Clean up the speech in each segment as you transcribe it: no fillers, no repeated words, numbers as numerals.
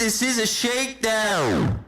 this is a shakedown.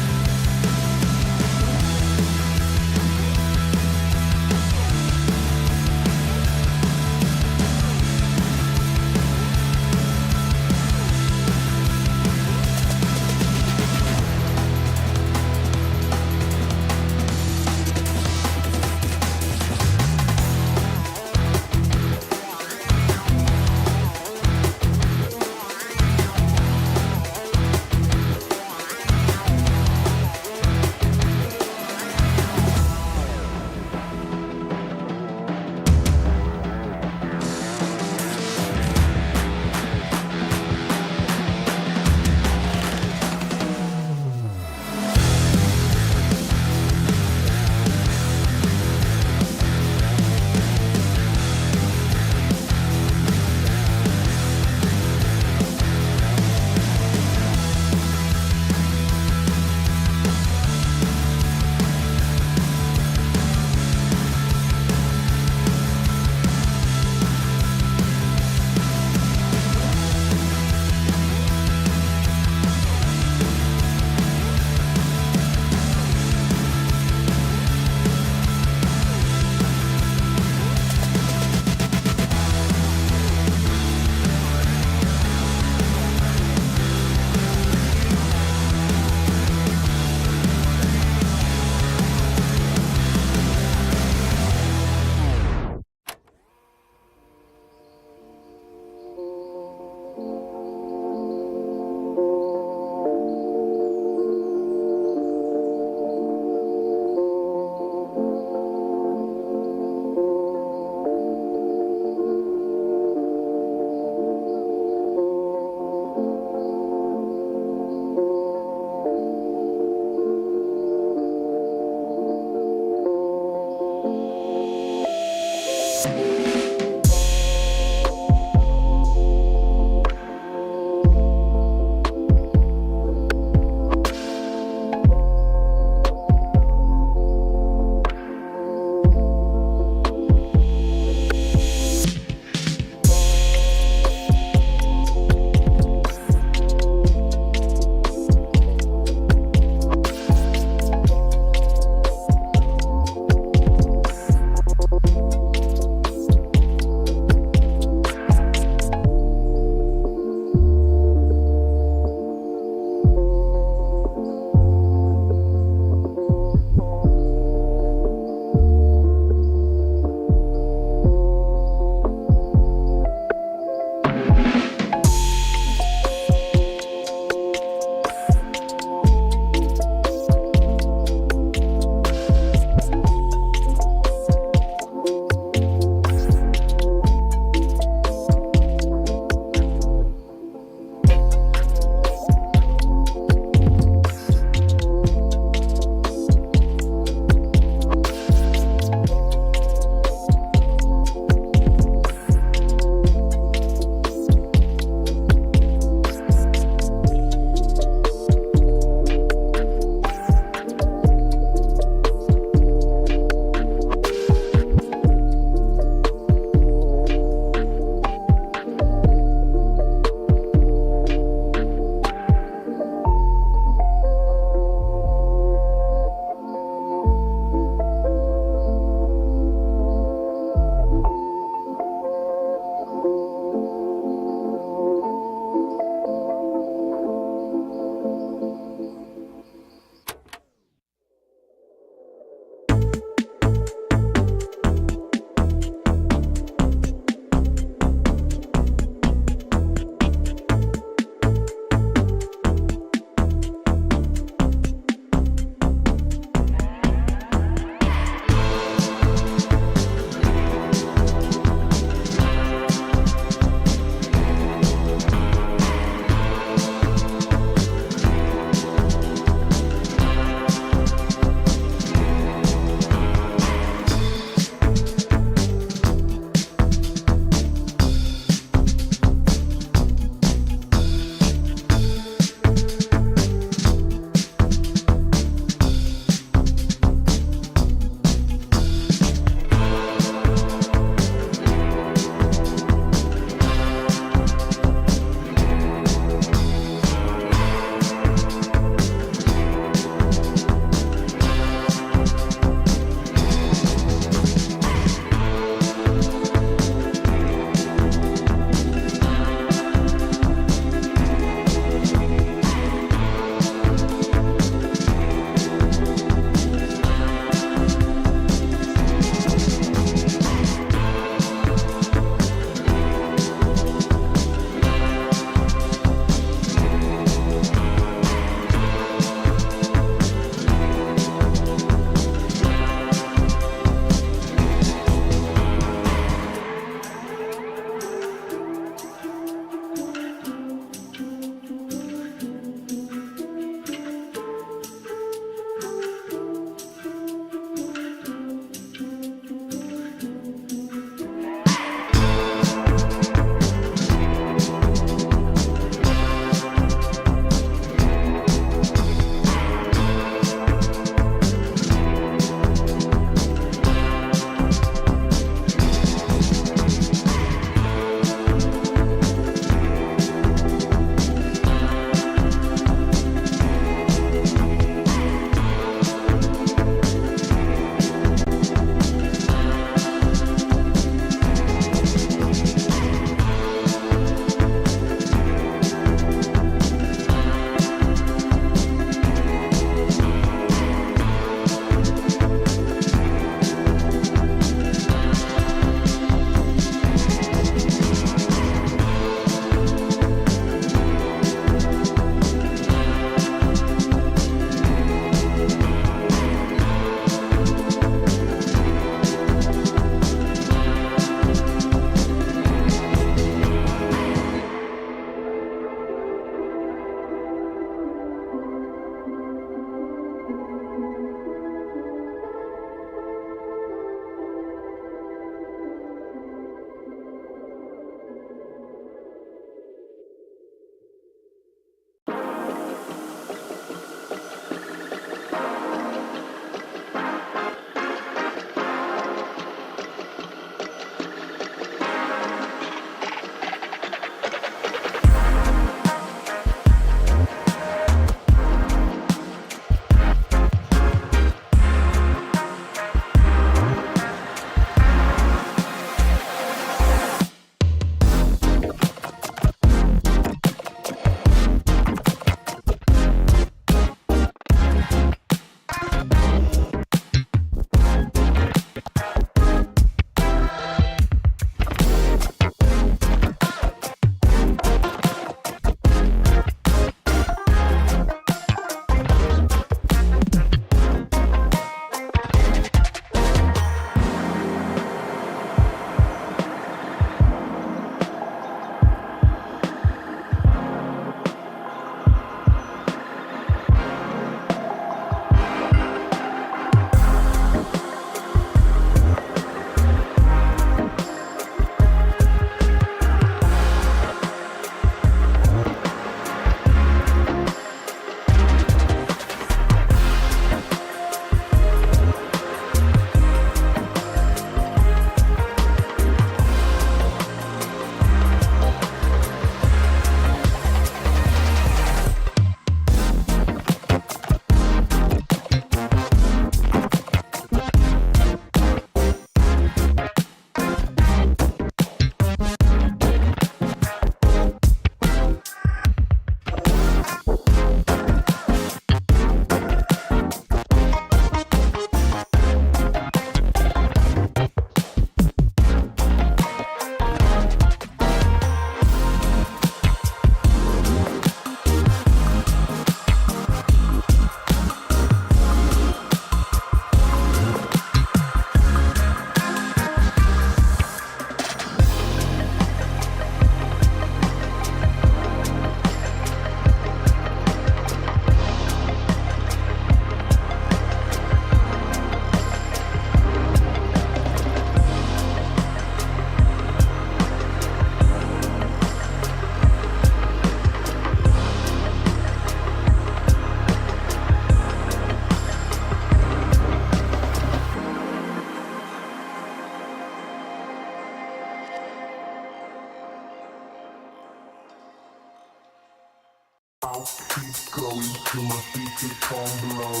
I'll keep going till my speakers can't blow.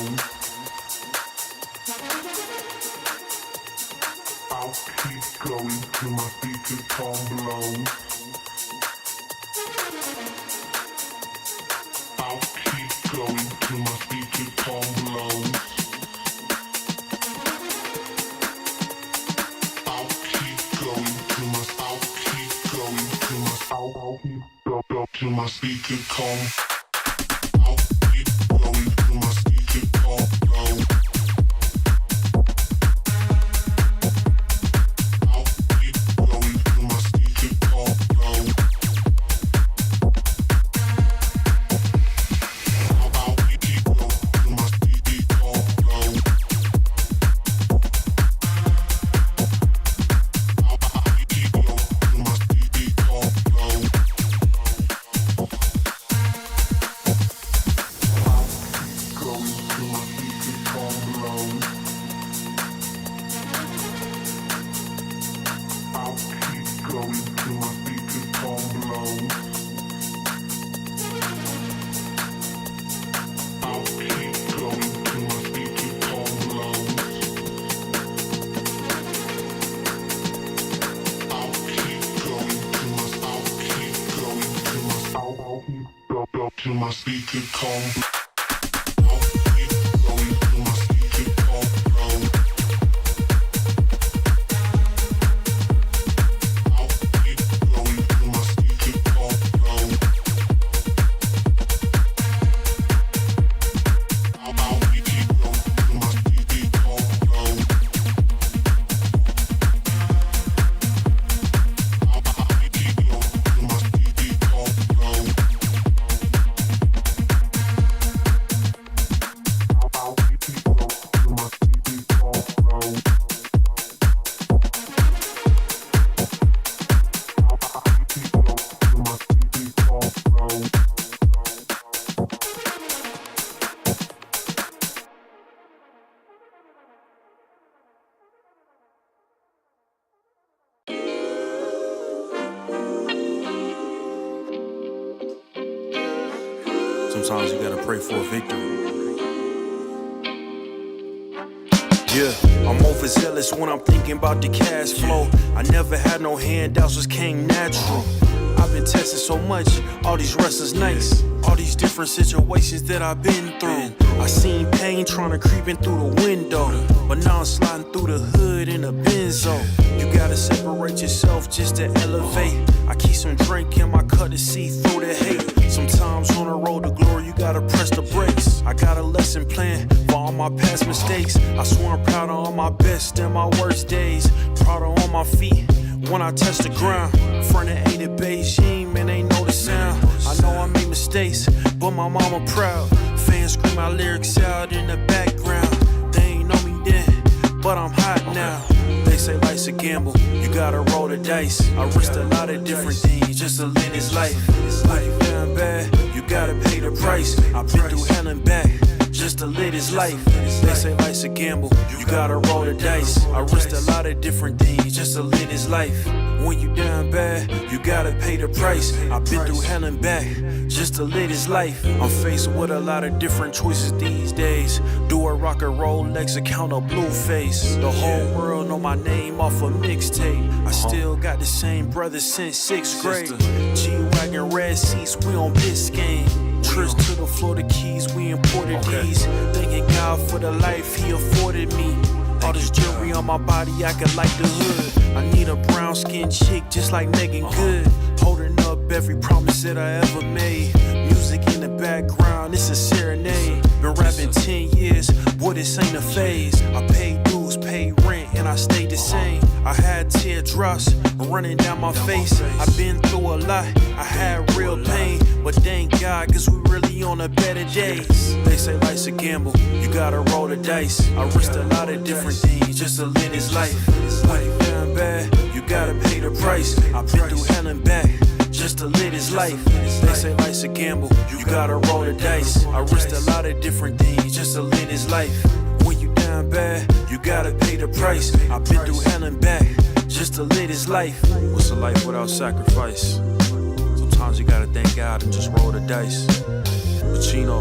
I'll keep going till my speakers can't blow. I'll keep going till my speakers can't blow. I'll keep going till my till my speaker calm. I'll keep going till my speaker calm low. I'll keep going till my speaker calm low. I'll keep going till my speaker calm low. I'll keep going till my speaker calm low. Till my speaker calm. I'll keep going till my speaker calm low. I'll keep going till my speaker calm low. I'll keep going till my speaker calm low. I'll keep going till my speaker calm low. Sometimes you gotta pray for a victory. Yeah, I'm overzealous when I'm thinking about the cash flow. I never had no handouts, just came natural. I've been tested so much, all these restless nights, all these different situations that I've been through. I seen pain trying to creep in through the window, but now I'm sliding through the hood in a benzo. You gotta separate yourself just to elevate. I keep some drink in my cup to see through the hate. Sometimes on the road to glory, you gotta press the brakes. I got a lesson plan for all my past mistakes. I swear I'm proud of all my best and my worst days. Proud of all my feet when I touch the ground. Front of ain't it Beijing, man, ain't know the sound. I know I made mistakes, but my mama proud. Fans scream my lyrics out in the background. They ain't know me then, but I'm hot now. They say life's a gamble, you gotta roll the dice. I risked a lot of different things just to live this life. Life down bad, you gotta pay the price. I've been through hell and back just to live this life. They say life's a gamble, you gotta roll the dice. I risked a lot of different things just to live this life. When you down bad, you gotta pay the price. I've been through hell and back just to live this life. I'm faced with a lot of different choices these days. Do a rock and roll Lex account of Blueface. The whole world know my name off a mixtape. I still got the same brother since 6th grade. G-Wagon red seats, we on Biscayne. Trips to the Florida Keys, we imported these. Thanking God for the life he afforded me. All this jewelry on my body, I could light the hood. I need a brown skinned chick just like Megan Good. Holding up every promise that I ever made. Music in the background, it's a serenade. Been rapping 10 years, boy, this ain't a phase. I paid dues, paid rent, and I stayed the same. I had teardrops running down my face. I've been through a lot, I had real pain. But thank God, cause we really on a better days. They say life's a gamble, you gotta roll the dice. I risked a lot of different things just to live this life. Life down bad, you gotta pay the price. I've been through hell and back just to live this life. They say life's a gamble, you gotta roll the dice. I risked a lot of different things just to live this life. When you down bad, you gotta pay the price. I've been through hell and back just to live this life. What's a life without sacrifice? Sometimes you gotta thank God and just roll the dice. Pacino.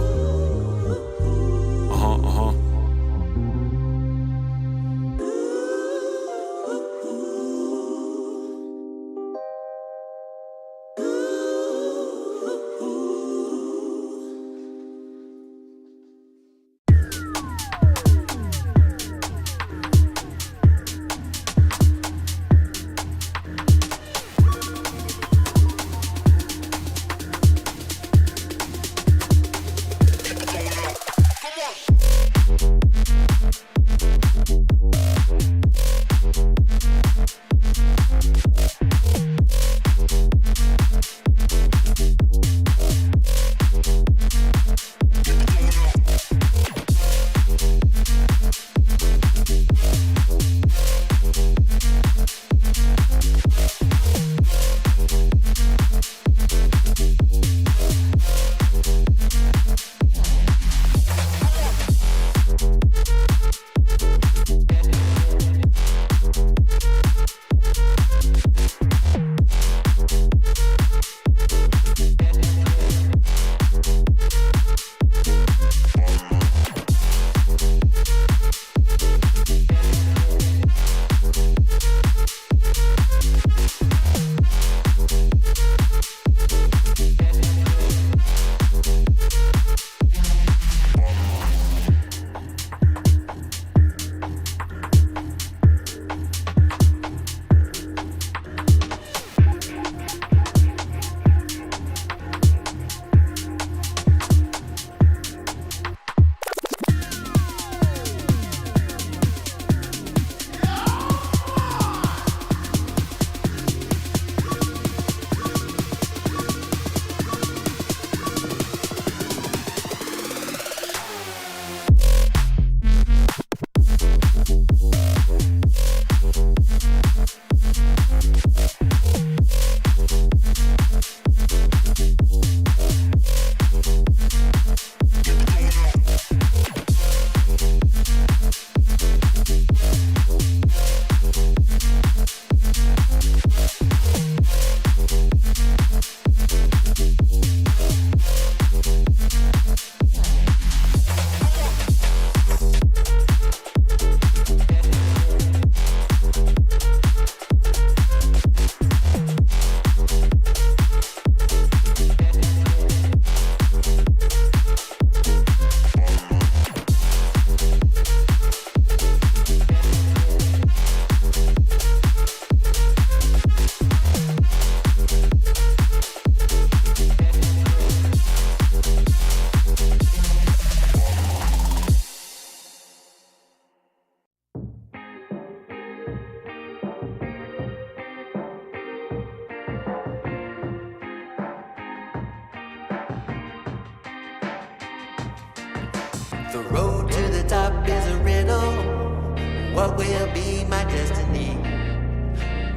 The road to the top is a riddle. What will be my destiny?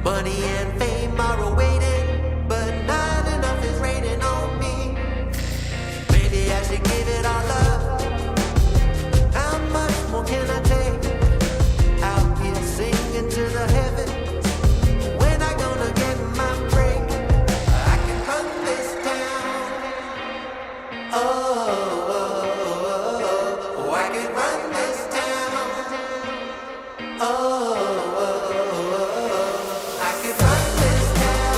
Money and fame are awaiting, but not enough is raining on me. Maybe I should give it all up. How much more can I take? Out here singing to the heavens. When I gonna get my break? I can run this town. I can run this town. I can run this town.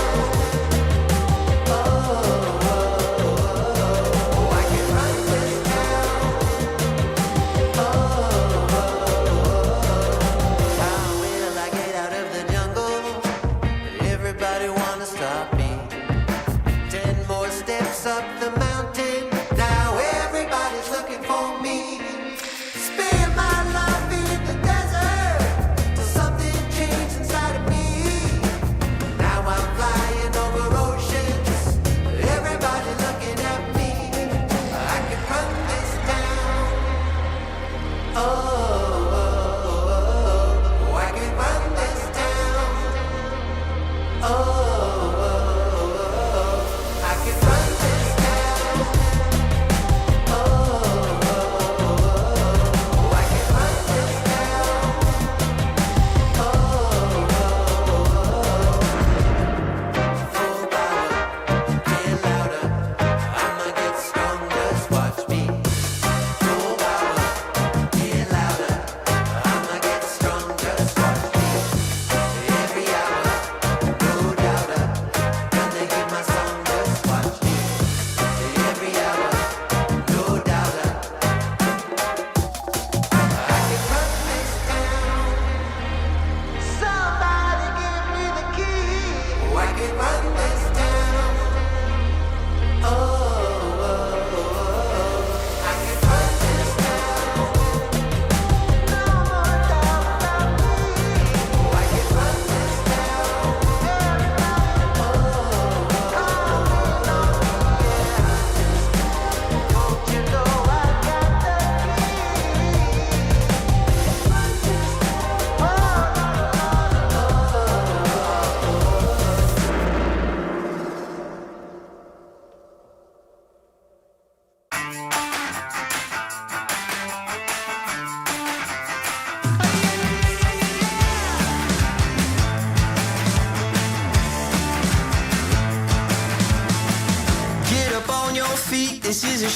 I can run this town. How will I get out of the jungle? Everybody wanna stop me. 10 more steps up the mountain. Now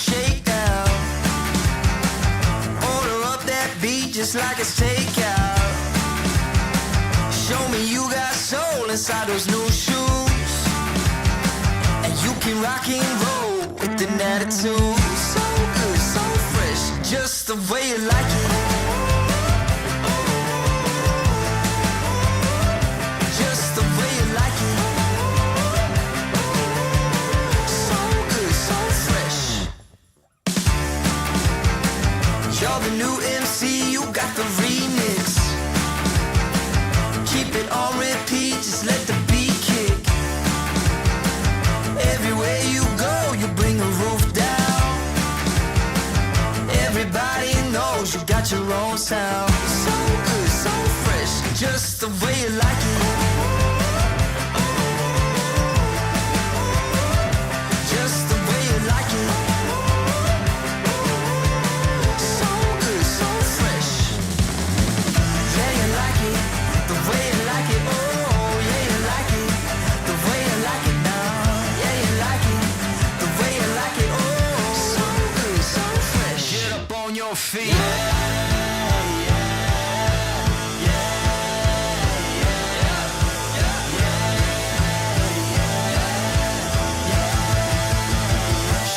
shakedown. Order up that beat just like it's takeout. Show me you got soul inside those new shoes, and you can rock and roll with an attitude. So good, so fresh, just the way you like it. Just the way you like it. So good, so fresh. You're the new MC, you got the remix. Keep it on repeat, just let the beat kick. Everywhere you go, you bring a roof down. Everybody knows you got your own sound. So good, so fresh, just the way you like it. Just the way you like it. So good, so fresh. Yeah, you like it, the way you like it. Oh, yeah, you like it, the way you like it now. Yeah, you like it, the way you like it. Oh, so good, so fresh. Get up on your feet.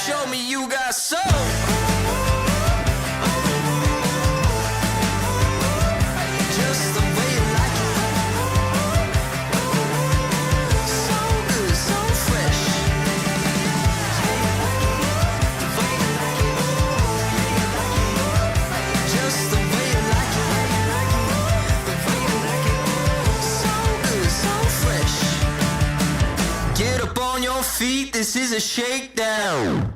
Show me you got soul. Just the way you like it. So good, so fresh. The way you like it. Just the way you like it. The way you like it. So good, so fresh. Get up on your feet, this is a shakedown.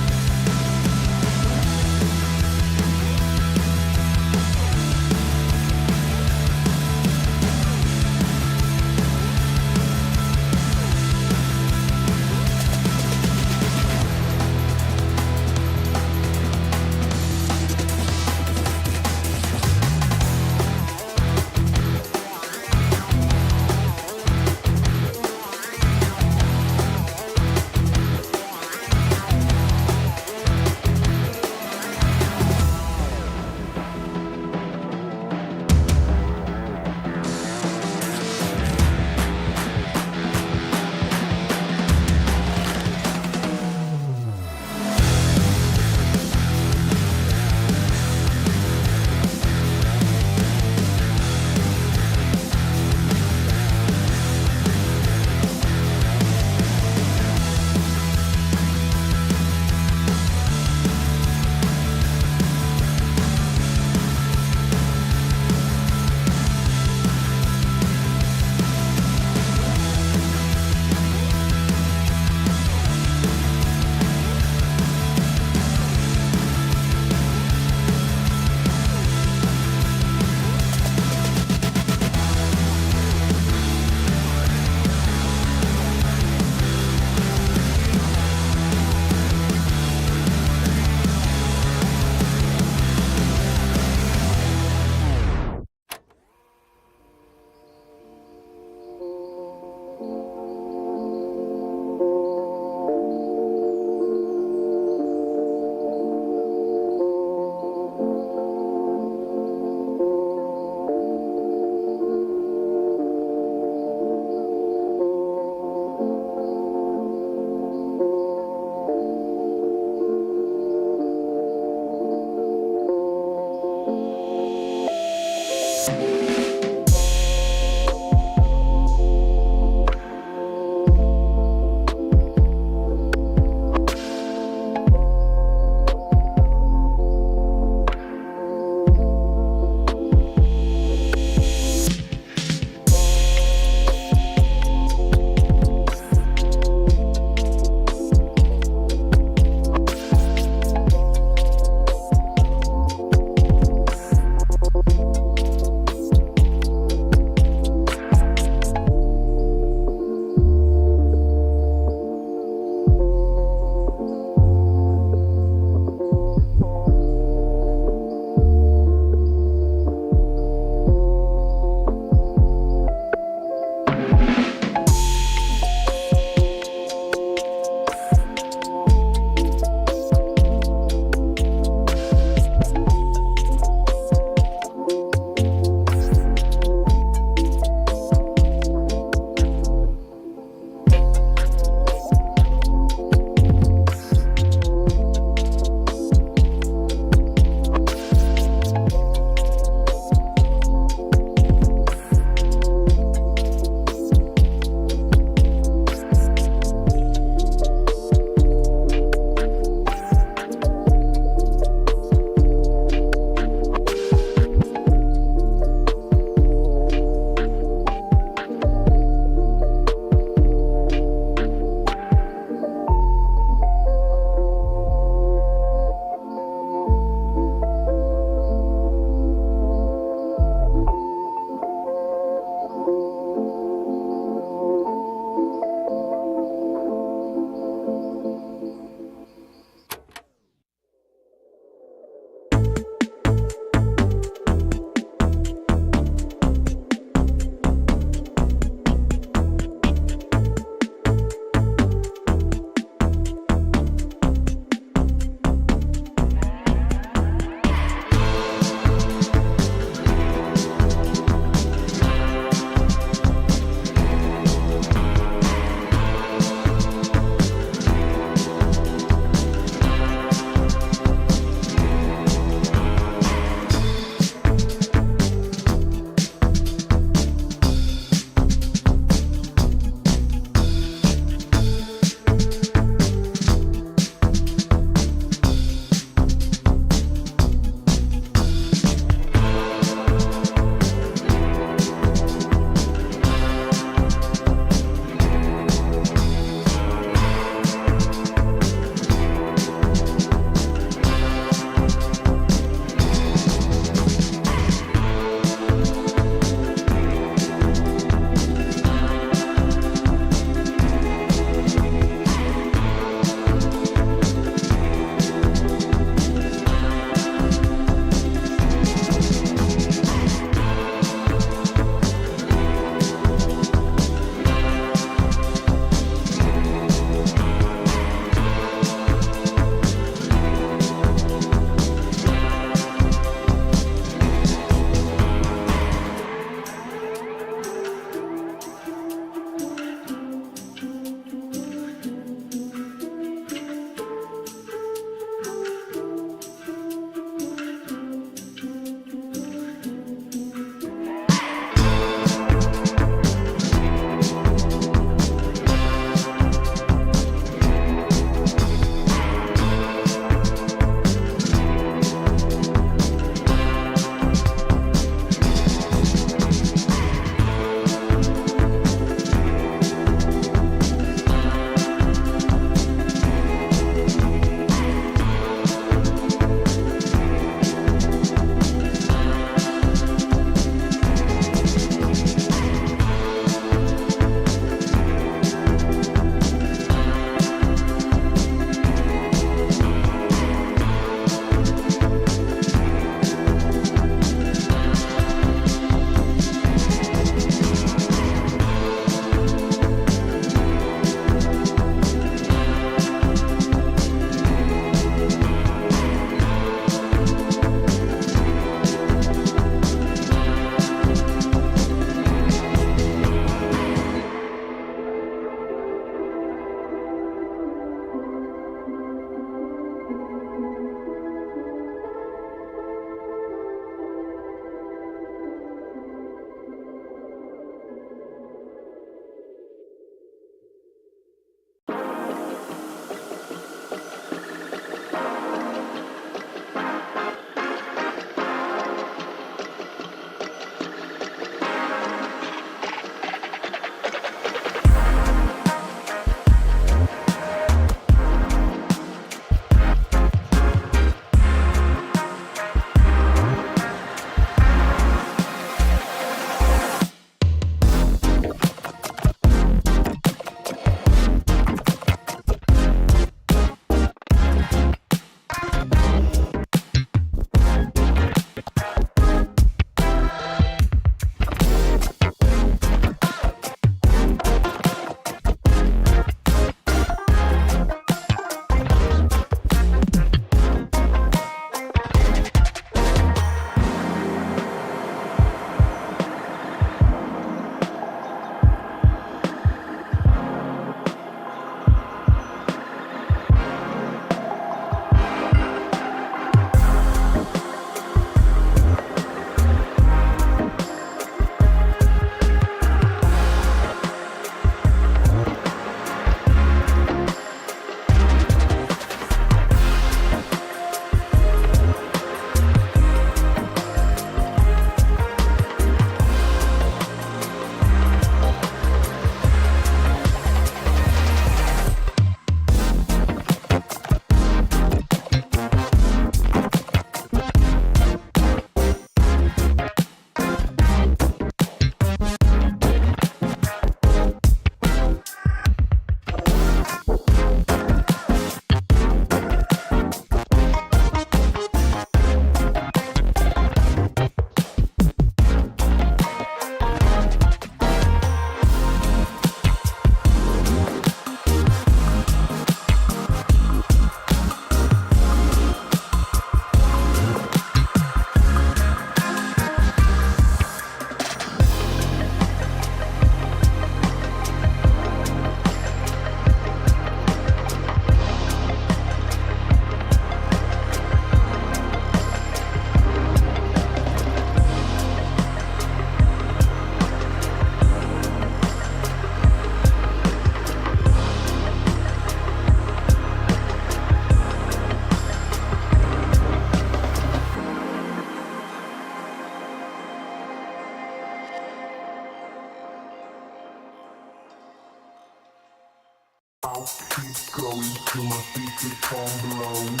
I'll keep going till my speaker tone blows.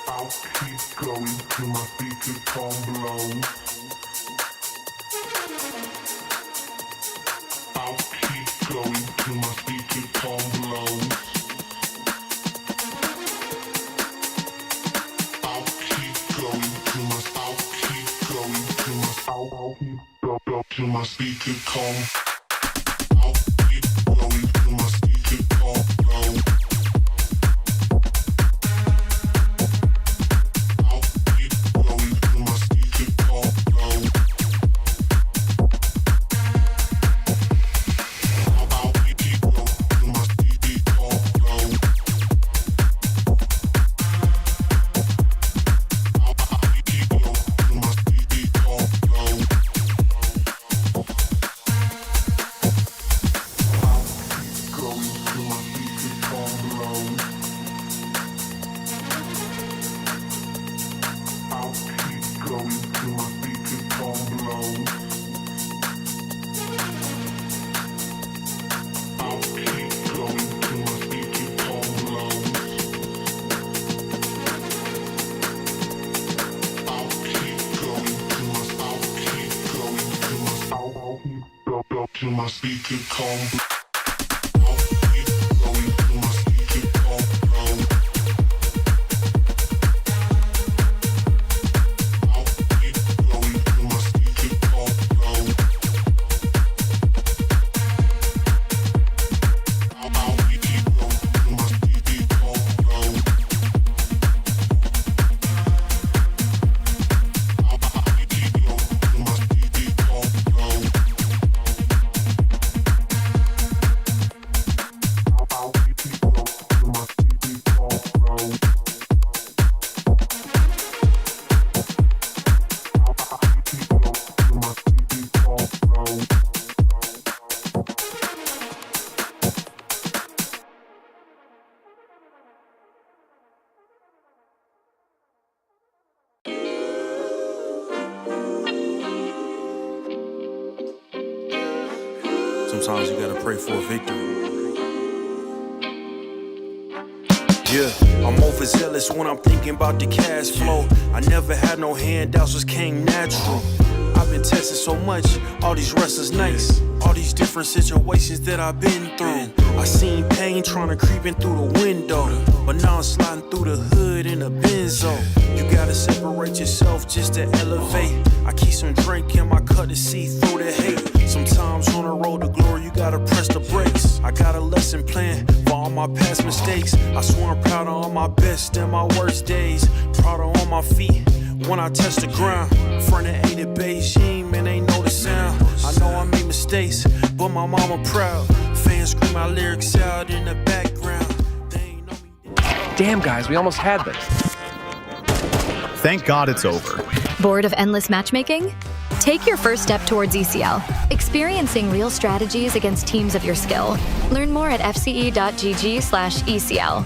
I'll keep going till my speaker tone blows. I'll keep going till my speaker tone blows. I'll keep going till my I'll keep going till my I'll keep go till my speaker tone. I'll keep going till my speaker tone blows. I'll keep going till my speaker tone blows. I'll keep going till my speaker tone blows. I'll keep going till my speaker tone blows. Going till my speaker tone blows. I'll keep going till my speaker tone blows. I'll keep going till my speaker tone blows. I'll keep going till my I'll keep going till my I'll keep go till my speaker tone. I'll keep going till my speaker tone blows. I'll keep going till my speaker tone blows. I'll keep going till my speaker tone blows. I'll keep going till my speaker tone blows. I'll keep going till my speaker tone blows. Sometimes you gotta pray for a victory. Yeah, I'm overzealous when I'm thinking about the cash flow. I never had no handouts, just came natural. I've been tested so much, all these wrestlers nice. All these different situations that I've been through. I seen pain trying to creep in through the window, but now I'm sliding through the hood in a benzo. You gotta separate yourself just to elevate. I keep some drink in my cup to see through the hate. Sometimes on the road to glory, you gotta press the brakes. I got a lesson plan for all my past mistakes. I swear I'm proud of all my best and my worst days. Proud of on my feet when I touch the ground. Front of 8 at Beijing, man, they know the sound. I know I made mistakes, but my mama proud. Fans scream my lyrics out in the background. They ain't know me. Damn, guys, we almost had this. Thank God it's over. Bored of endless matchmaking? Take your first step towards ECL, experiencing real strategies against teams of your skill. Learn more at fce.gg/ECL.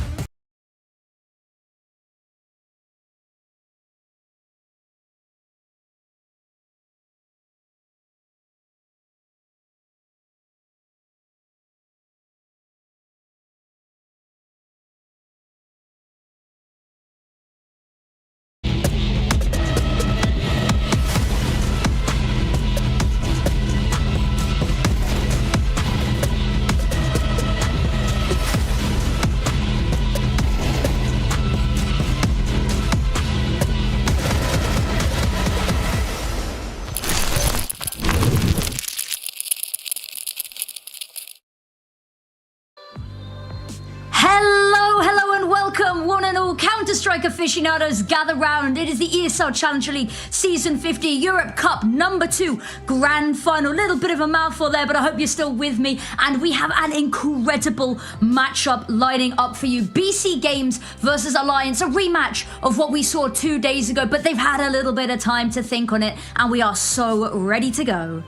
Hello and welcome, one and all Counter-Strike aficionados, gather round. It is the ESL Challenger League Season 50 Europe Cup number 2 Grand Final. Little bit of a mouthful there, but I hope you're still with me. And we have an incredible matchup lining up for you. BC.Game versus Alliance, a rematch of what we saw 2 days ago, but they've had a little bit of time to think on it, and we are so ready to go.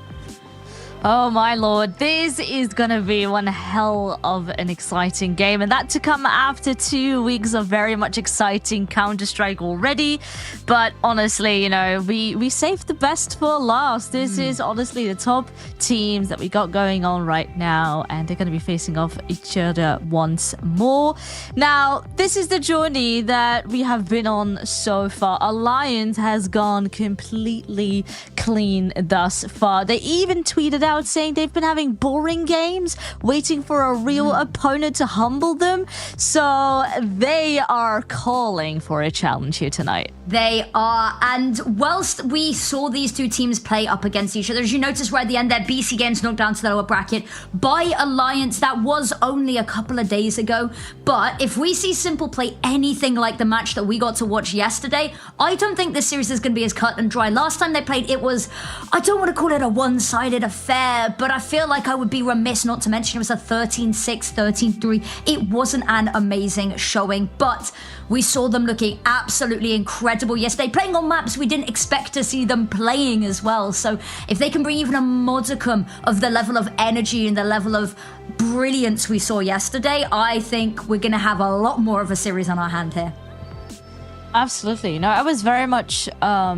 Oh my lord, this is gonna be one hell of an exciting game, and that to come after 2 weeks of very much exciting Counter-Strike already. But honestly, you know, we saved the best for last. This is honestly the top teams that we got going on right now, and they're gonna be facing off each other once more. Now, this is the journey that we have been on so far. Alliance has gone completely clean thus far. They even tweeted out saying they've been having boring games, waiting for a real opponent to humble them. So they are calling for a challenge here tonight. They are, and whilst we saw these two teams play up against each other, as you noticed right at the end there, BC.Game's knocked down to the lower bracket by Alliance. That was only a couple of days ago, but if we see Simple play anything like the match that we got to watch yesterday, I don't think this series is going to be as cut and dry. Last time they played, it was, I don't want to call it a one-sided affair, but I feel like I would be remiss not to mention it was a 13-6, 13-3. It wasn't an amazing showing, but we saw them looking absolutely incredible yesterday, playing on maps we didn't expect to see them playing as well. So if they can bring even a modicum of the level of energy and the level of brilliance we saw yesterday, I think we're going to have a lot more of a series on our hand here. Absolutely. No, I was very much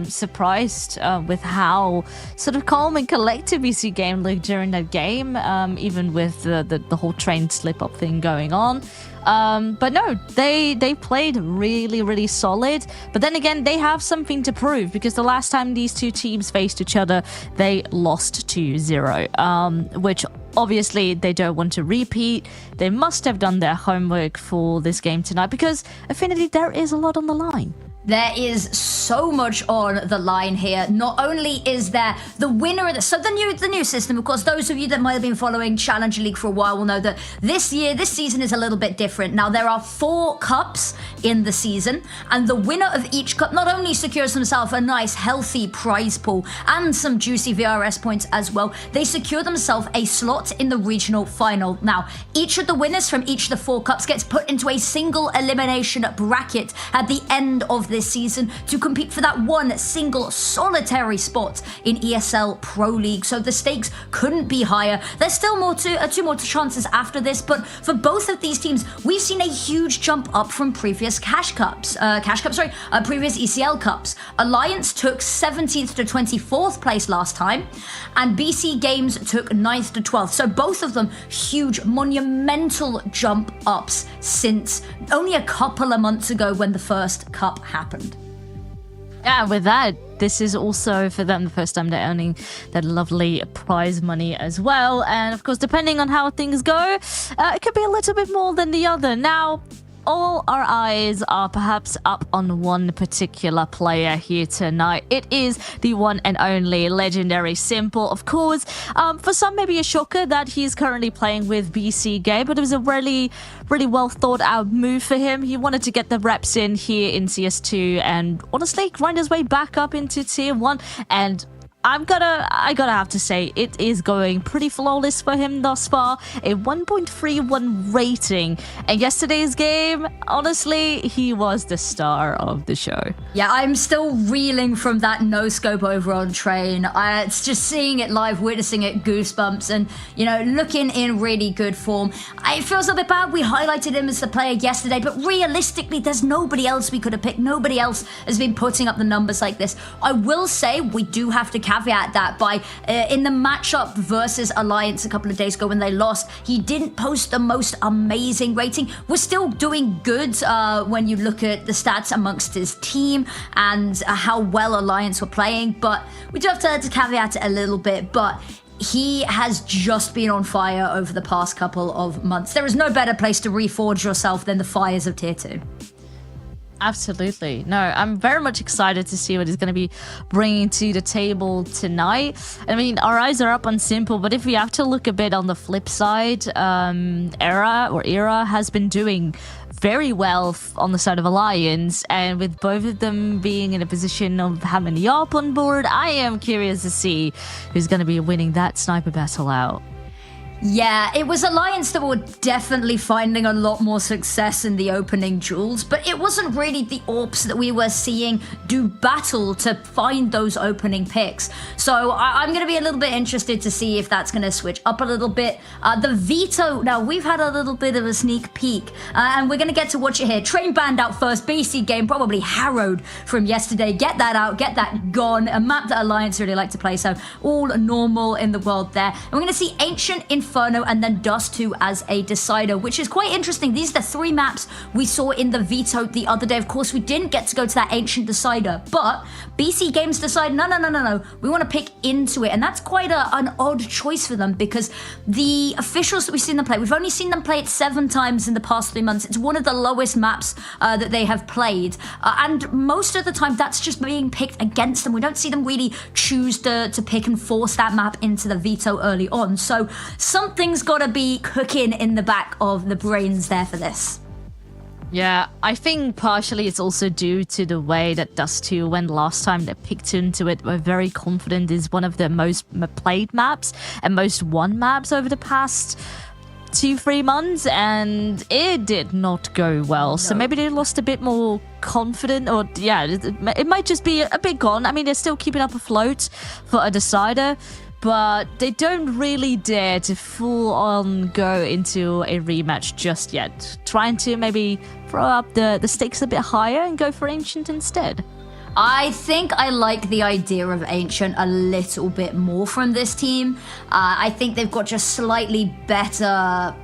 surprised with how sort of calm and collected BC.Game looked during that game, even with the whole train slip-up thing going on. But no, they played really, really solid. But then again, they have something to prove, because the last time these two teams faced each other, they lost 2-0, which obviously they don't want to repeat. They must have done their homework for this game tonight, because Affinity, there is a lot on the line. There is so much on the line here. Not only is there the winner of the new system, of course, those of you that might have been following Challenger League for a while will know that this season is a little bit different. Now, there are 4 cups in the season, and the winner of each cup not only secures themselves a nice, healthy prize pool and some juicy VRS points as well, they secure themselves a slot in the regional final. Now, each of the winners from each of the 4 cups gets put into a single elimination bracket at the end of this season to compete for that one single solitary spot in ESL Pro League. So the stakes couldn't be higher. There's still two more chances after this, but for both of these teams, we've seen a huge jump up from previous previous ECL Cups. Alliance took 17th to 24th place last time, and BC Games took 9th to 12th. So both of them huge, monumental jump ups since only a couple of months ago when the first cup happened. Yeah, with that, this is also for them the first time they're earning that lovely prize money as well. And of course, depending on how things go, it could be a little bit more than the other. Now, all our eyes are perhaps up on one particular player here tonight. It is the one and only legendary Simple, of course. For some, maybe a shocker that he's currently playing with BC.Game, but it was a really, really well thought out move for him. He wanted to get the reps in here in CS2 and honestly grind his way back up into Tier 1. And I gotta have to say, it is going pretty flawless for him thus far. A 1.31 rating. And yesterday's game, honestly, he was the star of the show. Yeah, I'm still reeling from that no-scope over on Train. It's just seeing it live, witnessing it, goosebumps, and, you know, looking in really good form. It feels a bit bad we highlighted him as the player yesterday, but realistically, there's nobody else we could have picked. Nobody else has been putting up the numbers like this. I will say we do have to caveat that by in the matchup versus Alliance a couple of days ago when they lost, he didn't post the most amazing rating. We're still doing good when you look at the stats amongst his team and how well Alliance were playing, but we do have to caveat it a little bit. But he has just been on fire over the past couple of months. There is no better place to reforge yourself than the fires of Tier 2. Absolutely. No, I'm very much excited to see what he's going to be bringing to the table tonight. I mean, our eyes are up on Simple, but if we have to look a bit on the flip side, Era has been doing very well on the side of Alliance, and with both of them being in a position of having the ARP on board, I am curious to see who's going to be winning that sniper battle out. Yeah, it was Alliance that were definitely finding a lot more success in the opening duels, but it wasn't really the AWPs that we were seeing do battle to find those opening picks. So I'm going to be a little bit interested to see if that's going to switch up a little bit. The Veto, now we've had a little bit of a sneak peek, and we're going to get to watch it here. Train banned out first, BC.Game probably harrowed from yesterday. Get that out, get that gone. A map that Alliance really like to play, so all normal in the world there. And we're going to see Ancient, Inferno, and then Dust 2 as a decider, which is quite interesting. These are the 3 maps we saw in the Veto the other day. Of course, we didn't get to go to that Ancient decider, but BC.Game's decided, no, we want to pick into it. And that's quite an odd choice for them, because the officials that we've seen them play, we've only seen them play it 7 times in the past 3 months. It's one of the lowest maps that they have played. And most of the time, that's just being picked against them. We don't see them really choose to pick and force that map into the Veto early on. So something's got to be cooking in the back of the brains there for this. Yeah, I think partially it's also due to the way that Dust 2, when last time they picked into it, were very confident is one of the most played maps and most won maps over the past 2-3 months, and it did not go well. No. So maybe they lost a bit more confident, or yeah, it might just be a bit gone. I mean, they're still keeping up afloat for a decider, but they don't really dare to full on go into a rematch just yet. Trying to maybe throw up the stakes a bit higher and go for Ancient instead. I think I like the idea of Ancient a little bit more from this team. I think they've got just slightly better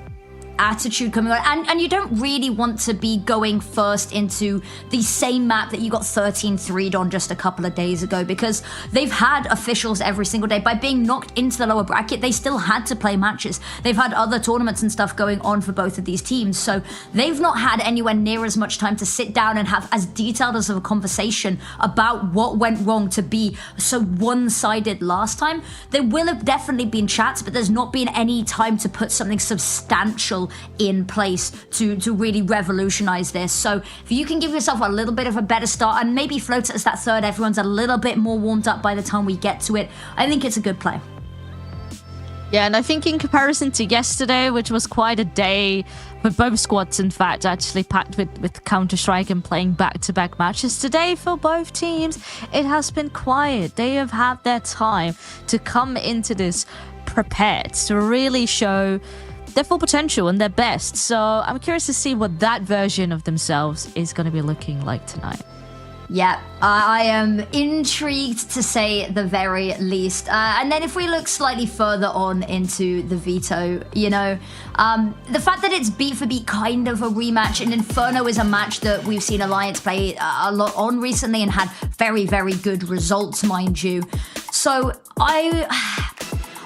attitude coming on, and you don't really want to be going first into the same map that you got 13-3'd on just a couple of days ago, because they've had officials every single day. By being knocked into the lower bracket, they still had to play matches. They've had other tournaments and stuff going on for both of these teams, so they've not had anywhere near as much time to sit down and have as detailed as of a conversation about what went wrong to be so one-sided last time. There will have definitely been chats, but there's not been any time to put something substantial in place to really revolutionize this. So if you can give yourself a little bit of a better start and maybe float it as that third, everyone's a little bit more warmed up by the time we get to it, I think it's a good play. Yeah, and I think in comparison to yesterday, which was quite a day for both squads, in fact, actually packed with Counter-Strike and playing back-to-back matches, today for both teams, it has been quiet. They have had their time to come into this prepared, to really show their full potential and their best. So I'm curious to see what that version of themselves is going to be looking like tonight. Yeah, I am intrigued to say the very least. And then if we look slightly further on into the Veto, you know, the fact that it's beat for beat kind of a rematch, and Inferno is a match that we've seen Alliance play a lot on recently and had very, very good results, mind you. So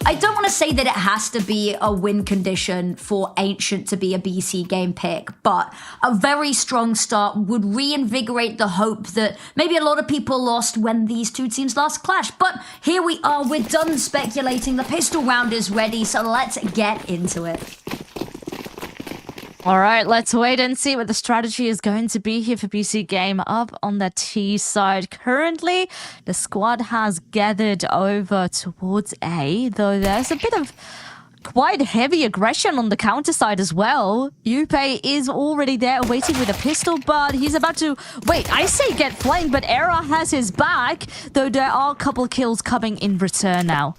I don't want to say that it has to be a win condition for Ancient to be a BC.Game pick, but a very strong start would reinvigorate the hope that maybe a lot of people lost when these two teams last clashed. But here we are, we're done speculating, the pistol round is ready, so let's get into it. All right, let's wait and see what the strategy is going to be here for BC.Game up on the T side. Currently, the squad has gathered over towards A, though there's a bit of quite heavy aggression on the counter side as well. Yupe is already there waiting with a pistol, but he's about to... Wait, I say get flanked, but Era has his back, though there are a couple kills coming in return now.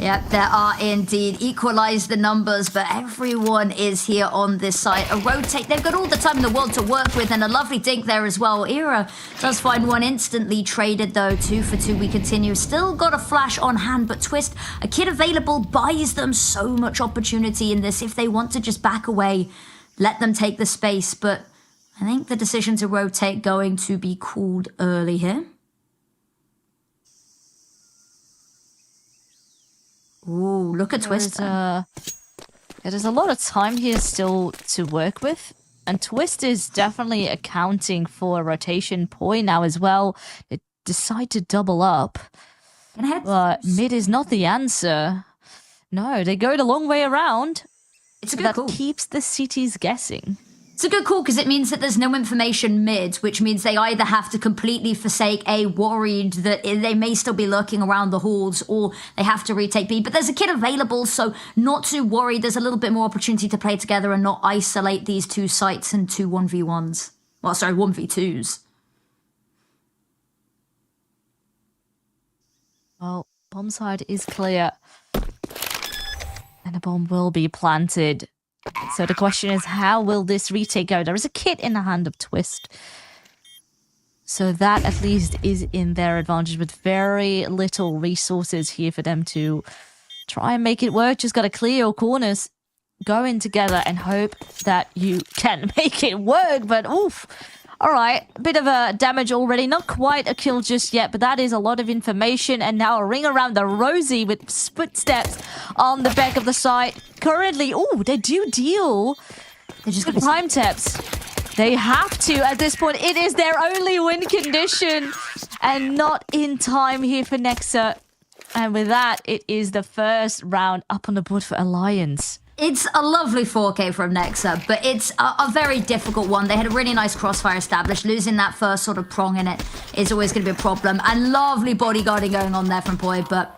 Yep, there are indeed. Equalize the numbers, but everyone is here on this side. A rotate, they've got all the time in the world to work with, and a lovely dink there as well. Era does find one instantly traded though. 2 for 2, we continue. Still got a flash on hand, but Twist, a kid available, buys them so much opportunity in this. If they want to just back away, let them take the space, but I think the decision to rotate going to be called early here. Ooh, look at Twist. There's a lot of time here still to work with. And Twist is definitely accounting for a rotation point now as well. They decide to double up. But mid is not the answer. No, they go the long way around. It's a good call. That keeps the cities guessing. It's a good call because it means that there's no information mid, which means they either have to completely forsake A, worried that they may still be lurking around the halls, or they have to retake B. But there's a kid available, so not too worried. There's a little bit more opportunity to play together and not isolate these two sites and two 1v1s. Well, sorry, 1v2s. Well, bomb side is clear. And a bomb will be planted. So the question is, how will this retake go? There is a kit in the hand of Twist. So that at least is in their advantage with very little resources here for them to try and make it work. Just got to clear your corners, go in together and hope that you can make it work. But oof. All right, a bit of a damage already. Not quite a kill just yet, but that is a lot of information. And now a ring around the rosy with footsteps on the back of the site. Currently, oh, they do deal. They're just going to time taps. They have to at this point. It is their only win condition and not in time here for Nexa. And with that, it is the first round up on the board for Alliance. It's a lovely 4K from Nexa, but it's a very difficult one. They had a really nice crossfire established. Losing that first sort of prong in it is always going to be a problem. And lovely bodyguarding going on there from Boy, but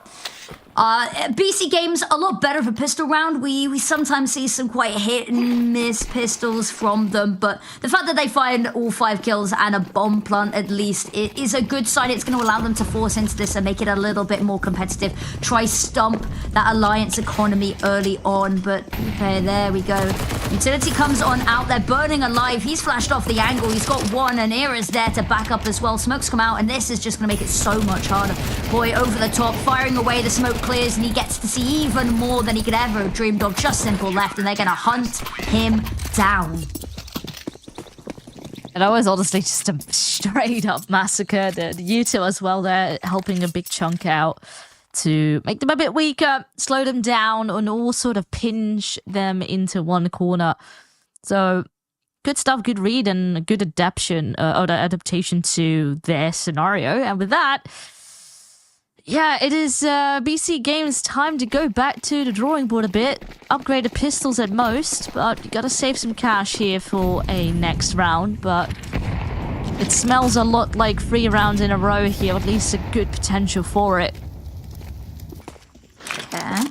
BC.Game's a lot better for pistol round. We sometimes see some quite hit and miss pistols from them, but the fact that they find all 5 kills and a bomb plant at least, it is a good sign. It's going to allow them to force into this and make it a little bit more competitive. Try stump that Alliance economy early on, but okay, there we go. Utility comes on out there, burning alive. He's flashed off the angle. He's got one, and Era's there to back up as well. Smokes come out, and this is just going to make it so much harder. Boy, over the top, firing away. The smoke clears, and he gets to see even more than he could ever have dreamed of. Just simple left, and they're going to hunt him down. And that was honestly just a straight up massacre. The U2 as well there, helping a big chunk out to make them a bit weaker, slow them down, and all sort of pinch them into one corner. So good stuff, good read, and a good adaptation to their scenario. And with that, yeah, it is BC.Game's time to go back to the drawing board a bit. Upgraded pistols at most, but you gotta save some cash here for a next round. But it smells a lot like 3 rounds in a row here, at least a good potential for it. Yeah.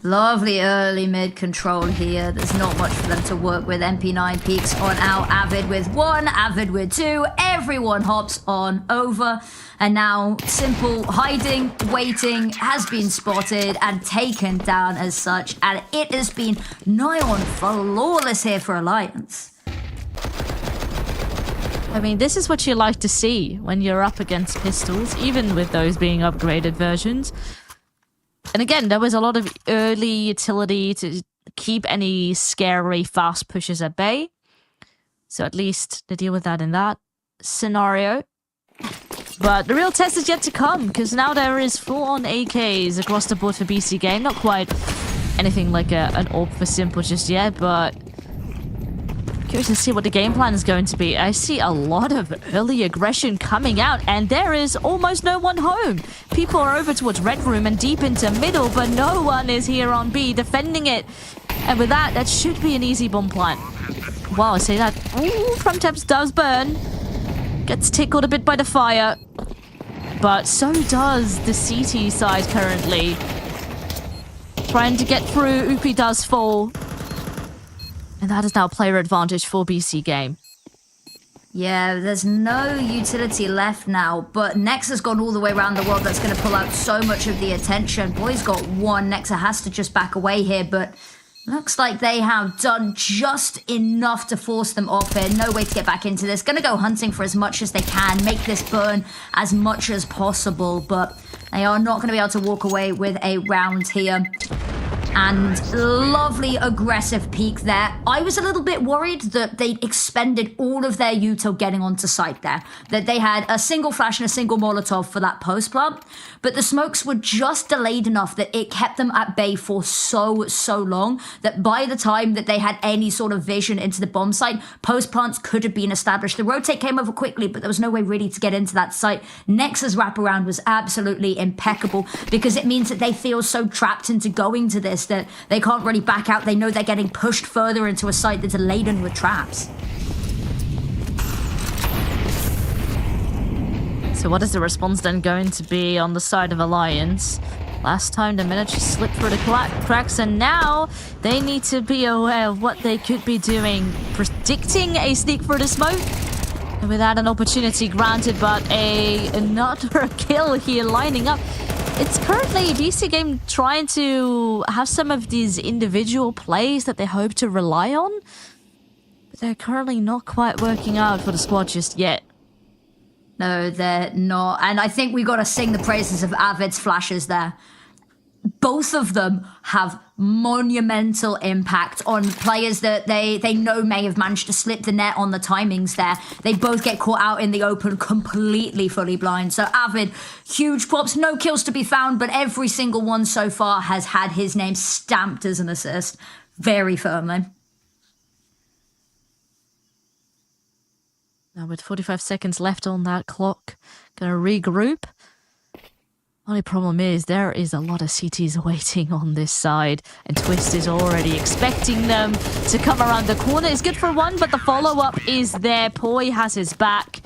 Lovely early mid control here. There's not much for them to work with. MP9 peeks on out. Avid with 1, Avid with 2. Everyone hops on over. And now simple hiding, waiting has been spotted and taken down as such. And it has been nigh on flawless here for Alliance. I mean, this is what you like to see when you're up against pistols, even with those being upgraded versions. And again, there was a lot of early utility to keep any scary fast pushes at bay. So at least they deal with that in that scenario. But the real test is yet to come, because now there is full-on AKs across the board for BC.Game. Not quite anything like an AWP for Simple just yet, but curious to see what the game plan is going to be. I see a lot of early aggression coming out, and there is almost no one home. People are over towards Red Room and deep into middle, but no one is here on B defending it. And with that, that should be an easy bomb plant. Wow, I say that. Ooh, front taps does burn. Gets tickled a bit by the fire. But so does the CT side currently. Trying to get through, Upi does fall. And that is now player advantage for BC.Game. Yeah, there's no utility left now, but Nexa's gone all the way around the world. That's going to pull out so much of the attention. Boy's got 1. Nexa has to just back away here, but looks like they have done just enough to force them off here. No way to get back into this. Going to go hunting for as much as they can, make this burn as much as possible, but they are not going to be able to walk away with a round here. And lovely aggressive peek there. I was a little bit worried that they'd expended all of their util getting onto site there. That they had a single flash and a single Molotov for that post plant. But the smokes were just delayed enough that it kept them at bay for so long that by the time that they had any sort of vision into the bomb site, post plants could have been established. The rotate came over quickly, but there was no way really to get into that site. Nexa's wraparound was absolutely impeccable because it means that they feel so trapped into going to this this, that they can't really back out. They know they're getting pushed further into a site that's laden with traps. So what is the response then going to be on the side of Alliance? Last time they managed to slip through the cracks, and now they need to be aware of what they could be doing. Predicting a sneak through the smoke, and without an opportunity granted, but another kill here lining up. It's currently BC.Game trying to have some of these individual plays that they hope to rely on, but they're currently not quite working out for the squad just yet. No, they're not. And I think we got to sing the praises of Avid's flashes there. Both of them have monumental impact on players that they know may have managed to slip the net on the timings there. They both get caught out in the open completely fully blind. So Avid, huge props. No kills to be found, but every single one so far has had his name stamped as an assist very firmly. Now with 45 seconds left on that clock, gonna regroup. Only problem is there is a lot of CTs waiting on this side, and Twist is already expecting them to come around the corner. It's good for one, but the follow-up is there. Poi has his back,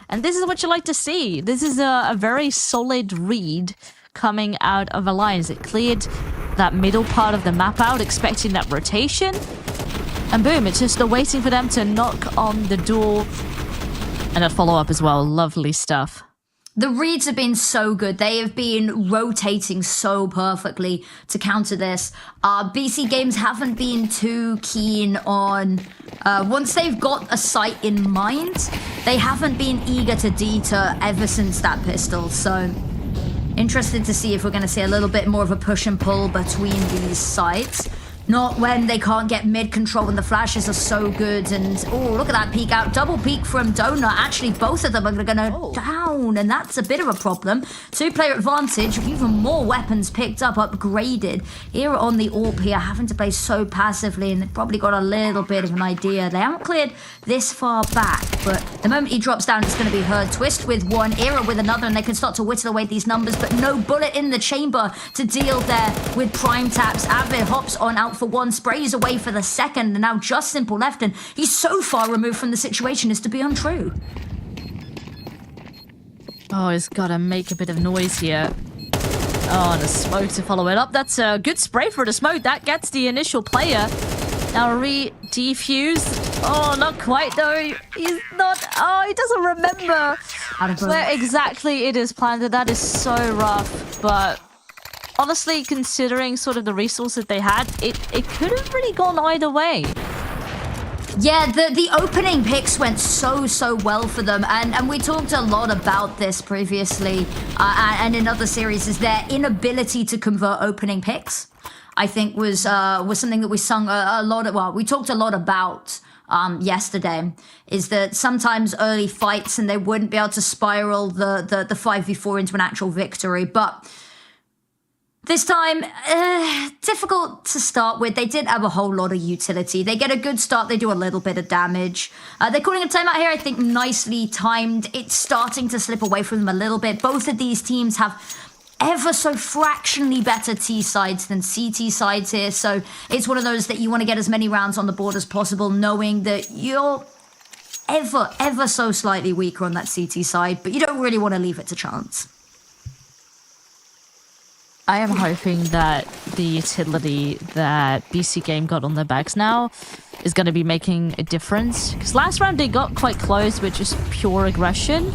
and this is what you like to see. This is a very solid read coming out of Alliance. It cleared that middle part of the map out, expecting that rotation, and boom, it's just waiting for them to knock on the door. And a follow-up as well. Lovely stuff. The reads have been so good. They have been rotating so perfectly to counter this. BC Games haven't been too keen on... once they've got a site in mind, they haven't been eager to deter ever since that pistol. So, interested to see if we're going to see a little bit more of a push and pull between these sites. Not when they can't get mid control and the flashes are so good. And, oh, look at that peek out. Double peek from Donut. Actually, both of them are going to down, and that's a bit of a problem. Two-player advantage, even more weapons picked up, upgraded. Here on the AWP here, having to play so passively, and they've probably got a little bit of an idea. They haven't cleared this far back, but the moment he drops down, it's going to be her. Twist with one, Era with another, and they can start to whittle away these numbers, but no bullet in the chamber to deal there with prime taps. Avid hops on out for one, sprays away for the second, and now just Simple left, and he's so far removed from the situation as to be untrue. Oh, he's got to make a bit of noise here. Oh, and a smoke to follow it up. That's a good spray for the smoke. That gets the initial player. Now re-defuse. Oh, not quite though. He's not... Oh, he doesn't remember where exactly it is planted. That is so rough, but... honestly, considering sort of the resources they had, it could have really gone either way. Yeah, the opening picks went so well for them, and we talked a lot about this previously, and in other series, is their inability to convert opening picks. I think was something that we sung a lot of. Well, we talked a lot about yesterday. Is that sometimes early fights and they wouldn't be able to spiral the 5v4 into an actual victory, but. This time, difficult to start with. They did have a whole lot of utility. They get a good start. They do a little bit of damage. They're calling a timeout here, I think, nicely timed. It's starting to slip away from them a little bit. Both of these teams have ever so fractionally better T sides than CT sides here. So it's one of those that you want to get as many rounds on the board as possible, knowing that you're ever so slightly weaker on that CT side, but you don't really want to leave it to chance. I am hoping that the utility that BC.Game got on their backs now is going to be making a difference. Because last round they got quite close with just pure aggression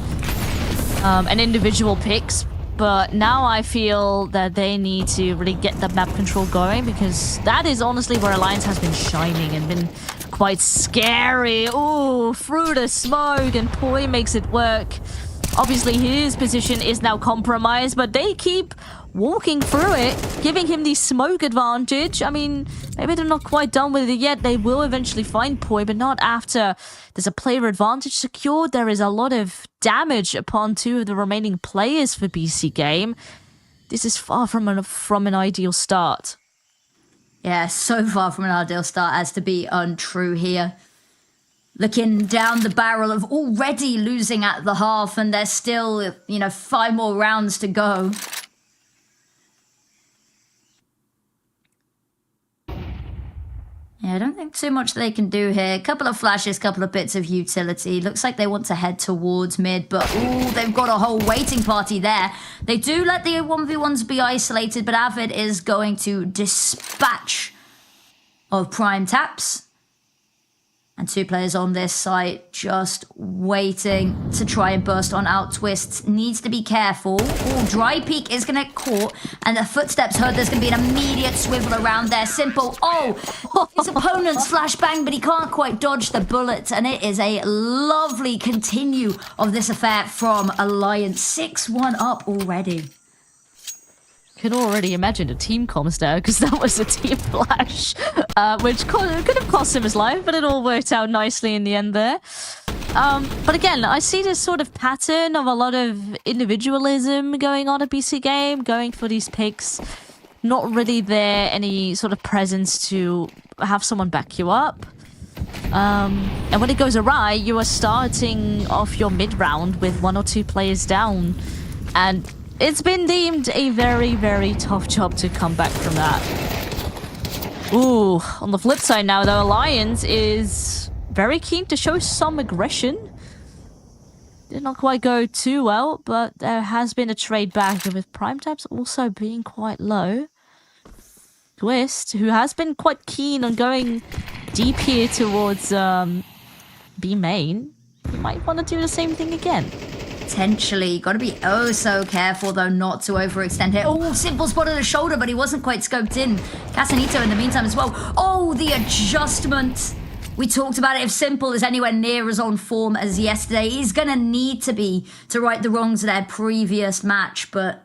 and individual picks. But now I feel that they need to really get the map control going, because that is honestly where Alliance has been shining and been quite scary. Ooh, through the smoke, and Poi makes it work. Obviously his position is now compromised, but they keep walking through it, giving him the smoke advantage. I mean, maybe they're not quite done with it yet. They will eventually find Poi, but not after there's a player advantage secured. There is a lot of damage upon two of the remaining players for BC.Game. This is far from an ideal start. Yeah, so far from an ideal start as to be untrue here. Looking down the barrel of already losing at the half, and there's still, 5 more rounds to go. I don't think too much they can do here. Couple of flashes, couple of bits of utility. Looks like they want to head towards mid, but ooh, they've got a whole waiting party there. They do let the 1v1s be isolated, but Avid is going to dispatch of prime taps. And 2 players on this site just waiting to try and burst on out twists. Needs to be careful. Oh, dry peek is going to get caught. And the footsteps heard. There's going to be an immediate swivel around there. Simple. Oh, his opponent's flashbang, but he can't quite dodge the bullets. And it is a lovely continue of this affair from Alliance. 6-1 up already. Could already imagine a team comms there, because that was a team flash, which could have cost him his life, but it all worked out nicely in the end there. But again, I see this sort of pattern of a lot of individualism going on at BC.Game, going for these picks, not really there any sort of presence to have someone back you up. And when it goes awry, you are starting off your mid-round with 1 or 2 players down, and it's been deemed a very, very tough job to come back from that. Ooh, on the flip side now, though, Alliance is very keen to show some aggression. Did not quite go too well, but there has been a trade back, with prime taps also being quite low. Twist, who has been quite keen on going deep here towards B main, might want to do the same thing again. Potentially. Got to be oh so careful, though, not to overextend here. Oh, Simple spotted a shoulder, but he wasn't quite scoped in. Casanito in the meantime as well. Oh, the adjustment. We talked about it. If Simple is anywhere near his own form as yesterday, he's going to need to be to right the wrongs of their previous match. But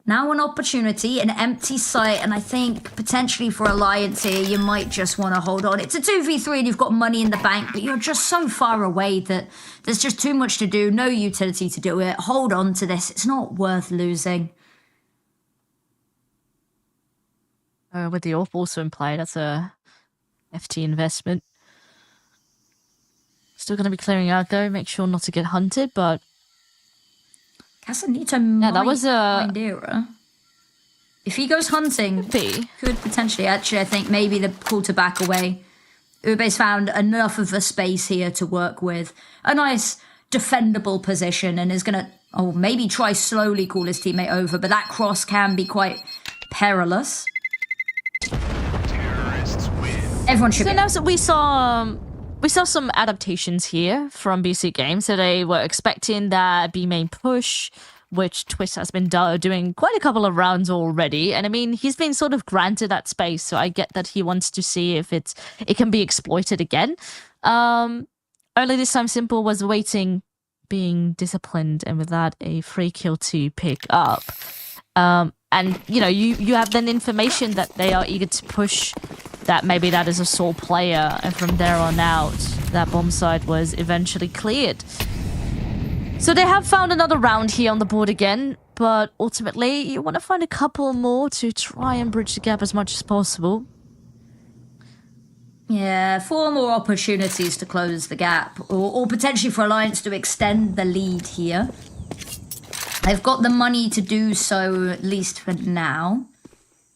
now an opportunity, an empty site, and I think potentially for Alliance here, you might just want to hold on. It's a 2v3 and you've got money in the bank, but you're just so far away that there's just too much to do, no utility to do it. Hold on to this. It's not worth losing. With the AWP also in play, that's a FT investment. Still going to be clearing out, though. Make sure not to get hunted, but Casanito might that was a find Era. If he goes hunting, could potentially. Actually, I think maybe the call to back away. Ube's found enough of a space here to work with. A nice defendable position, and is going to, maybe try slowly call his teammate over, but that cross can be quite perilous. Everyone should. So now we saw some adaptations here from BC.Game. So they were expecting that B main push, which Twist has been doing quite a couple of rounds already. And I mean, he's been sort of granted that space, so I get that he wants to see if it can be exploited again. Only this time Simple was waiting, being disciplined, and with that a free kill to pick up. And you have then information that they are eager to push, that maybe that is a sole player, and from there on out, that bomb site was eventually cleared. So they have found another round here on the board again, but ultimately you want to find a couple more to try and bridge the gap as much as possible. Yeah, 4 more opportunities to close the gap, or potentially for Alliance to extend the lead here. They've got the money to do so, at least for now.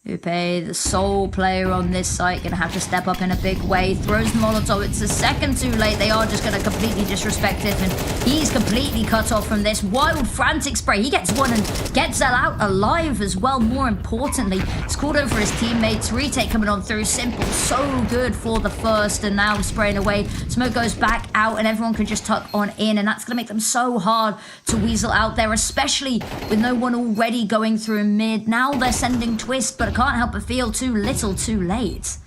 Upe, the sole player on this site, going to have to step up in a big way. Throws the Molotov. It's a second too late. They are just going to completely disrespect it, and he's completely cut off from this. Wild, frantic spray. He gets one and gets that out alive as well. More importantly, it's called over his teammates. Retake coming on through. Simple. So good for the first, and now spraying away. Smoke goes back out, and everyone can just tuck on in, and that's going to make them so hard to weasel out there, especially with no one already going through mid. Now they're sending Twist, but can't help but feel too little too late.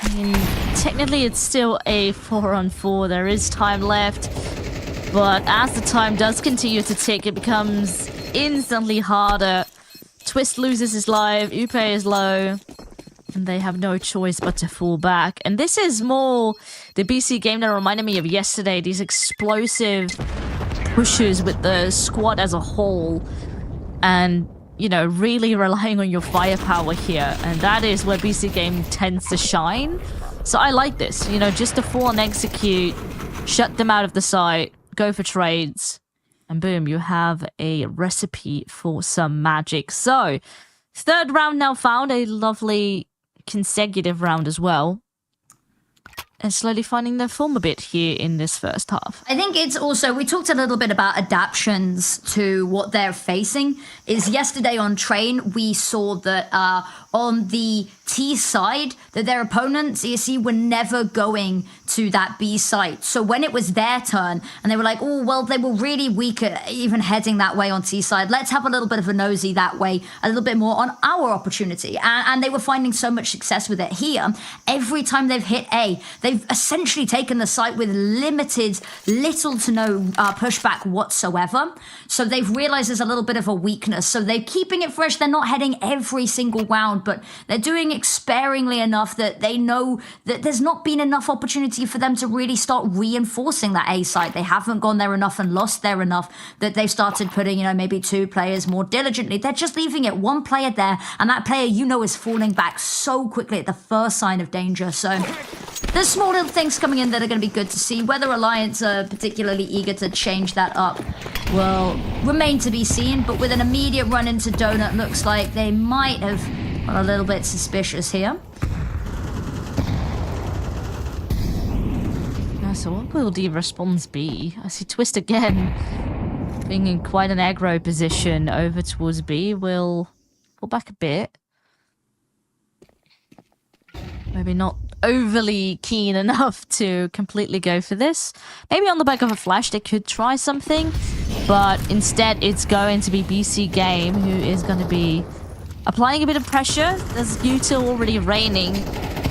I mean, technically it's still a 4-on-4. There is time left. But as the time does continue to tick, it becomes instantly harder. Twist loses his life, Upe is low, and they have no choice but to fall back. And this is more the BC.Game that reminded me of yesterday. These explosive pushes with the squad as a whole. And really relying on your firepower here. And that is where BC.Game tends to shine. So I like this. Just to fall and execute, shut them out of the site, go for trades, and boom, you have a recipe for some magic. So, third round now found, a lovely consecutive round as well. And slowly finding their form a bit here in this first half. I think it's also, we talked a little bit about adaptations to what they're facing. Is yesterday on Train, we saw that on the T side, that their opponents, ESC, were never going to that B side. So when it was their turn, and they were like, oh, well, they were really weak at even heading that way on T side. Let's have a little bit of a nosy that way, a little bit more on our opportunity. And they were finding so much success with it here. Every time they've hit A, they've essentially taken the site with little to no pushback whatsoever. So they've realized there's a little bit of a weakness. So they're keeping it fresh. They're not heading every single round, but they're doing it sparingly enough that they know that there's not been enough opportunity for them to really start reinforcing that A site. They haven't gone there enough and lost there enough that they've started putting, maybe 2 players more diligently. They're just leaving it 1 player there, and that player, is falling back so quickly at the first sign of danger. So there's small little things coming in that are going to be good to see. Whether Alliance are particularly eager to change that up will remain to be seen, but with an immediate run into Donut, looks like they might have got a little bit suspicious here. So what will the response be? I see Twist again being in quite an aggro position over towards B. Will pull back a bit. Maybe not overly keen enough to completely go for this. Maybe on the back of a flash they could try something, but instead it's going to be BC.Game who is going to be applying a bit of pressure. There's Veto already raining,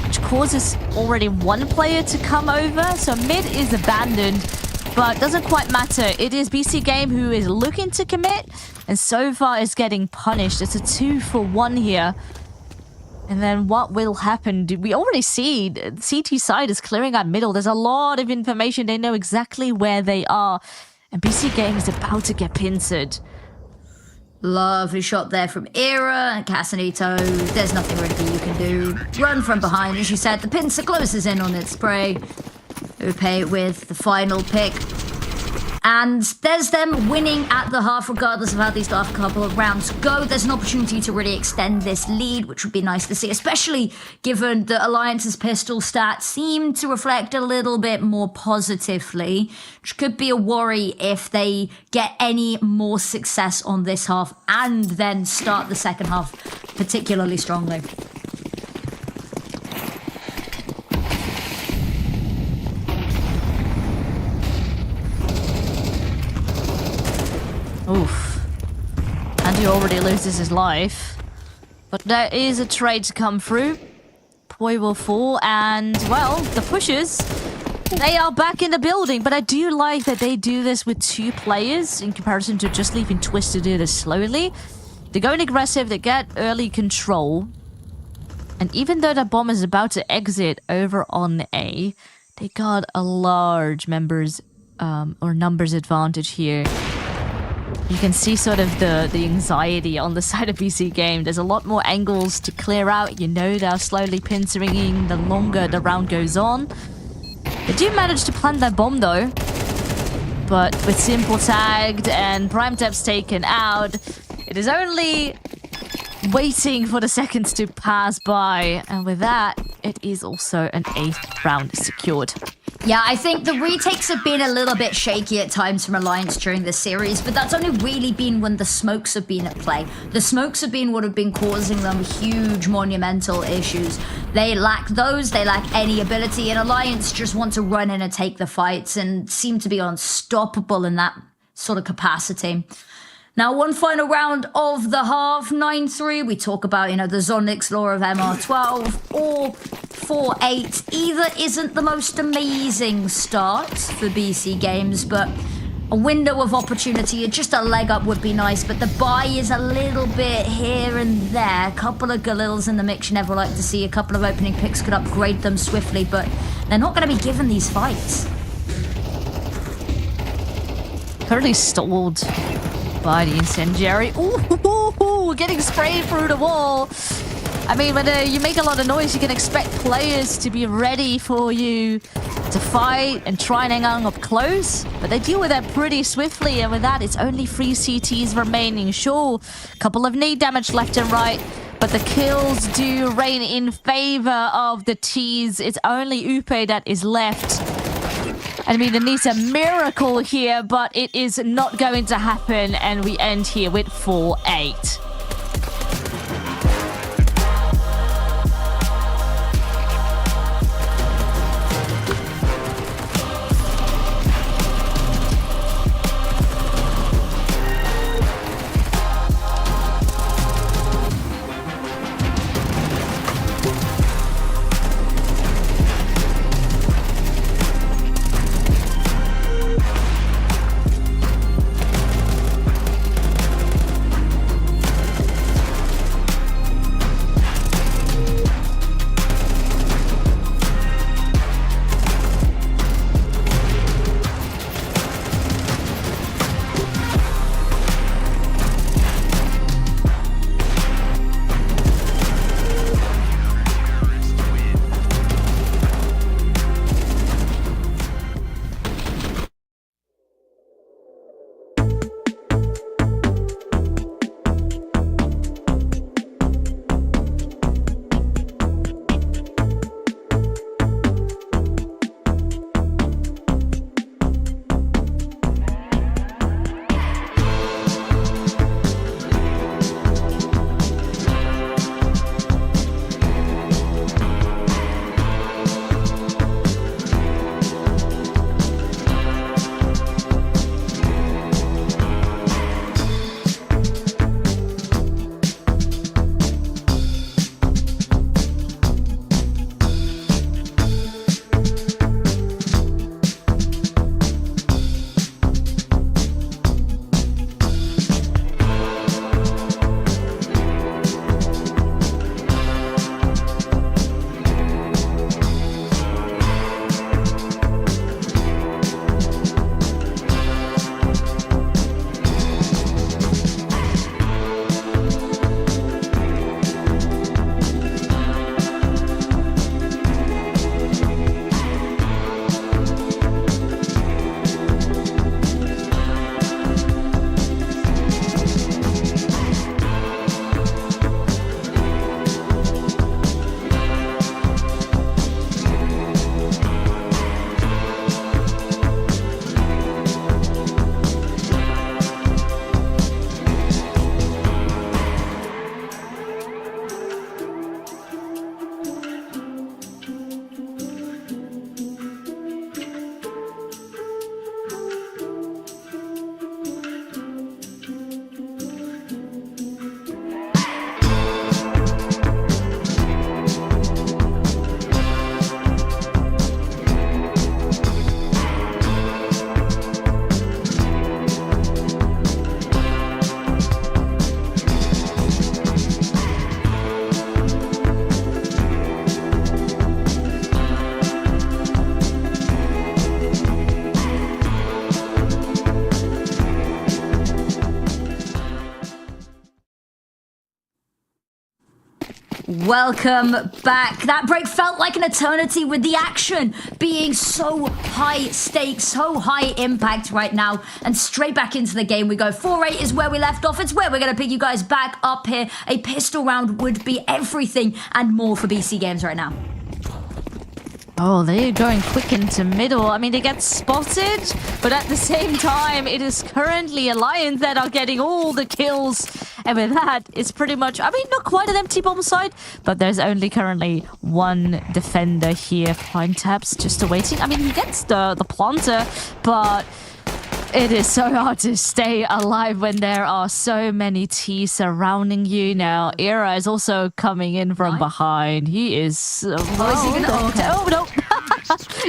which causes already 1 player to come over. So mid is abandoned, but doesn't quite matter. It is BC.Game who is looking to commit, and so far is getting punished. It's a 2-for-1 here. And then what will happen? We already see CT side is clearing out middle. There's a lot of information. They know exactly where they are. And BC.Game is about to get pincered. Lovely shot there from Era and Casanito. There's nothing really you can do. Run from behind, as you said. The pincer closes in on its spray. Upe with the final pick. And there's them winning at the half, regardless of how these last couple of rounds go. There's an opportunity to really extend this lead, which would be nice to see, especially given that Alliance's pistol stats seem to reflect a little bit more positively, which could be a worry if they get any more success on this half and then start the second half particularly strongly. Oof. And he already loses his life. But there is a trade to come through. Poi will fall, and, well, the pushers, they are back in the building. But I do like that they do this with 2 players in comparison to just leaving Twist to do this slowly. They're going aggressive, they get early control. And even though the bomb is about to exit over on A, they got a large numbers advantage here. You can see sort of the anxiety on the side of BC.Game. There's a lot more angles to clear out. They're slowly pincering the longer the round goes on. They do manage to plant that bomb though. But with Simple tagged and Prime Tap's taken out, it is only waiting for the seconds to pass by. And with that, it is also an 8th round secured. Yeah, I think the retakes have been a little bit shaky at times from Alliance during this series, but that's only really been when the smokes have been at play. The smokes have been what have been causing them huge monumental issues. They lack those, they lack any ability, and Alliance just want to run in and take the fights and seem to be unstoppable in that sort of capacity. Now, one final round of the half, 9-3. We talk about, the Zonnix law of MR12 or 4-8. Either isn't the most amazing start for BC Games, but a window of opportunity, just a leg up would be nice, but the buy is a little bit here and there. A couple of Galils in the mix you never like to see. A couple of opening picks could upgrade them swiftly, but they're not going to be given these fights. Currently stalled by the incendiary. Ooh, getting sprayed through the wall. I mean, when you make a lot of noise, you can expect players to be ready for you to fight and try and hang on up close. But they deal with that pretty swiftly, and with that, it's only 3 CTs remaining. Sure, a couple of knee damage left and right, but the kills do reign in favor of the T's. It's only Upe that is left. I mean, it needs a miracle here, but it is not going to happen, and we end here with 4-8. Welcome back. That break felt like an eternity with the action being so high stakes, so high impact right now. And straight back into the game we go. 4-8 is where we left off. It's where we're going to pick you guys back up here. A pistol round would be everything and more for BC Games right now. Oh, they're going quick into middle. I mean, they get spotted, but at the same time, it is currently Alliance that are getting all the kills. And with that, it's pretty much, I mean, not quite an empty bomb site, but there's only currently one defender here. Prime Taps just awaiting. I mean, he gets the planter, but it is so hard to stay alive when there are so many T's surrounding you. Now, Era is also coming in from behind. He is... is he gonna oh, no.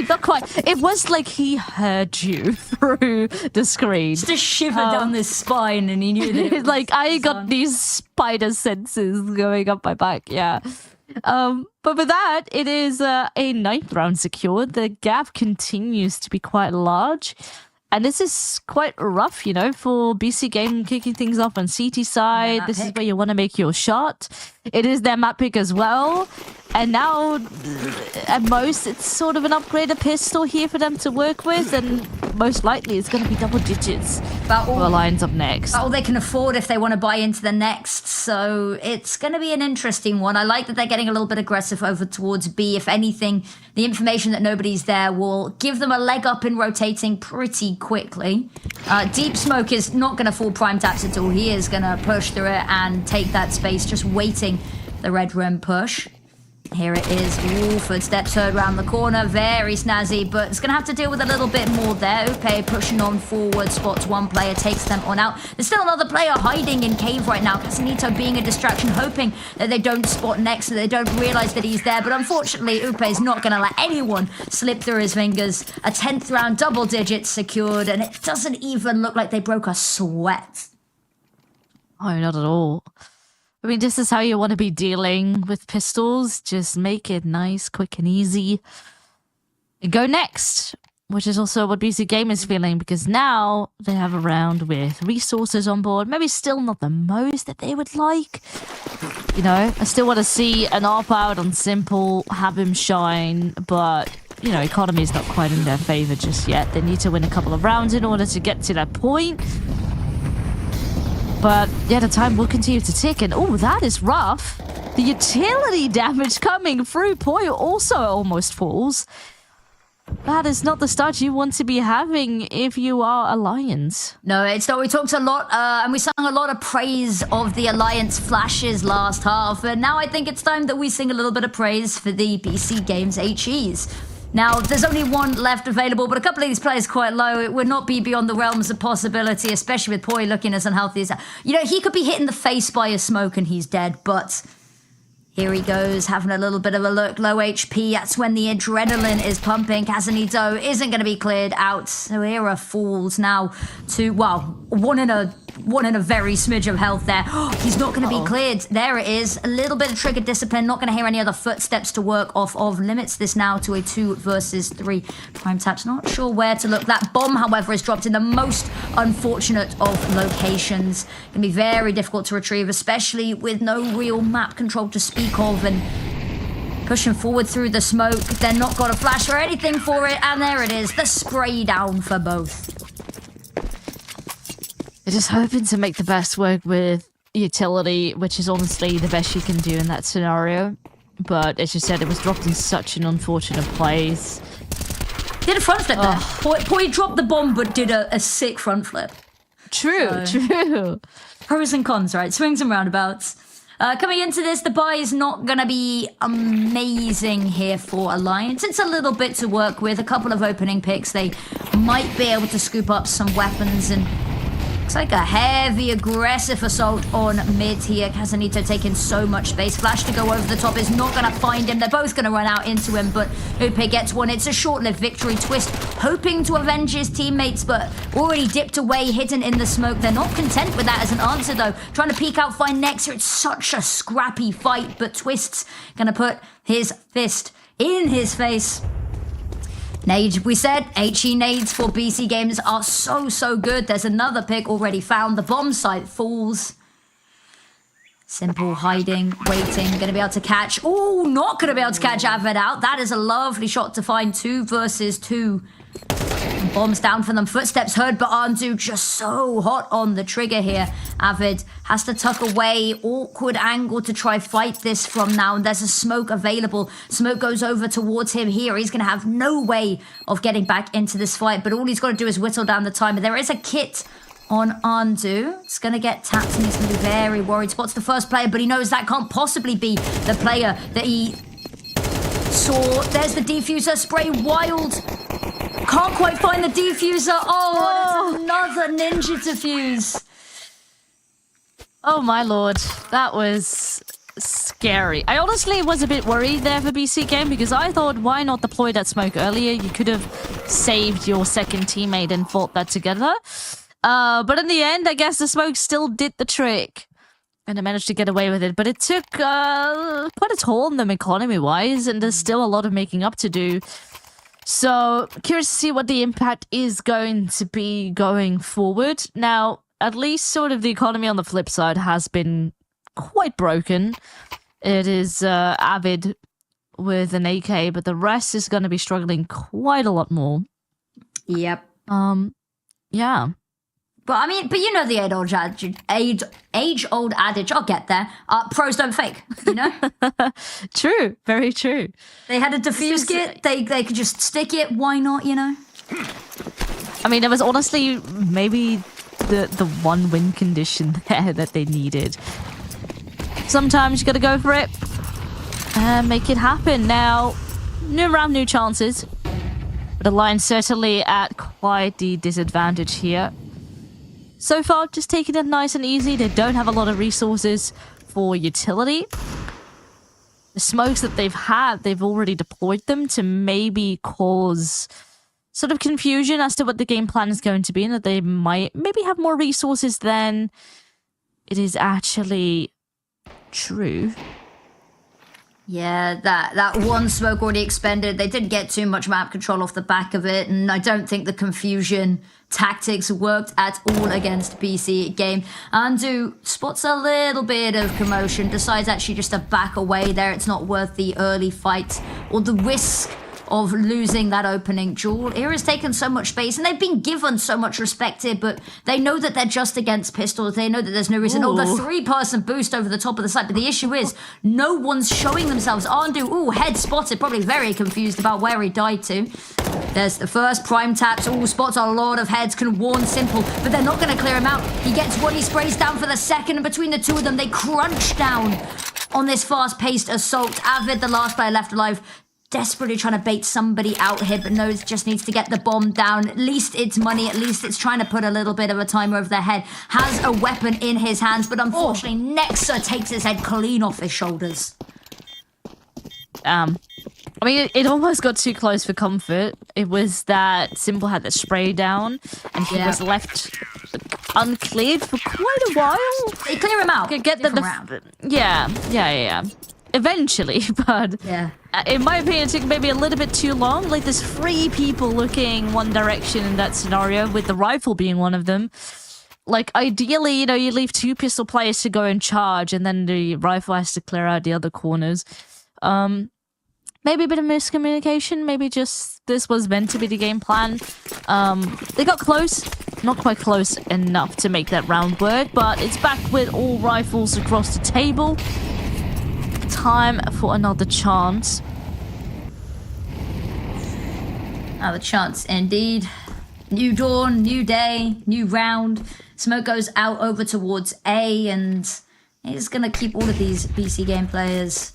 Not quite. It was like he heard you through the screen. Just a shiver down his spine, and he knew that it was like, I got these spider senses going up my back, yeah. But with that, it is a 9th round secured. The gap continues to be quite large. And this is quite rough, you know, for BC.Game kicking things off on CT side. This is where you want to make your shot. It is their map pick as well. And now, at most, it's sort of an upgraded pistol here for them to work with. And most likely, it's going to be double digits for Alliance up next. All they can afford if they want to buy into the next. So it's going to be an interesting one. I like that they're getting a little bit aggressive over towards B. If anything, the information that nobody's there will give them a leg up in rotating pretty quickly. Deep Smoke is not going to fall prime taps at all. He is going to push through it and take that space, just waiting the red room push. Here it is. Ooh, footsteps heard around the corner. Very snazzy, but it's going to have to deal with a little bit more there. Upe pushing on forward, spots one player, takes them on out. There's still another player hiding in cave right now. Casanito being a distraction, hoping that they don't spot next, so they don't realize that he's there. But unfortunately, Upe is not going to let anyone slip through his fingers. A 10th round, double digits secured, and it doesn't even look like they broke a sweat. Oh, not at all. I mean, this is how you want to be dealing with pistols. Just make it nice, quick, and easy. And go next, which is also what BC.Game is feeling, because now they have a round with resources on board. Maybe still not the most that they would like. You know, I still want to see an ARP out on Simple, have him shine, but, you know, economy is not quite in their favor just yet. They need to win a couple of rounds in order to get to that point. But, yeah, the time will continue to tick. And, oh, that is rough. The utility damage coming through. Poi also almost falls. That is not the start you want to be having if you are Alliance. No, it's not. We talked a lot, and we sung a lot of praise of the Alliance flashes last half. And now I think it's time that we sing a little bit of praise for the BC.Game's HEs. Now, there's only one left available, but a couple of these players quite low. It would not be beyond the realms of possibility, especially with Poi looking as unhealthy as that. You know, he could be hit in the face by a smoke and he's dead, but here he goes, having a little bit of a look. Low HP, that's when the adrenaline is pumping. Casanito isn't going to be cleared out. So Era falls now to, well, one in a very smidge of health there. He's not going to be cleared. There it is. A little bit of trigger discipline. Not going to hear any other footsteps to work off of. Limits this now to a 2 versus 3 prime taps. Not sure where to look. That bomb, however, is dropped in the most unfortunate of locations. Going to be very difficult to retrieve, especially with no real map control to speak of. And pushing forward through the smoke. They're not got a flash or anything for it. And there it is. The spray down for both. They're just hoping to make the best work with utility, which is honestly the best you can do in that scenario. But as you said, it was dropped in such an unfortunate place. Did a front flip there. Poi dropped the bomb, but did a sick front flip. True. Pros and cons, right? Swings and roundabouts. Coming into this, the buy is not going to be amazing here for Alliance. It's a little bit to work with. A couple of opening picks. They might be able to scoop up some weapons, and looks like a heavy aggressive assault on mid here. Casanito taking so much space. Flash to go over the top is not going to find him. They're both going to run out into him, but Upe gets one. It's a short-lived victory. Twist hoping to avenge his teammates, but already dipped away, hidden in the smoke. They're not content with that as an answer, though. Trying to peek out, find Nexer. It's such a scrappy fight, but Twist's going to put his fist in his face. Nade, we said, HE nades for BC Games are so good. There's another pick already found. The bomb site falls. Simple hiding, waiting, going to be able to catch. Oh, not going to be able to catch Avid out. That is a lovely shot to find. 2 versus 2. And bombs down for them. Footsteps heard, but Anzu just so hot on the trigger here. Avid has to tuck away. Awkward angle to try fight this from now. And there's a smoke available. Smoke goes over towards him here. He's going to have no way of getting back into this fight. But all he's got to do is whittle down the time. But there is a kit on Andu. It's going to get tapped and he's going to be very worried. Spots the first player, but he knows that can't possibly be the player that he saw. There's the diffuser. Spray wild. Can't quite find the diffuser. Oh, it's another ninja defuse. Oh my lord, that was scary. I honestly was a bit worried there for BC.Game because I thought, why not deploy that smoke earlier? You could have saved your second teammate and fought that together. But in the end, I guess the smoke still did the trick. And I managed to get away with it. But it took quite a toll on them economy-wise. And there's still a lot of making up to do. So, curious to see what the impact is going to be going forward. Now, at least sort of the economy on the flip side has been quite broken. It is Avid with an AK, but the rest is going to be struggling quite a lot more. Yep. Yeah. But you know the age-old adage. I'll get there. Pros don't fake. You know. True. Very true. They had a defuse kit. They could just stick it. Why not? You know. I mean, it was honestly maybe the one win condition there that they needed. Sometimes you got to go for it and make it happen. Now, new round, new chances. But the Lions certainly at quite the disadvantage here. So far, just taking it nice and easy. They don't have a lot of resources for utility. The smokes that they've had, they've already deployed them to maybe cause sort of confusion as to what the game plan is going to be, and that they might maybe have more resources than it is actually true. Yeah, that one smoke already expended. They didn't get too much map control off the back of it, and I don't think the confusion tactics worked at all against BC.Game. Andu spots a little bit of commotion, decides actually just to back away there. It's not worth the early fight or the risk of losing that opening duel. Era's taken so much space, and they've been given so much respect here, but they know that they're just against pistols. They know that there's no reason. Oh, the 3-person boost over the top of the site, but the issue is no one's showing themselves. Andu, head spotted, probably very confused about where he died to. There's the first prime taps. Spots a lot of heads, can warn Simple, but they're not going to clear him out. He gets one, he sprays down for the second, and between the two of them, they crunch down on this fast-paced assault. Avid, the last player left alive, desperately trying to bait somebody out here, but knows just needs to get the bomb down. At least it's money. At least it's trying to put a little bit of a timer over their head. Has a weapon in his hands, but unfortunately, Nexa takes his head clean off his shoulders. I mean, it almost got too close for comfort. It was that Simple had the spray down, and he was left uncleared for quite a while. They clear him out. Get the round. Yeah. Eventually, but in my opinion, it took maybe a little bit too long. Like, there's 3 people looking one direction in that scenario, with the rifle being one of them. Like, ideally, you know, you leave 2 pistol players to go and charge, and then the rifle has to clear out the other corners. Maybe a bit of miscommunication. Maybe just this was meant to be the game plan. They got close. Not quite close enough to make that round work, but it's back with all rifles across the table. Time for another chance. Another chance indeed. New dawn, new day, new round. Smoke goes out over towards A, and it's going to keep all of these BC.Game players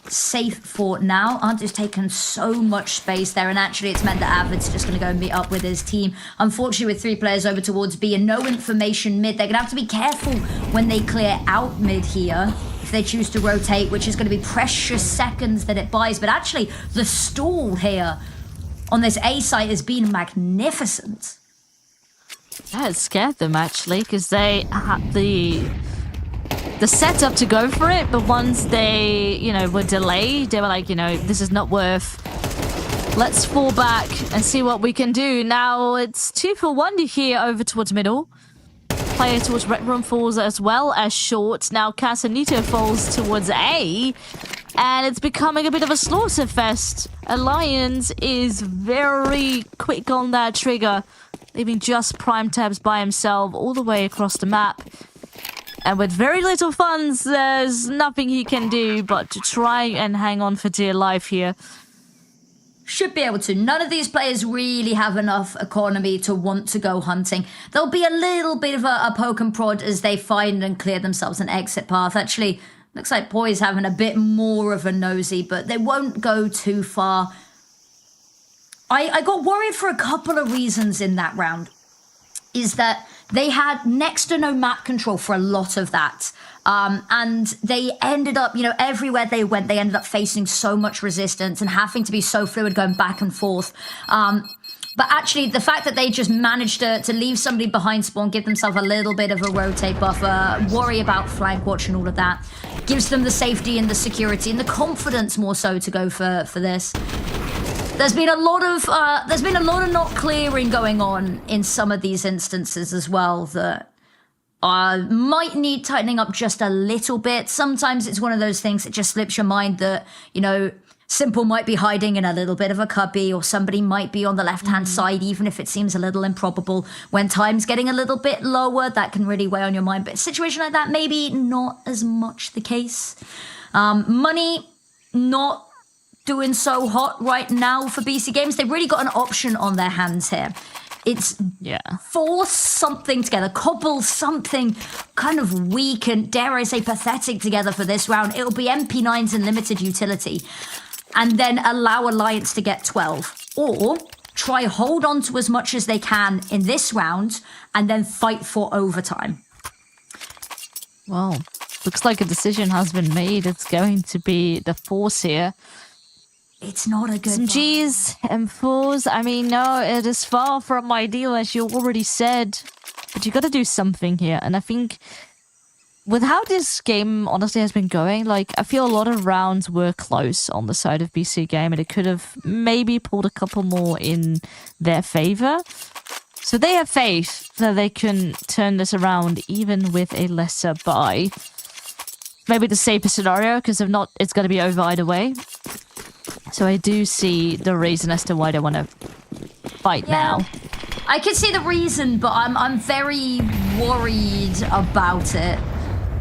safe for now. Andu's taken so much space there, and actually it's meant that Avid's just going to go and meet up with his team. Unfortunately, with 3 players over towards B and no information mid, they're going to have to be careful when they clear out mid here. If they choose to rotate, which is going to be precious seconds that it buys. But actually, the stall here on this A site has been magnificent. That scared them, actually, because they had the setup to go for it, but once they, you know, were delayed, they were like, you know, this is not worth. Let's fall back and see what we can do. Now it's 2 for 1 here over towards middle. Player towards Red Room falls as well as short. Now Casanito falls towards A, and it's becoming a bit of a slaughter fest. Alliance is very quick on that trigger, leaving just prime tabs by himself all the way across the map. And with very little funds, there's nothing he can do but to try and hang on for dear life here. Should be able to. None of these players really have enough economy to want to go hunting. There'll be a little bit of a poke and prod as they find and clear themselves an exit path. Actually, looks like Poi's having a bit more of a nosy, but they won't go too far. I got worried for a couple of reasons in that round. Is that they had next to no map control for a lot of that. And they ended up, you know, everywhere they went, they ended up facing so much resistance and having to be so fluid going back and forth. But actually, the fact that they just managed to leave somebody behind spawn, give themselves a little bit of a rotate buffer, worry about flank watch and all of that, gives them the safety and the security and the confidence more so to go for this. There's been a lot of not clearing going on in some of these instances as well that might need tightening up just a little bit. Sometimes it's one of those things that just slips your mind that, you know, Simple might be hiding in a little bit of a cubby, or somebody might be on the left-hand side, even if it seems a little improbable. When time's getting a little bit lower, that can really weigh on your mind. But a situation like that, maybe not as much the case. Money, not doing so hot right now for BC Games. They've really got an option on their hands here. It's force something together, cobble something kind of weak and, dare I say, pathetic together for this round. It'll be MP9s and limited utility, and then allow Alliance to get 12. Or try hold on to as much as they can in this round, and then fight for overtime. Well, looks like a decision has been made. It's going to be the force here. It's not a good Some buy. Gs, M4s. I mean, no, it is far from ideal, as you already said. But you got to do something here. And I think with how this game honestly has been going, like, I feel a lot of rounds were close on the side of BC.Game, and it could have maybe pulled a couple more in their favor. So they have faith that they can turn this around even with a lesser buy. Maybe the safer scenario, because if not, it's going to be over either way. So I do see the reason as to why they want to fight now. I can see the reason, but I'm very worried about it.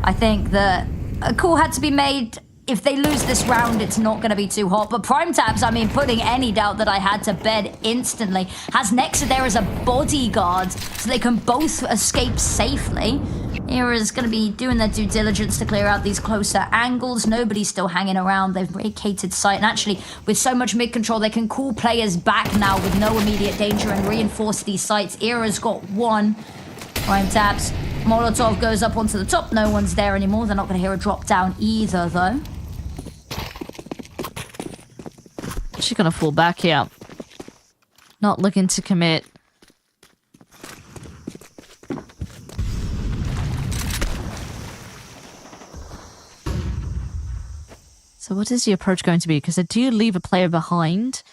I think that a call had to be made. If they lose this round, it's not going to be too hot. But Prime Tabs, I mean, putting any doubt that I had to bed instantly. Has Nexa there as a bodyguard, so they can both escape safely. Era's going to be doing their due diligence to clear out these closer angles. Nobody's still hanging around. They've vacated site. And actually, with so much mid-control, they can call players back now with no immediate danger and reinforce these sites. Era's got one. Prime Tabs. Molotov goes up onto the top. No one's there anymore. They're not going to hear a drop down either, though. She's going to fall back here. Not looking to commit. So what is the approach going to be? Because I do leave a player behind.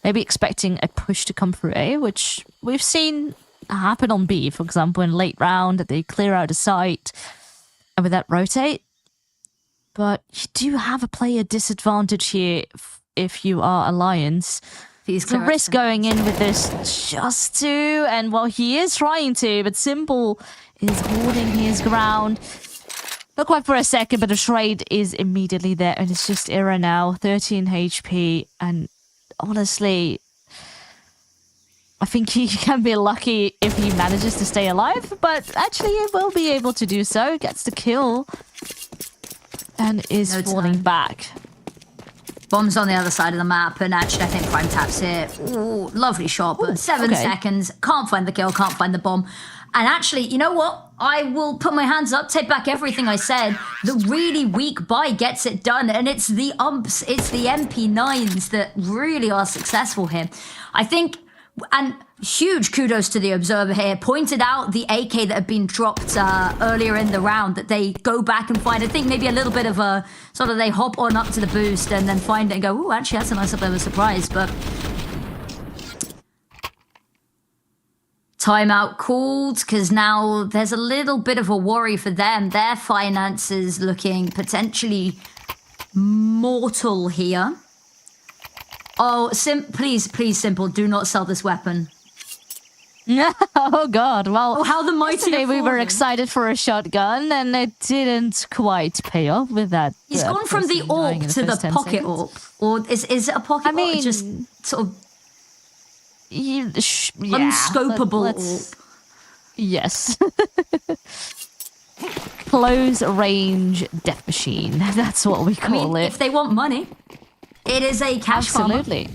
Maybe expecting a push to come through A, which we've seen happen on B, for example, in late round, that they clear out a site and with that rotate. But you do have a player disadvantage here if you are Alliance. He's the risk going in with this just to, and well, he is trying to, but Simple is holding his ground. Not quite for a second, but the trade is immediately there, and it's just Era now, 13 HP, and honestly, I think he can be lucky if he manages to stay alive, but actually he will be able to do so. Gets the kill, and is falling back. Bomb's on the other side of the map, and actually I think Prime Tap's here. Ooh, lovely shot, but 7 seconds. Can't find the kill, can't find the bomb. And actually, you know what? I will put my hands up, take back everything I said. The really weak buy gets it done, and it's the umps, it's the MP9s that really are successful here. I think, and huge kudos to the observer here, pointed out the AK that had been dropped earlier in the round, that they go back and find. I think maybe a little bit of a, sort of they hop on up to the boost and then find it and go, ooh, actually that's a nice little bit of a surprise, but... Timeout called, because now there's a little bit of a worry for them. Their finances looking potentially mortal here. Oh, please, Simple, do not sell this weapon. Oh god, well, how the mighty yesterday we were excited for a shotgun, and it didn't quite pay off with that. He's gone from the AWP to the pocket AWP. Or is it a pocket AWP? Just sort of... unscopable AWP. Yes. Close range death machine. That's what we call it. If they want money, it is a cash farmer. Absolutely.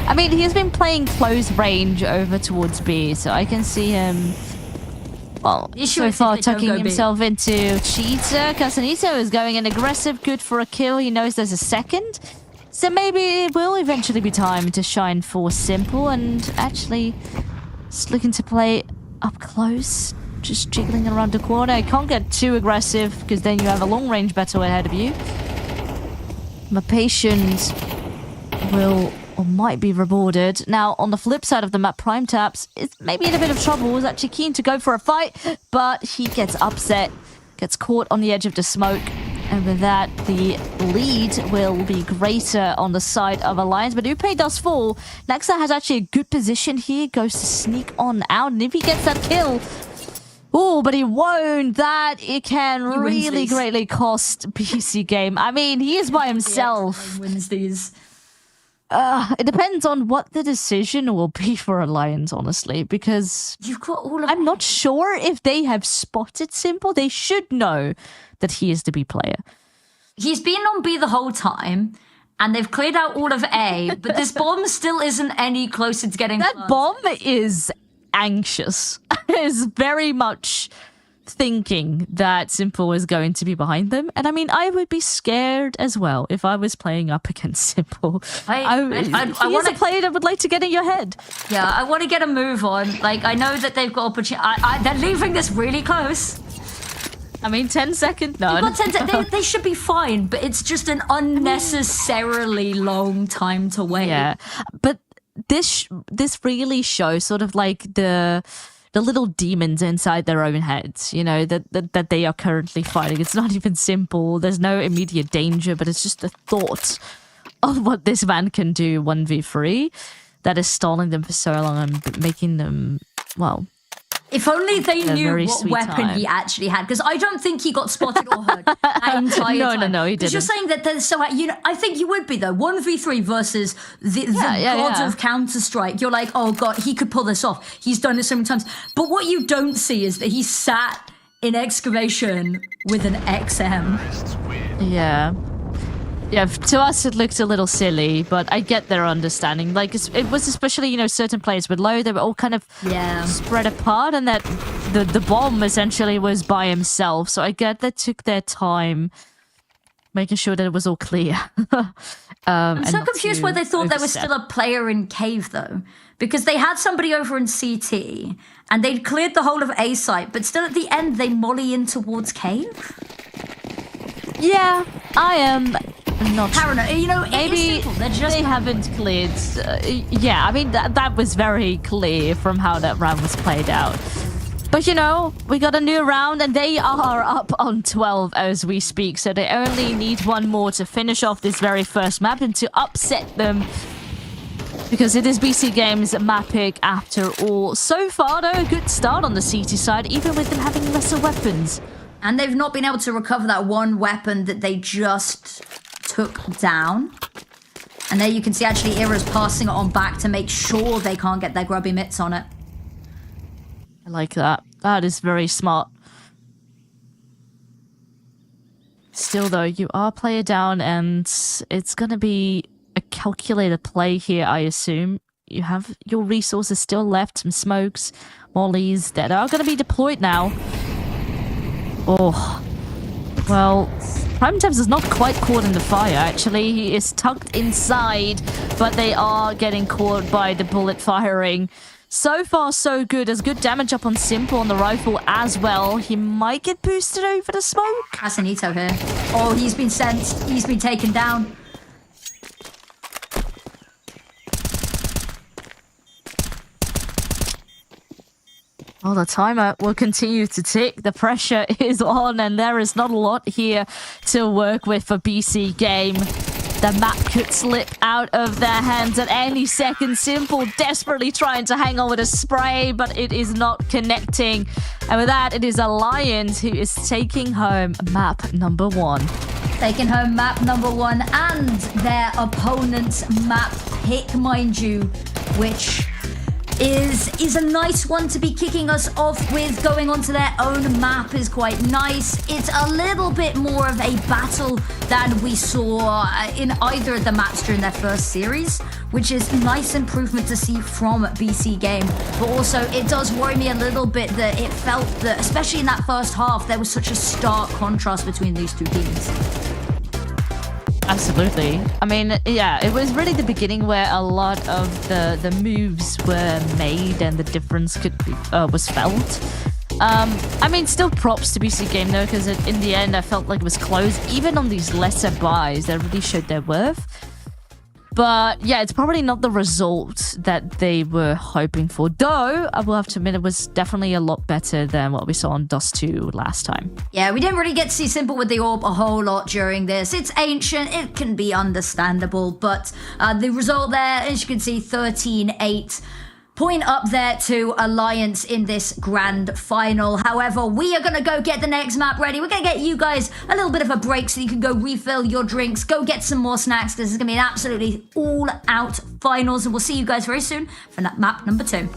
I mean, he's been playing close range over towards B, so I can see him, well, so far tucking himself into Cheetah. Casanito is going in aggressive, good for a kill. He knows there's a second. So maybe it will eventually be time to shine for Simple, and actually just looking to play up close, just jiggling around the corner. Can't get too aggressive because then you have a long range battle ahead of you. My patience will or might be rewarded. Now, on the flip side of the map, Prime Taps is maybe in a bit of trouble. He's actually keen to go for a fight, but he gets upset, gets caught on the edge of the smoke. And with that, the lead will be greater on the side of Alliance. But Upe does fall. Nexa has actually a good position here. Goes to sneak on out. And if he gets that kill... Oh, but he won't. That it can really greatly cost BC.Game. I mean, he is by himself. He wins these. It depends on what the decision will be for Alliance, honestly, because You've got all of I'm not sure if they have spotted Simple. They should know that he is the B player. He's been on B the whole time, and they've cleared out all of A, but this bomb still isn't any closer to getting That planted. bomb is anxious. Is very much thinking that Simple is going to be behind them. And I mean, I would be scared as well if I was playing up against Simple. I want a player that would like to get in your head. Yeah, I want to get a move on. Like, I know that they've got opportunity. They're leaving this really close. I mean, 10 seconds? No. They've got 10 seconds. They should be fine, but it's just an unnecessarily long time to wait. Yeah, but this really shows sort of like the little demons inside their own heads, you know, that they are currently fighting. It's not even Simple. There's no immediate danger, but it's just the thought of what this man can do 1v3 that is stalling them for so long and making them, well... If only they knew what weapon he actually had, because I don't think he got spotted or hurt that entire time. No, he didn't. You're saying that there's so, you know, I think you would be though. 1v3 versus the god of Counter-Strike. You're like, oh god, he could pull this off. He's done it so many times. But what you don't see is that he sat in excavation with an XM. Yeah. Yeah, to us it looked a little silly, but I get their understanding. Like, it was especially, you know, certain players were low, they were all kind of spread apart, and that the bomb essentially was by himself. So I get they took their time making sure that it was all clear. I'm so confused why they thought there was still a player in cave, though. Because they had somebody over in CT, and they'd cleared the whole of A site, but still at the end they molly in towards cave? Yeah, I am... not paranoid. You know, maybe they haven't cleared. Yeah, I mean that was very clear from how that round was played out. But you know, we got a new round and they are up on 12 as we speak. So they only need one more to finish off this very first map and to upset them. Because it is BC.Game's map pick after all. So far though, a good start on the CT side, even with them having lesser weapons. And they've not been able to recover that one weapon that they just took down. And there you can see actually Ira's passing it on back to make sure they can't get their grubby mitts on it. I like that. That is very smart. Still though, you are player down and it's gonna be a calculated play here, I assume. You have your resources still left, some smokes, mollies that are gonna be deployed now. Oh, well, Prime Tabs is not quite caught in the fire, actually. He is tucked inside, but they are getting caught by the bullet firing. So far, so good. There's good damage up on Simple on the rifle as well. He might get boosted over the smoke. Casanito here. Oh, he's been sensed. He's been taken down. Well, the timer will continue to tick. The pressure is on, and there is not a lot here to work with for BC.Game. The map could slip out of their hands at any second. Simple desperately trying to hang on with a spray, but it is not connecting. And with that, it is Alliance who is taking home map number 1. Taking home map number 1 and their opponent's map pick, mind you, which is a nice one to be kicking us off with. Going onto their own map is quite nice. It's a little bit more of a battle than we saw in either of the maps during their first series, which is a nice improvement to see from BC.Game. But also, it does worry me a little bit that it felt that, especially in that first half, there was such a stark contrast between these two teams. Absolutely. I mean, yeah, it was really the beginning where a lot of the moves were made and the difference was felt. I mean, still props to BC.Game though, because in the end I felt like it was close. Even on these lesser buys, they really showed their worth. But yeah, it's probably not the result that they were hoping for. Though, I will have to admit, it was definitely a lot better than what we saw on Dust 2 last time. Yeah, we didn't really get to see Simple with the Orb a whole lot during this. It's ancient, it can be understandable, but the result there, as you can see, 13-8. Point up there to Alliance in this grand final. However, we are going to go get the next map ready. We're going to get you guys a little bit of a break so you can go refill your drinks, go get some more snacks. This is going to be an absolutely all-out finals, and we'll see you guys very soon for that map number 2.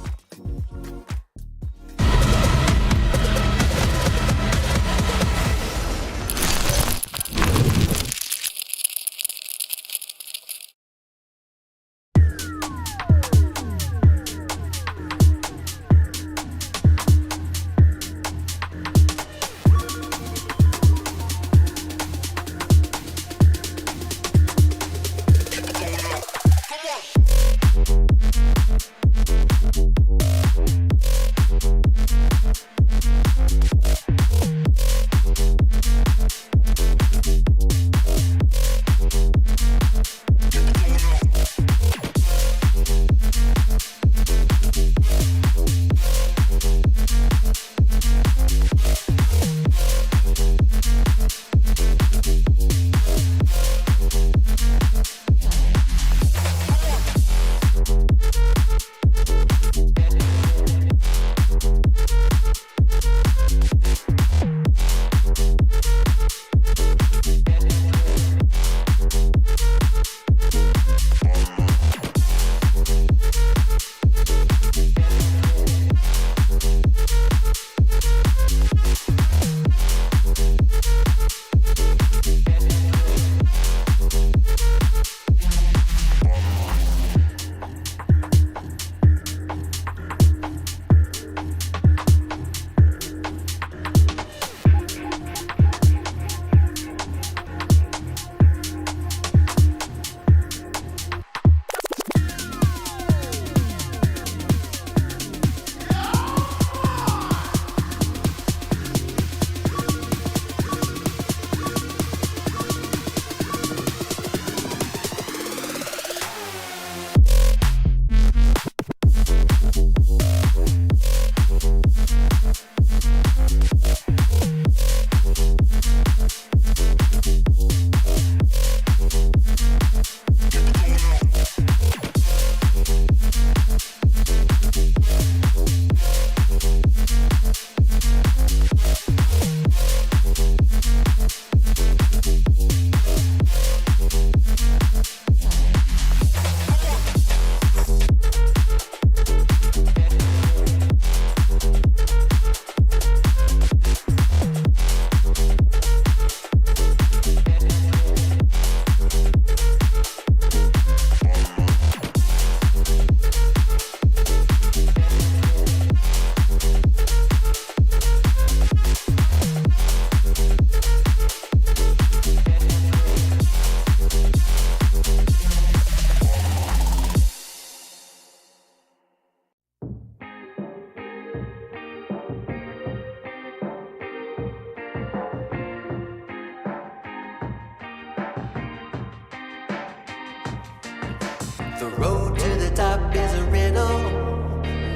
The road to the top is a riddle.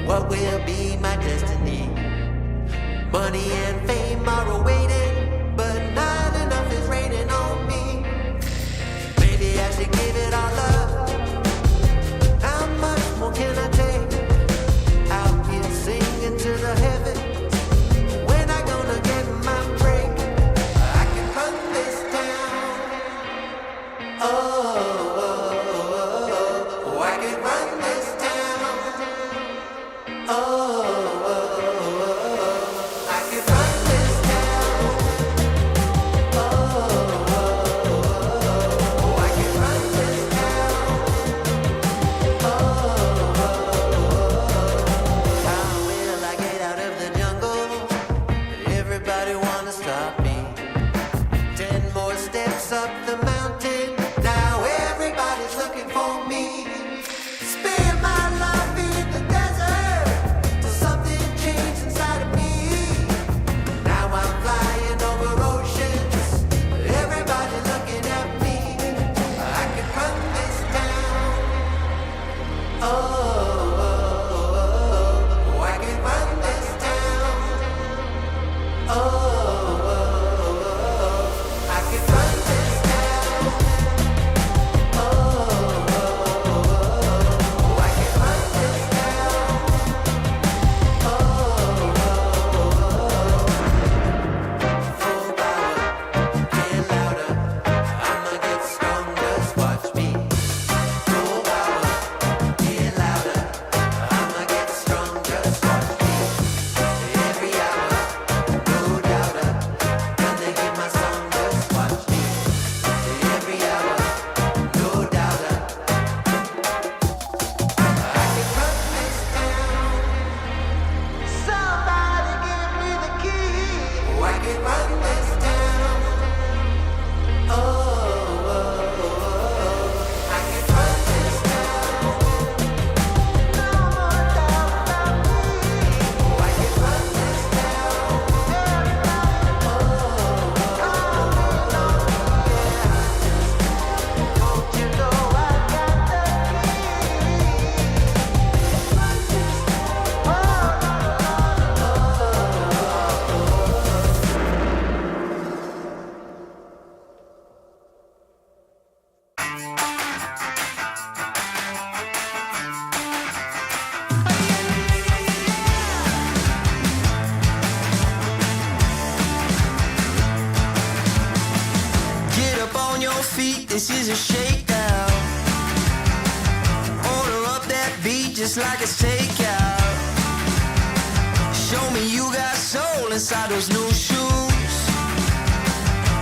What will be my destiny? Money and fame are awaiting, but not enough is raining on me. Maybe I should give it all up. How much more can I take? Out here singing to the heavens. When I gonna get my break? I can run this town. I can run this town. I can run this town. I can run this town. How will I get out of the jungle? Everybody wanna stop me. 10 more steps up the mountain. Now everybody's looking for me. Spend my life in the desert till something changed inside of me. Now I'm flying over oceans. Everybody looking at me. I can run this town. your feet, this is a shakedown. Order up that beat just like it's takeout. Show me you got soul inside those new shoes,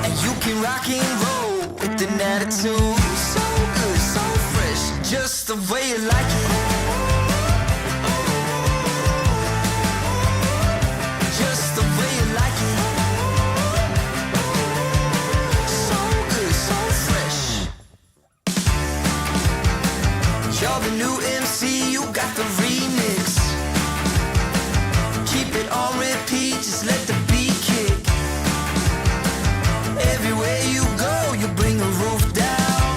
and you can rock and roll with an attitude. So good, so fresh, just the way you like it. Just the way you like it. So good, so fresh. You're the new MC, you got the remix. Keep it on repeat, just let the beat kick. Everywhere you go, you bring the roof down.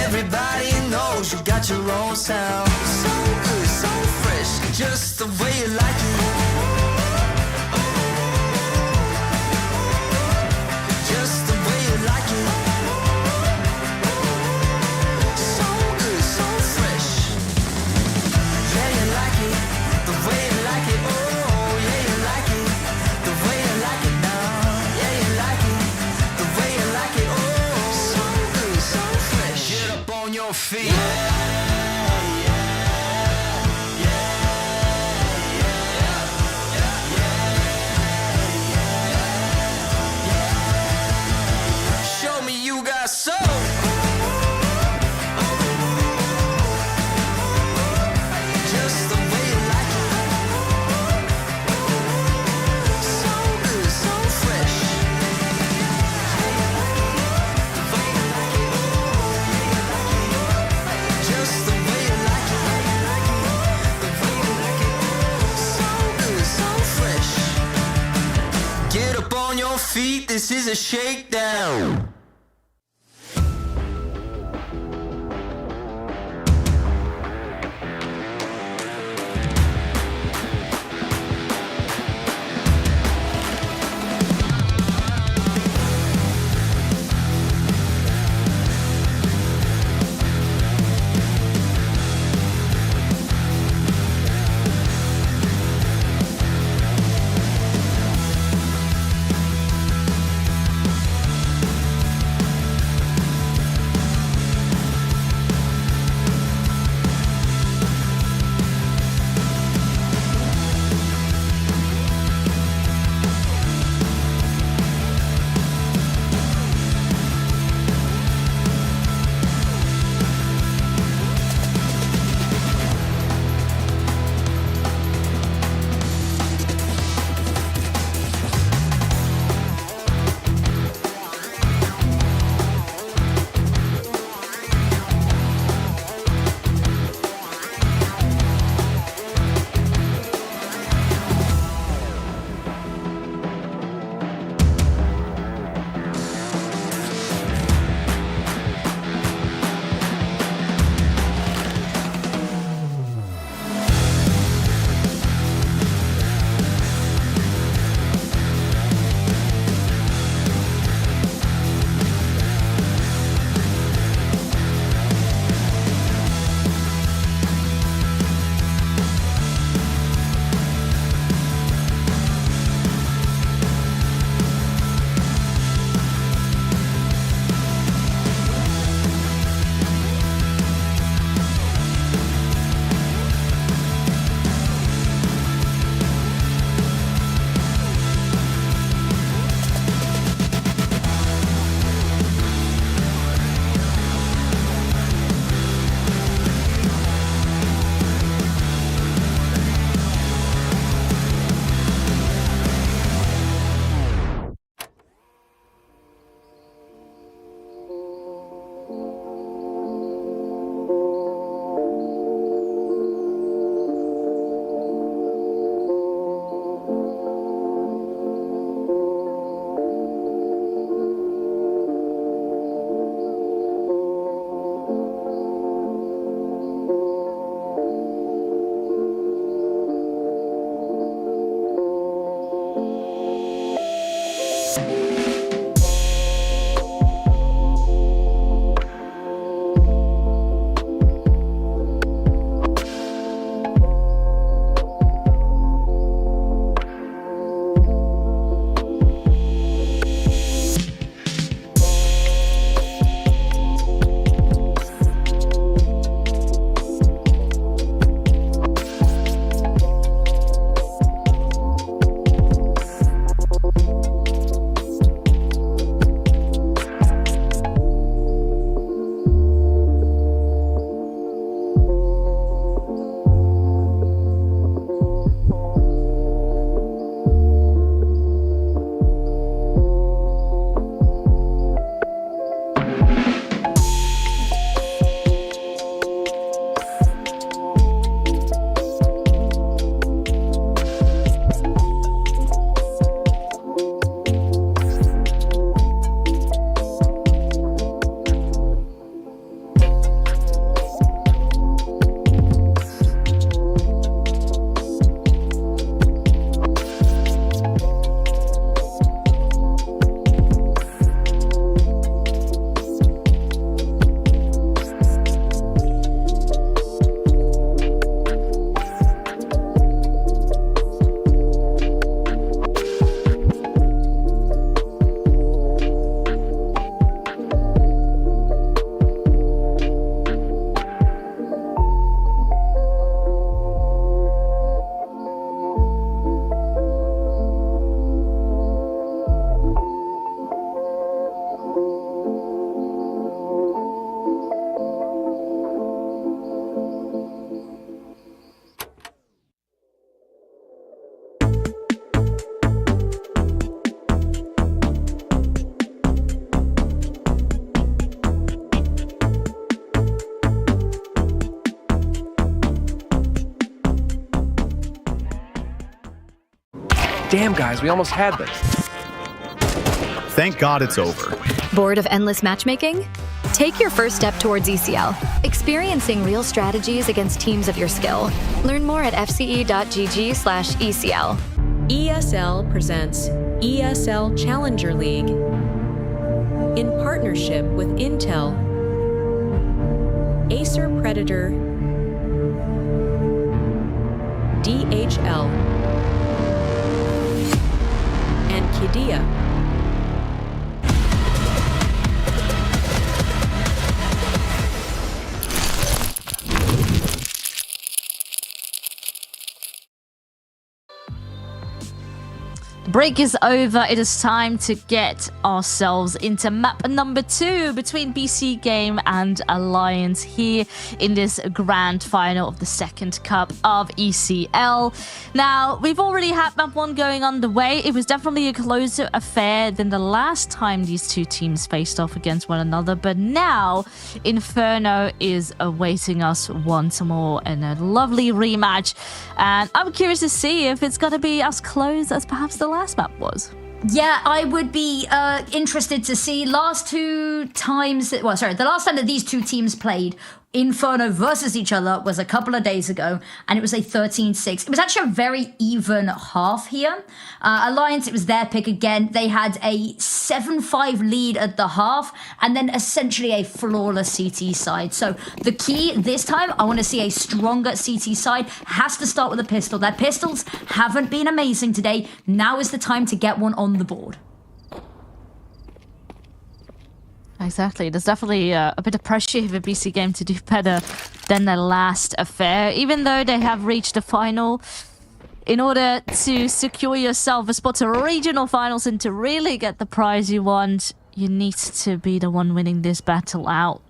Everybody knows you got your own sound. So good, so fresh, just the way you like it. Just the way you like it. So good, so fresh. Yeah, you like it, the way you like it. Oh, yeah, you like it, the way you like it now. Yeah, you like it, the way you like it. Oh, so good, so fresh. Get up on your feet. Show me you got soul. Just the way you like it. So good, so fresh. Just the way you like it. The way you like it. So good, so fresh. Get up on your feet, this is a shakedown. Damn, guys, we almost had this. Thank God it's over. Bored of endless matchmaking? Take your first step towards ECL, experiencing real strategies against teams of your skill. Learn more at fce.gg/ECL. ESL presents ESL Challenger League in partnership with Intel, Acer Predator, DHL, and Kidia. Break is over. It is time to get ourselves into map number 2 between BC.Game and Alliance here in this grand final of the second cup of ECL. Now, we've already had map 1 going on the way. It was definitely a closer affair than the last time these two teams faced off against one another, but now Inferno is awaiting us once more in a lovely rematch, and I'm curious to see if it's going to be as close as perhaps the last map was. Yeah, I would be interested to see the last time that these two teams played Inferno versus each other was a couple of days ago, and it was a 13-6. It was actually a very even half here. Alliance, it was their pick again. They had a 7-5 lead at the half, and then essentially a flawless CT side. So the key this time, I want to see a stronger CT side. Has to start with a pistol. Their pistols haven't been amazing today. Now is the time to get one on the board. Exactly. There's definitely a bit of pressure for BC.Game to do better than their last affair. Even though they have reached the final, in order to secure yourself a spot to regional finals and to really get the prize you want, you need to be the one winning this battle out.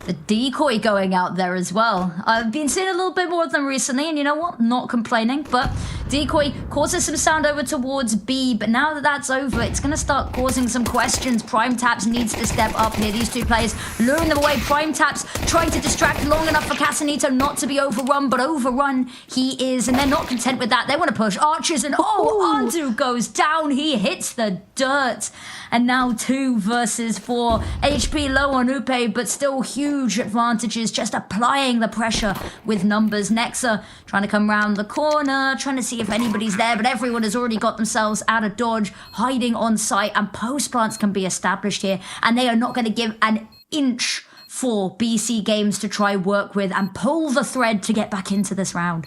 The decoy going out there as well. I've been seeing a little bit more of them recently, and you know what? Not complaining, but decoy causes some sound over towards B, but now that that's over, it's going to start causing some questions. Prime Taps needs to step up here. These two players luring them away. Prime Taps trying to distract long enough for Casanito not to be overrun, but overrun he is, and they're not content with that. They want to push Archers, and Andu goes down. He hits the dirt. And now 2 versus 4. HP low on Upe, but still huge advantages, just applying the pressure with numbers. Nexa trying to come around the corner, trying to see if anybody's there, but everyone has already got themselves out of dodge, hiding on site, and post plants can be established here, and they are not going to give an inch for BC Games to try work with and pull the thread to get back into this round.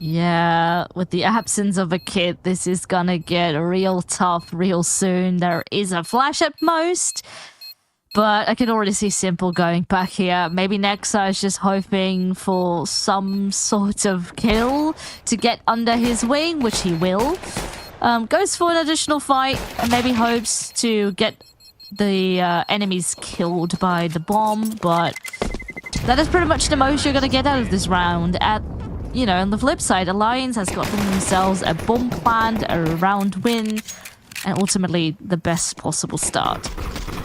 Yeah, with the absence of a kit, this is gonna get real tough real soon. There is a flash at most, but I can already see Simple going back here. Maybe Nexa is just hoping for some sort of kill to get under his wing, which he will. Goes for an additional fight and maybe hopes to get the enemies killed by the bomb, but that is pretty much the most you're gonna get out of this round. On the flip side, Alliance has gotten themselves a bomb planned, a round win, and ultimately the best possible start.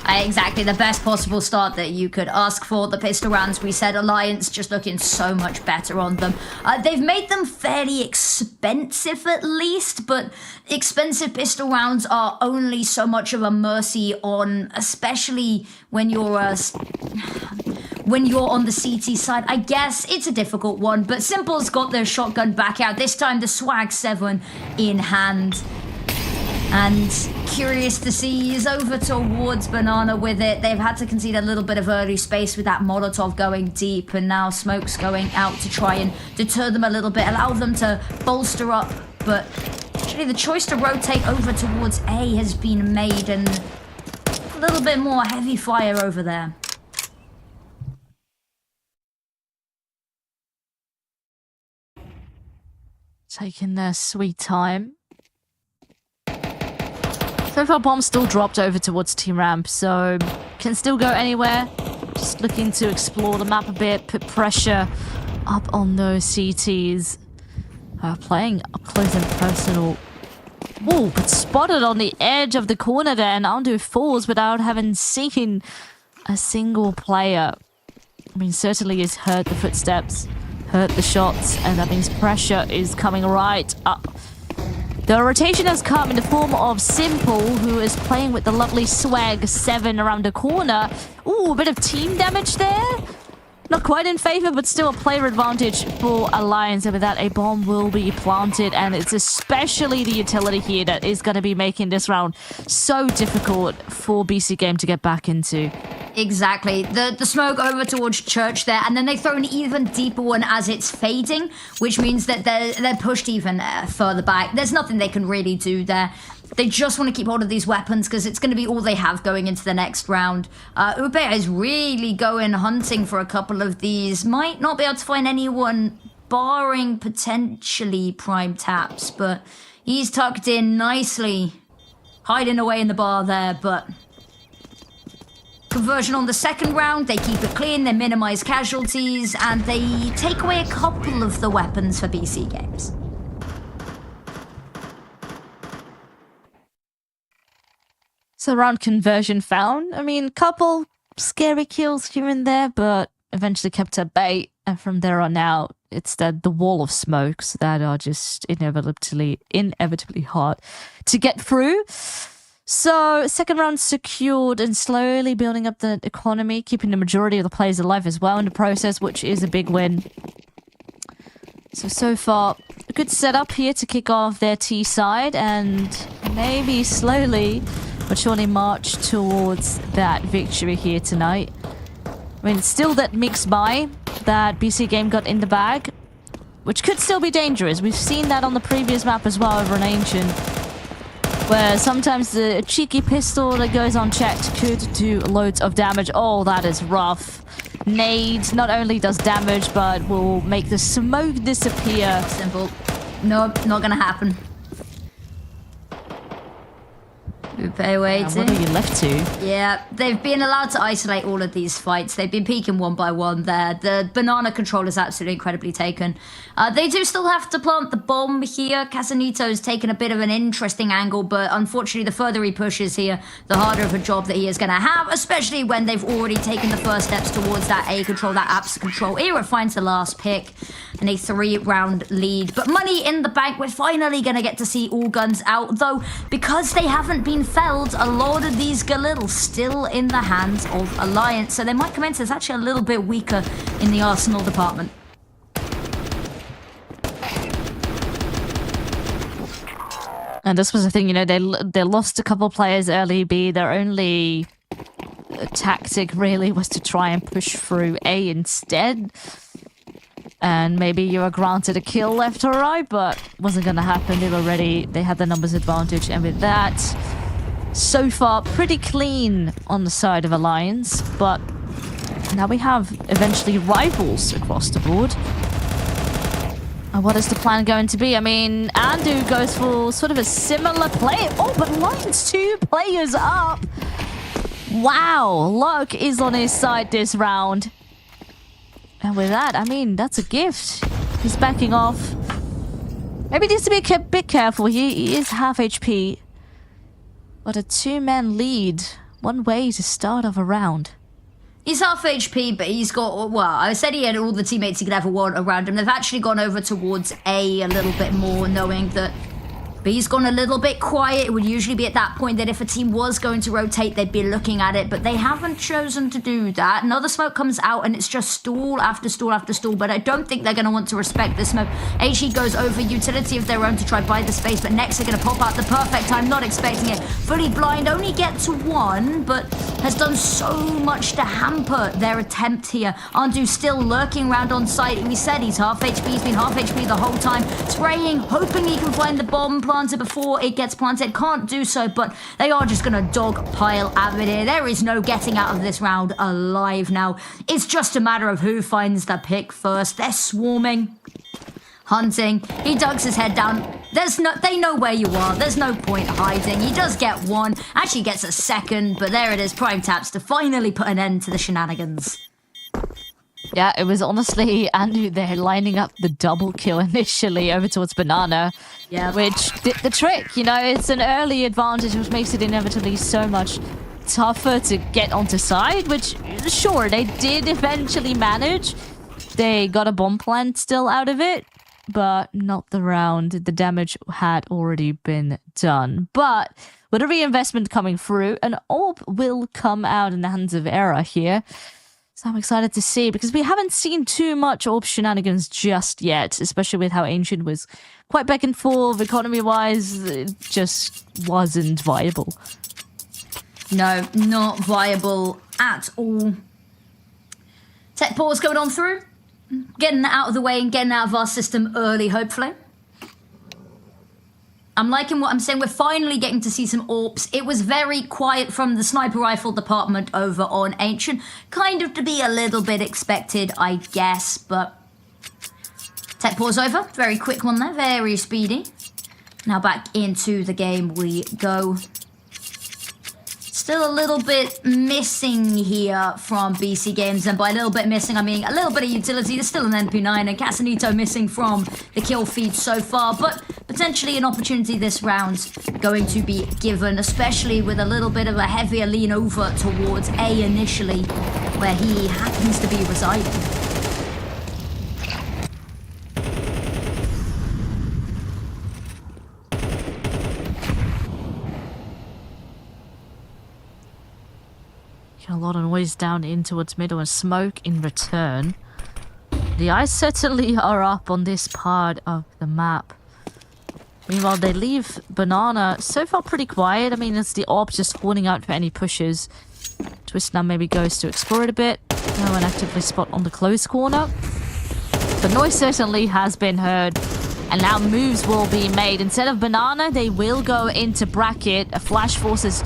Exactly, the best possible start that you could ask for. The pistol rounds, we said, Alliance just looking so much better on them. They've made them fairly expensive at least, but expensive pistol rounds are only so much of a mercy on, especially when you're on the CT side. I guess it's a difficult one, but Simple's got their shotgun back out. This time the Swag 7 in hand. And curious to see, he's over towards Banana with it. They've had to concede a little bit of early space with that Molotov going deep, and now Smoke's going out to try and deter them a little bit, allow them to bolster up. But actually the choice to rotate over towards A has been made, and a little bit more heavy fire over there. Taking their sweet time. So far, bomb's still dropped over towards Team Ramp, so can still go anywhere. Just looking to explore the map a bit, put pressure up on those CTs. Playing up close and personal. Whoa, but spotted on the edge of the corner there, and Andu falls without having seen a single player. I mean, certainly he's heard the footsteps, heard the shots, and that means pressure is coming right up The rotation has come in the form of Simple, who is playing with the lovely Swag 7 around the corner. Ooh, a bit of team damage there. Not quite in favor, but still a player advantage for Alliance. And with that, a bomb will be planted. And it's especially the utility here that is going to be making this round so difficult for BC.Game to get back into. Exactly. The smoke over towards Church there, and then they throw an even deeper one as it's fading, which means that they're pushed even further back. There's nothing they can really do there. They just want to keep hold of these weapons because it's going to be all they have going into the next round. Ube is really going hunting for a couple of these. Might not be able to find anyone, barring potentially prime taps, but he's tucked in nicely, hiding away in the bar there, but... Conversion on the second round, they keep it clean, they minimize casualties, and they take away a couple of the weapons for BC Games. So round conversion found. I mean, couple scary kills here and there, but eventually kept at bay. And from there on out, it's the wall of smokes that are just inevitably hard to get through. So second round secured and slowly building up the economy, keeping the majority of the players alive as well in the process, which is a big win. So far, a good setup here to kick off their T side and maybe slowly but surely march towards that victory here tonight. I mean, it's still that mixed buy that BC.Game got in the bag, which could still be dangerous. We've seen that on the previous map as well over an Ancient, where sometimes the cheeky pistol that goes unchecked could do loads of damage. Oh, that is rough. Nade not only does damage, but will make the smoke disappear. Simple. Nope, not gonna happen. Upe waiting. What are you left to? Yeah, they've been allowed to isolate all of these fights. They've been peeking one by one there. The banana control is absolutely incredibly taken. They do still have to plant the bomb here. Casanito's taken a bit of an interesting angle, but unfortunately the further he pushes here, the harder of a job that he is going to have, especially when they've already taken the first steps towards that A control, that apps control. Era finds the last pick and a 3-round lead. But money in the bank, we're finally going to get to see all guns out, though because they haven't been felled, a lot of these Galil still in the hands of Alliance, so they might come into this actually a little bit weaker in the arsenal department. And this was the thing, you know, they lost a couple players early B. Their only tactic really was to try and push through A instead. And maybe you were granted a kill left or right, but wasn't going to happen. They were ready. They had the numbers advantage. And with that, so far, pretty clean on the side of Alliance. But now we have eventually rivals across the board. And what is the plan going to be? I mean, Andu goes for sort of a similar play. Oh, but Alliance 2 players up. Wow, luck is on his side this round. And with that, I mean, that's a gift. He's backing off. Maybe needs to be a bit careful. He is half HP. But a 2-man lead. One way to start off a round. He's half HP, but he's got, well, I said he had all the teammates he could ever want around him. They've actually gone over towards A a little bit more, knowing that B's gone a little bit quiet. It would usually be at that point that if a team was going to rotate, they'd be looking at it, but they haven't chosen to do that. Another smoke comes out, and it's just stall after stall after stall, but I don't think they're going to want to respect the smoke. HE goes over utility of their own to try buy the space, but next they're going to pop out the perfect time, not expecting it. Fully blind, only get to one, but has done so much to hamper their attempt here. Andu still lurking around on site. We said he's half HP, he's been half HP the whole time, spraying, hoping he can find the bomb planter before it gets planted. Can't do so, but they are just gonna dogpile Avidir. There is no getting out of this round alive now. It's just a matter of who finds the pick first. They're swarming, hunting. He ducks his head down. They know where you are. There's no point hiding. He does get one, actually gets a second, but there it is, prime taps to finally put an end to the shenanigans. Yeah, it was honestly Andu there lining up the double kill initially over towards Banana. Yeah. Which did the trick, you know, it's an early advantage which makes it inevitably so much tougher to get onto side, which, sure, they did eventually manage. They got a bomb plant still out of it, but not the round. The damage had already been done. But with a reinvestment coming through, an orb will come out in the hands of Era here. So I'm excited to see, because we haven't seen too much orb shenanigans just yet, especially with how Ancient was quite back and forth. Economy-wise, it just wasn't viable. No, not viable at all. Tech pause going on through. Getting that out of the way and getting out of our system early, hopefully. I'm liking what I'm saying. We're finally getting to see some orbs. It was very quiet from the sniper rifle department over on Ancient. Kind of to be a little bit expected, I guess, but... Tech pause over. Very quick one there. Very speedy. Now back into the game we go. Still a little bit missing here from BC Games, and by a little bit missing, I mean a little bit of utility. There's still an MP9 and Casanito missing from the kill feed so far, but potentially an opportunity this round going to be given, especially with a little bit of a heavier lean over towards A initially, where he happens to be residing. A lot of noise down in towards middle and smoke in return. The eyes certainly are up on this part of the map. Meanwhile, they leave Banana so far pretty quiet. I mean, it's the orb just holding out for any pushes. Twist now maybe goes to explore it a bit. No one actively spot on the close corner. The noise certainly has been heard. And now moves will be made. Instead of Banana, they will go into bracket. A flash forces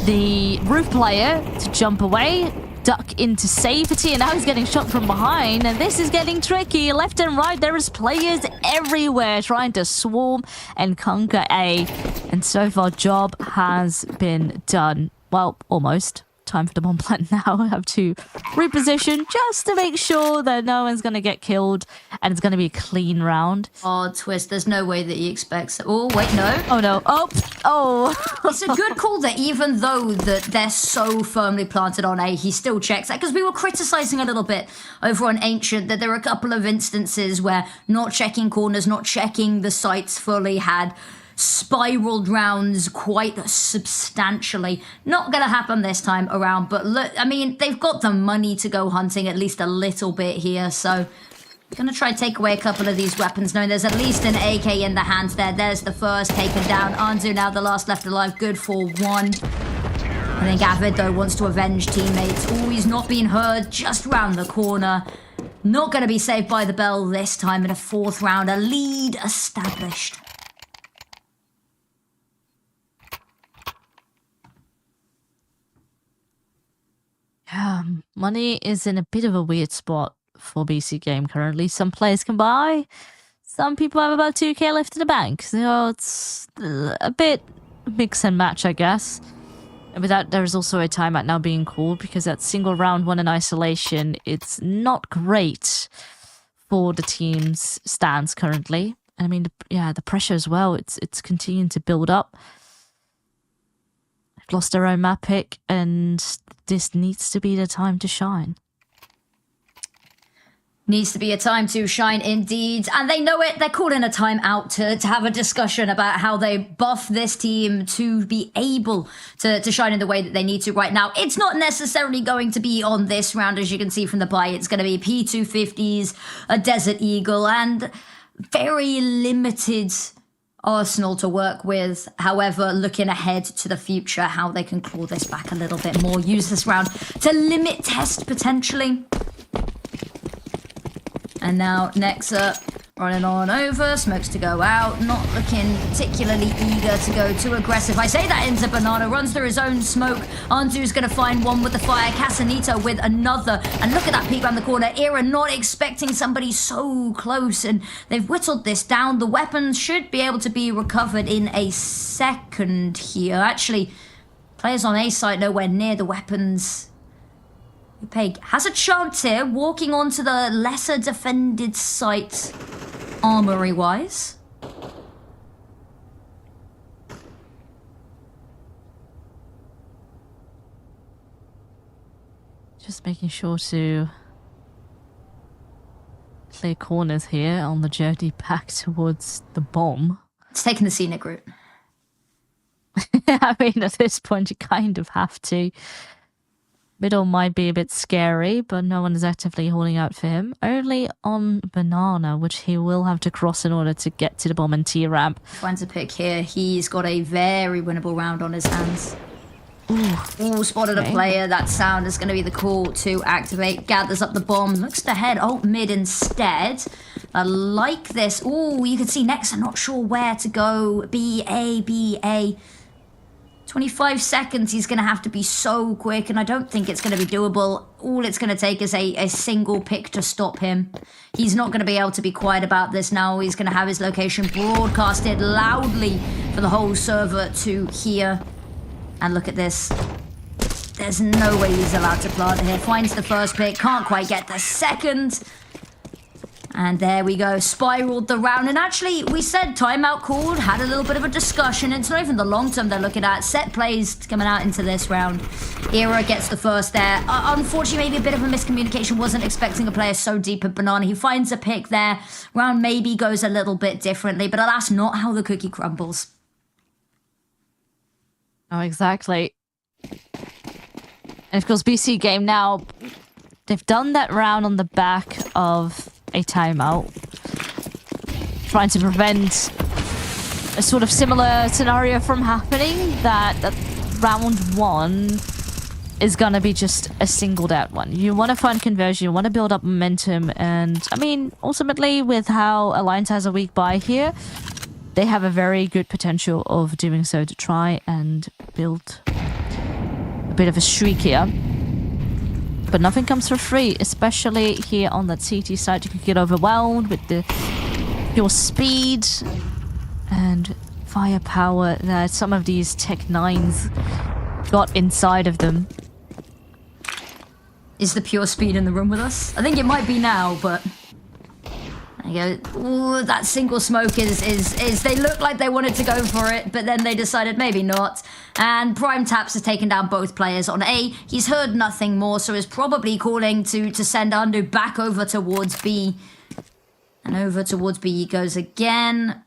the roof player to jump away, duck into safety, and now he's getting shot from behind, and this is getting tricky. Left and right, there is players everywhere trying to swarm and conquer A, and so far job has been done. Well, almost. Time for the bomb plant now. I have to reposition just to make sure that no one's going to get killed and it's going to be a clean round. Oh, Twist, there's no way that he expects it. Oh, wait, no. Oh, no. Oh. It's a good call that even though that they're so firmly planted on A, he still checks that, because we were criticizing a little bit over on Ancient that there were a couple of instances where not checking corners, not checking the sites fully had spiraled rounds quite substantially. Not gonna happen this time around, but look, I mean, they've got the money to go hunting at least a little bit here, so gonna try to take away a couple of these weapons, knowing there's at least an AK in the hands there. There's the first taken down. Anzu now the last left alive, good for one. I think Avid, though, wants to avenge teammates. Oh, he's not being heard, just round the corner. Not gonna be saved by the bell this time in a fourth round. A lead established. Money is in a bit of a weird spot for BC Game currently. Some players can buy, some people have about 2k left in the bank. So it's a bit mix and match, I guess. And with that, there's also a timeout now being called, because that single round one in isolation, it's not great for the team's stance currently. I mean, the pressure as well, it's continuing to build up. They've lost their own map pick, and this needs to be the time to shine. Needs to be a time to shine indeed. And they know it. They're calling a timeout to have a discussion about how they buff this team to be able to shine in the way that they need to right now. It's not necessarily going to be on this round, as you can see from the buy. It's going to be P250s, a Desert Eagle, and very limited arsenal to work with. However, looking ahead to the future, how they can claw this back a little bit more, use this round to limit test potentially. And now Nexa running on over, smokes to go out, not looking particularly eager to go too aggressive. I say that into Banana, runs through his own smoke. Anzu's going to find one with the fire, Casanito with another. And look at that peek around the corner. Era not expecting somebody so close, and they've whittled this down. The weapons should be able to be recovered in a second here. Actually, players on A site nowhere near the weapons. Peg has a chance here, walking onto the lesser defended site, armory-wise. Just making sure to clear corners here on the journey back towards the bomb. It's taking the scenic route. I mean, at this point, you kind of have to. Middle might be a bit scary, but no one is actively holding out for him. Only on Banana, which he will have to cross in order to get to the bomb and T-ramp. Finds a pick here. He's got a very winnable round on his hands. Ooh, spotted a player. That sound is going to be the call to activate. Gathers up the bomb. Looks to head ult mid instead. I like this. Ooh, you can see Nexa not sure where to go. B-A. 25 seconds, he's going to have to be so quick, and I don't think it's going to be doable. All it's going to take is a single pick to stop him. He's not going to be able to be quiet about this now. He's going to have his location broadcasted loudly for the whole server to hear. And look at this. There's no way he's allowed to plant here. Finds the first pick, can't quite get the second. And there we go, spiraled the round. And actually, we said timeout called, had a little bit of a discussion. It's not even the long term they're looking at. Set plays coming out into this round. Era gets the first there. Unfortunately, maybe a bit of a miscommunication. Wasn't expecting a player so deep at Banana. He finds a pick there. Round maybe goes a little bit differently, but that's not how the cookie crumbles. Oh, exactly. And of course, BC.Game now, they've done that round on the back of a timeout, trying to prevent a sort of similar scenario from happening, that round one is gonna be just a singled out one. You want to find conversion, you want to build up momentum, and I mean, ultimately with how Alliance has a week bye here, they have a very good potential of doing so to try and build a bit of a streak here. But nothing comes for free, especially here on that CT side. You can get overwhelmed with the pure speed and firepower that some of these Tech 9s got inside of them. Is the pure speed in the room with us? I think it might be now, but... There you go. Ooh, that single smoke is... They look like they wanted to go for it, but then they decided maybe not. And Prime Taps has taken down both players on A. He's heard nothing more, so is probably calling to send Andu back over towards B. And over towards B he goes again.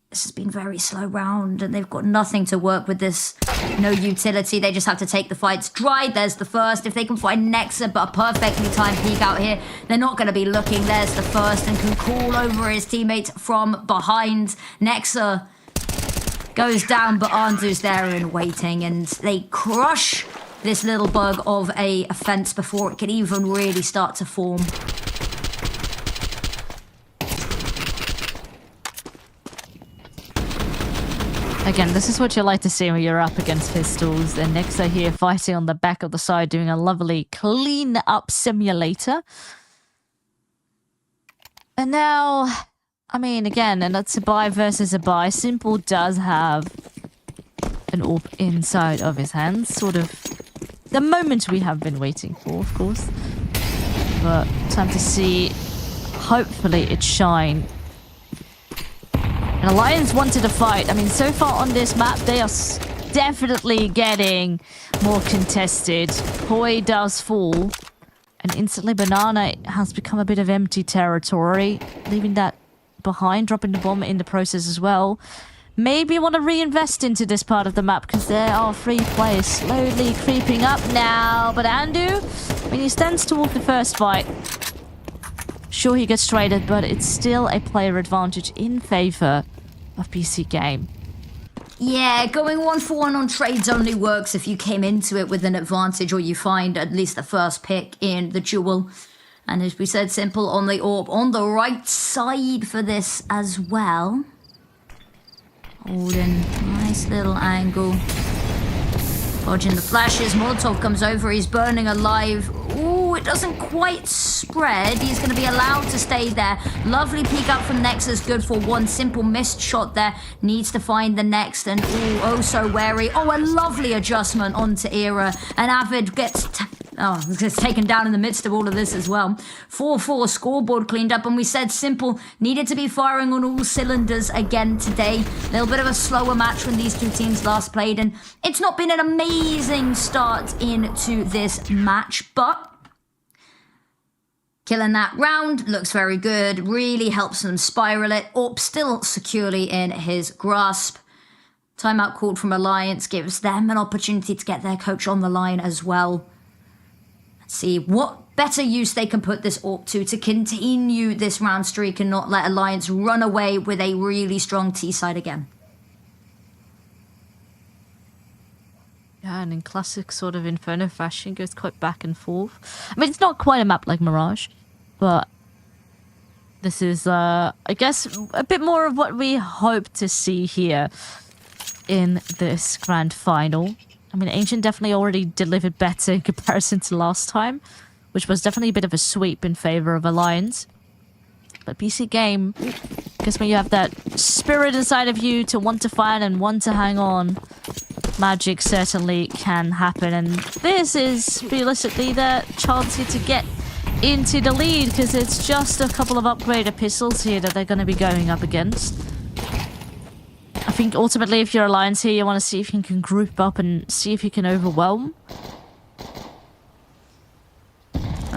This has been a very slow round, and they've got nothing to work with this. No utility. They just have to take the fights dry. There's the first. If they can find Nexa, but a perfectly timed peek out here, they're not going to be looking. There's the first, and can call over his teammates from behind. Nexa goes down, but Andu's there and waiting, and they crush this little bug of a fence before it can even really start to form. Again, this is what you like to see when you're up against pistols. And Nexa here fighting on the back of the side, doing a lovely clean up simulator. And now, I mean, again, and it's a buy versus a buy. Simple does have an AWP inside of his hands. Sort of the moment we have been waiting for, of course. But time to see, hopefully, it shine. And Alliance wanted to fight. I mean, so far on this map, they are definitely getting more contested. Poi does fall. And instantly, Banana has become a bit of empty territory. Leaving that behind, dropping the bomb in the process as well. Maybe want to reinvest into this part of the map, because there are 3 players slowly creeping up now. But Andu, I mean, he stands to walk the first fight. Sure, he gets traded, but it's still a player advantage in favor of BC.Game. Yeah, going 1-for-1 on trades only works if you came into it with an advantage, or you find at least the first pick in the duel. And as we said, Simple on the AWP on the right side for this as well. Holding nice little angle. Dodging the flashes. Molotov comes over. He's burning alive. Ooh, it doesn't quite spread. He's going to be allowed to stay there. Lovely peek up from Nexus. Good for one. Simple missed shot there. Needs to find the next. And ooh, oh so wary. Oh, a lovely adjustment onto Era. And Avid gets taken down in the midst of all of this as well. 4-4 scoreboard cleaned up, and we said Simple needed to be firing on all cylinders again today. A little bit of a slower match when these two teams last played, and it's not been an amazing start into this match, but Killing that round looks very good. Really helps them spiral it up, still securely in his grasp. Timeout called from Alliance gives them an opportunity to get their coach on the line as well. Let's see what better use they can put this AWP to continue this round streak and not let Alliance run away with a really strong T side again. Yeah, and in classic sort of Inferno fashion, goes quite back and forth. I mean, it's not quite a map like Mirage, but this is, I guess, a bit more of what we hope to see here in this grand final. I mean, Ancient definitely already delivered better in comparison to last time, which was definitely a bit of a sweep in favor of Alliance. But BC.Game, I guess when you have that spirit inside of you to want to fight and want to hang on, magic certainly can happen. And this is realistically their chance here to get into the lead, because it's just a couple of upgraded pistols here that they're going to be going up against. I think ultimately if you're Alliance here, you want to see if you can group up and see if you can overwhelm.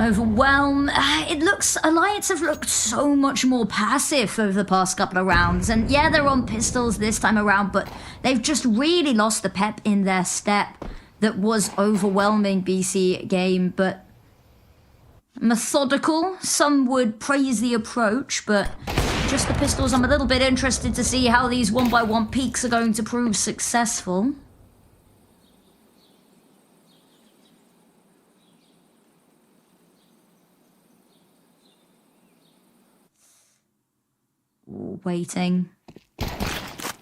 It looks, Alliance have looked so much more passive over the past couple of rounds. And yeah, they're on pistols this time around, but they've just really lost the pep in their step that was overwhelming BC.Game. But methodical, some would praise the approach, but just the pistols, I'm a little bit interested to see how these 1x1 peaks are going to prove successful. Ooh, waiting.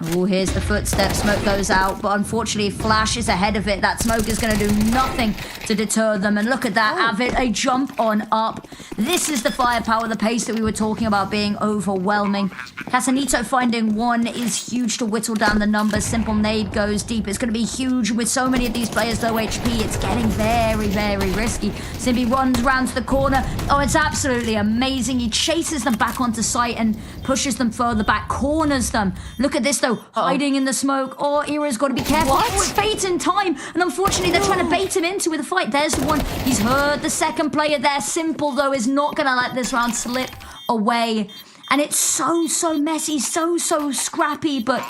Oh, here's the footstep. Smoke goes out, but unfortunately Flash is ahead of it. That smoke is going to do nothing to deter them. And look at that, Avid, a jump on up. This is the firepower, the pace that we were talking about being overwhelming. Casanito finding one is huge to whittle down the numbers. Simple nade goes deep. It's going to be huge with so many of these players low HP. It's getting very, very risky. Simbi runs round to the corner. Oh, it's absolutely amazing. He chases them back onto site and pushes them further back, corners them. Look at this though, hiding in the smoke. Oh, Era's got to be careful. What? Oh, it's fate in time. And unfortunately, they're trying to bait him into with a fight. There's the one. He's heard the second player there. Simple, though, is not going to let this round slip away. And it's so messy, so scrappy. But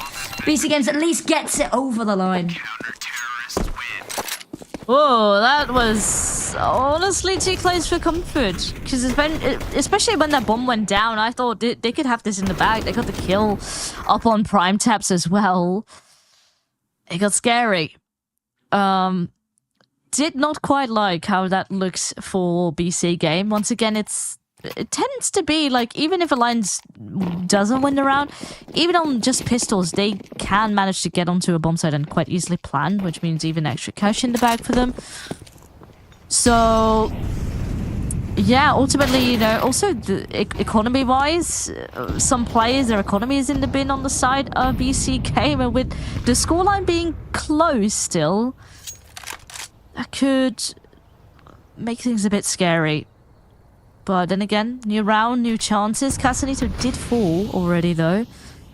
BC.Games at least gets it over the line. Oh, that was honestly too close for comfort. Because especially when that bomb went down, I thought they could have this in the bag. They got the kill up on prime taps as well. It got scary. Did not quite like how that looks for BC.Game. Once again, it tends to be like, even if Alliance doesn't win the round, even on just pistols, they can manage to get onto a bomb site and quite easily plan, which means even extra cash in the bag for them. So yeah, ultimately, you know, also economy-wise, some players, their economy is in the bin on the side of BC.Game, and with the scoreline being close still, that could make things a bit scary. But then again, new round, new chances. Casanito did fall already, though,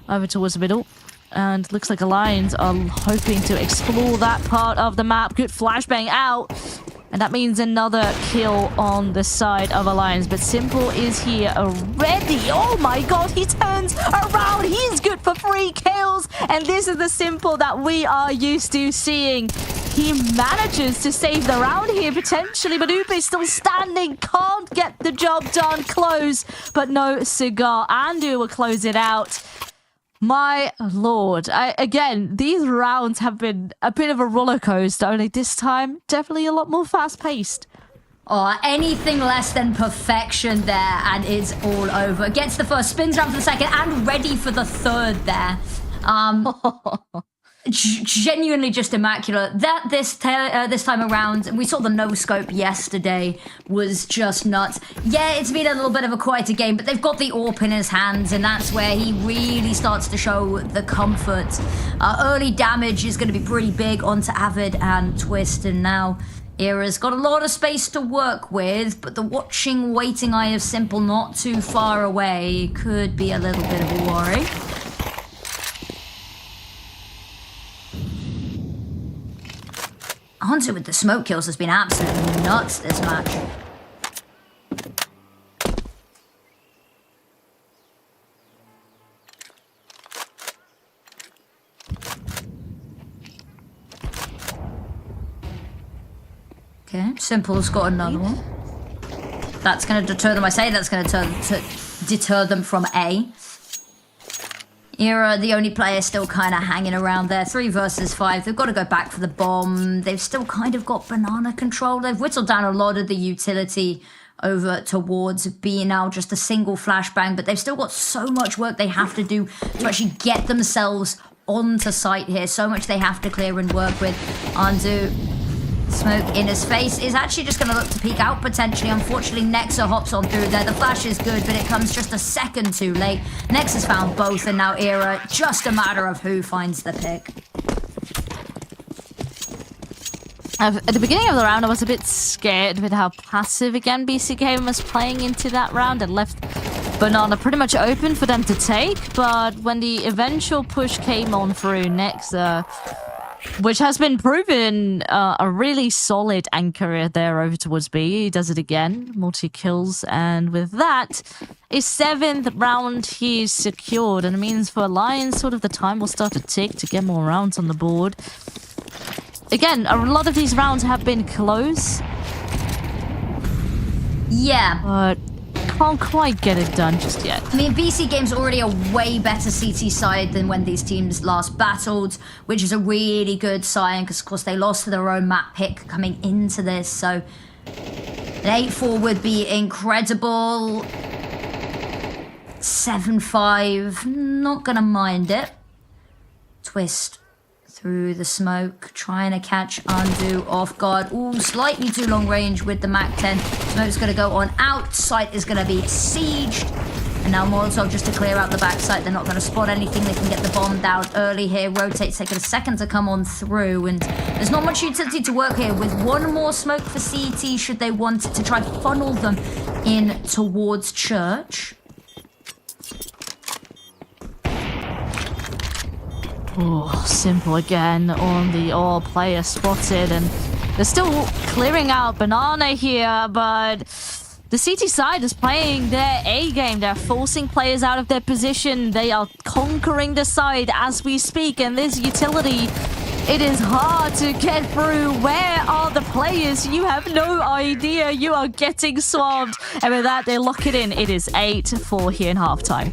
over towards the middle. And looks like Alliance are hoping to explore that part of the map. Good flashbang out. And that means another kill on the side of Alliance. But Simple is here already. Oh my god, he turns around. He's good for 3 kills. And this is the Simple that we are used to seeing. He manages to save the round here, potentially, but Upe is still standing, can't get the job done, close, but no cigar. Andu will close it out. My lord. Again, these rounds have been a bit of a roller coaster, only this time, definitely a lot more fast-paced. Oh, anything less than perfection there, and it's all over. Gets the first, spins around for the second, and ready for the third there. Genuinely just immaculate. That this time around, we saw the no-scope yesterday, was just nuts. Yeah, it's been a little bit of a quieter game, but they've got the AWP in his hands, and that's where he really starts to show the comfort. Early damage is going to be pretty big onto Avid and Twist, and now Era's got a lot of space to work with, but the watching, waiting eye of Simple not too far away could be a little bit of a worry. Hunter with the smoke kills has been absolutely nuts this match. Okay, Simple's got another one. That's going to deter them. I say that's going to deter them from A. Era, the only player still kind of hanging around there. 3 versus 5. They've got to go back for the bomb. They've still kind of got banana control. They've whittled down a lot of the utility over towards B now, just a single flashbang, but they've still got so much work they have to do to actually get themselves onto site here. So much they have to clear and work with. Andu, smoke in his face, is actually just going to look to peek out potentially. Unfortunately, Nexa hops on through there. The flash is good, but it comes just a second too late. Nexa's found both, and now Era, just a matter of who finds the pick. At the beginning of the round, I was a bit scared with how passive again BC.Game was playing into that round and left Banana pretty much open for them to take. But when the eventual push came on through Nexa, which has been proven a really solid anchor there over towards B, he does it again, multi-kills, and with that, his 7th round he's secured, and it means for Alliance, sort of the time will start to tick to get more rounds on the board. Again, a lot of these rounds have been close. Yeah. But can't quite get it done just yet. I mean, BC.Game's already a way better CT side than when these teams last battled, which is a really good sign, because, of course, they lost to their own map pick coming into this, so an 8-4 would be incredible. 7-5, not gonna mind it. Twist through the smoke, trying to catch Andu off guard. Ooh, slightly too long range with the MAC-10. Smoke's going to go on out. Site is going to be sieged. And now Molotov just to clear out the backside. They're not going to spot anything. They can get the bomb down early here. Rotate's taking a second to come on through. And there's not much utility to work here. With one more smoke for CT, should they want to try funnel them in towards Church. Oh, Simple again on the all player spotted, and they're still clearing out Banana here, but the CT side is playing their A game. They're forcing players out of their position. They are conquering the side as we speak, and this utility, it is hard to get through. Where are the players? You have no idea. You are getting swamped, and with that, they lock it in. It is 8-4 here in halftime.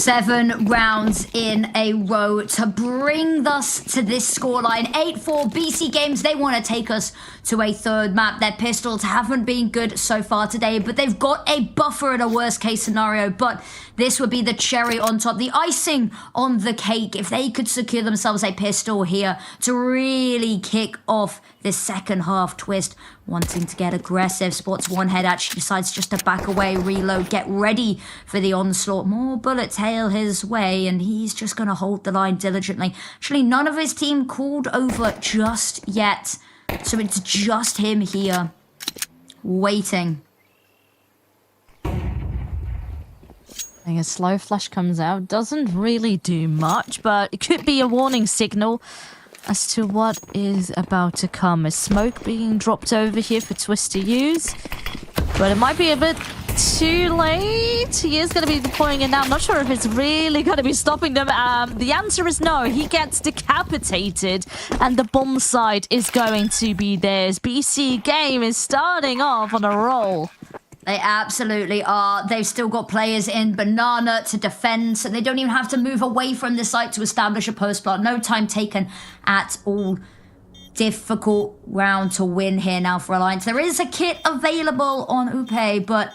7 rounds in a row to bring us to this scoreline. 8-4 BC Games. They want to take us to a third map. Their pistols haven't been good so far today, but they've got a buffer in a worst case scenario. But this would be the cherry on top, the icing on the cake, if they could secure themselves a pistol here to really kick off this second half twist. Wanting to get aggressive, Sports One Head actually decides just to back away, reload, get ready for the onslaught. More bullets hail his way, and he's just going to hold the line diligently. Actually, none of his team called over just yet, so it's just him here, waiting. A slow flash comes out, doesn't really do much, but it could be a warning signal as to what is about to come. A smoke being dropped over here for Twist to use, but it might be a bit too late. He is going to be deploying it now. I'm not sure if it's really going to be stopping them. The answer is no. He gets decapitated, and the bomb site is going to be theirs. BC Game is starting off on a roll. They absolutely are. They've still got players in Banana to defend, so they don't even have to move away from the site to establish a post plant. No time taken at all. Difficult round to win here now for Alliance. There is a kit available on Upe, but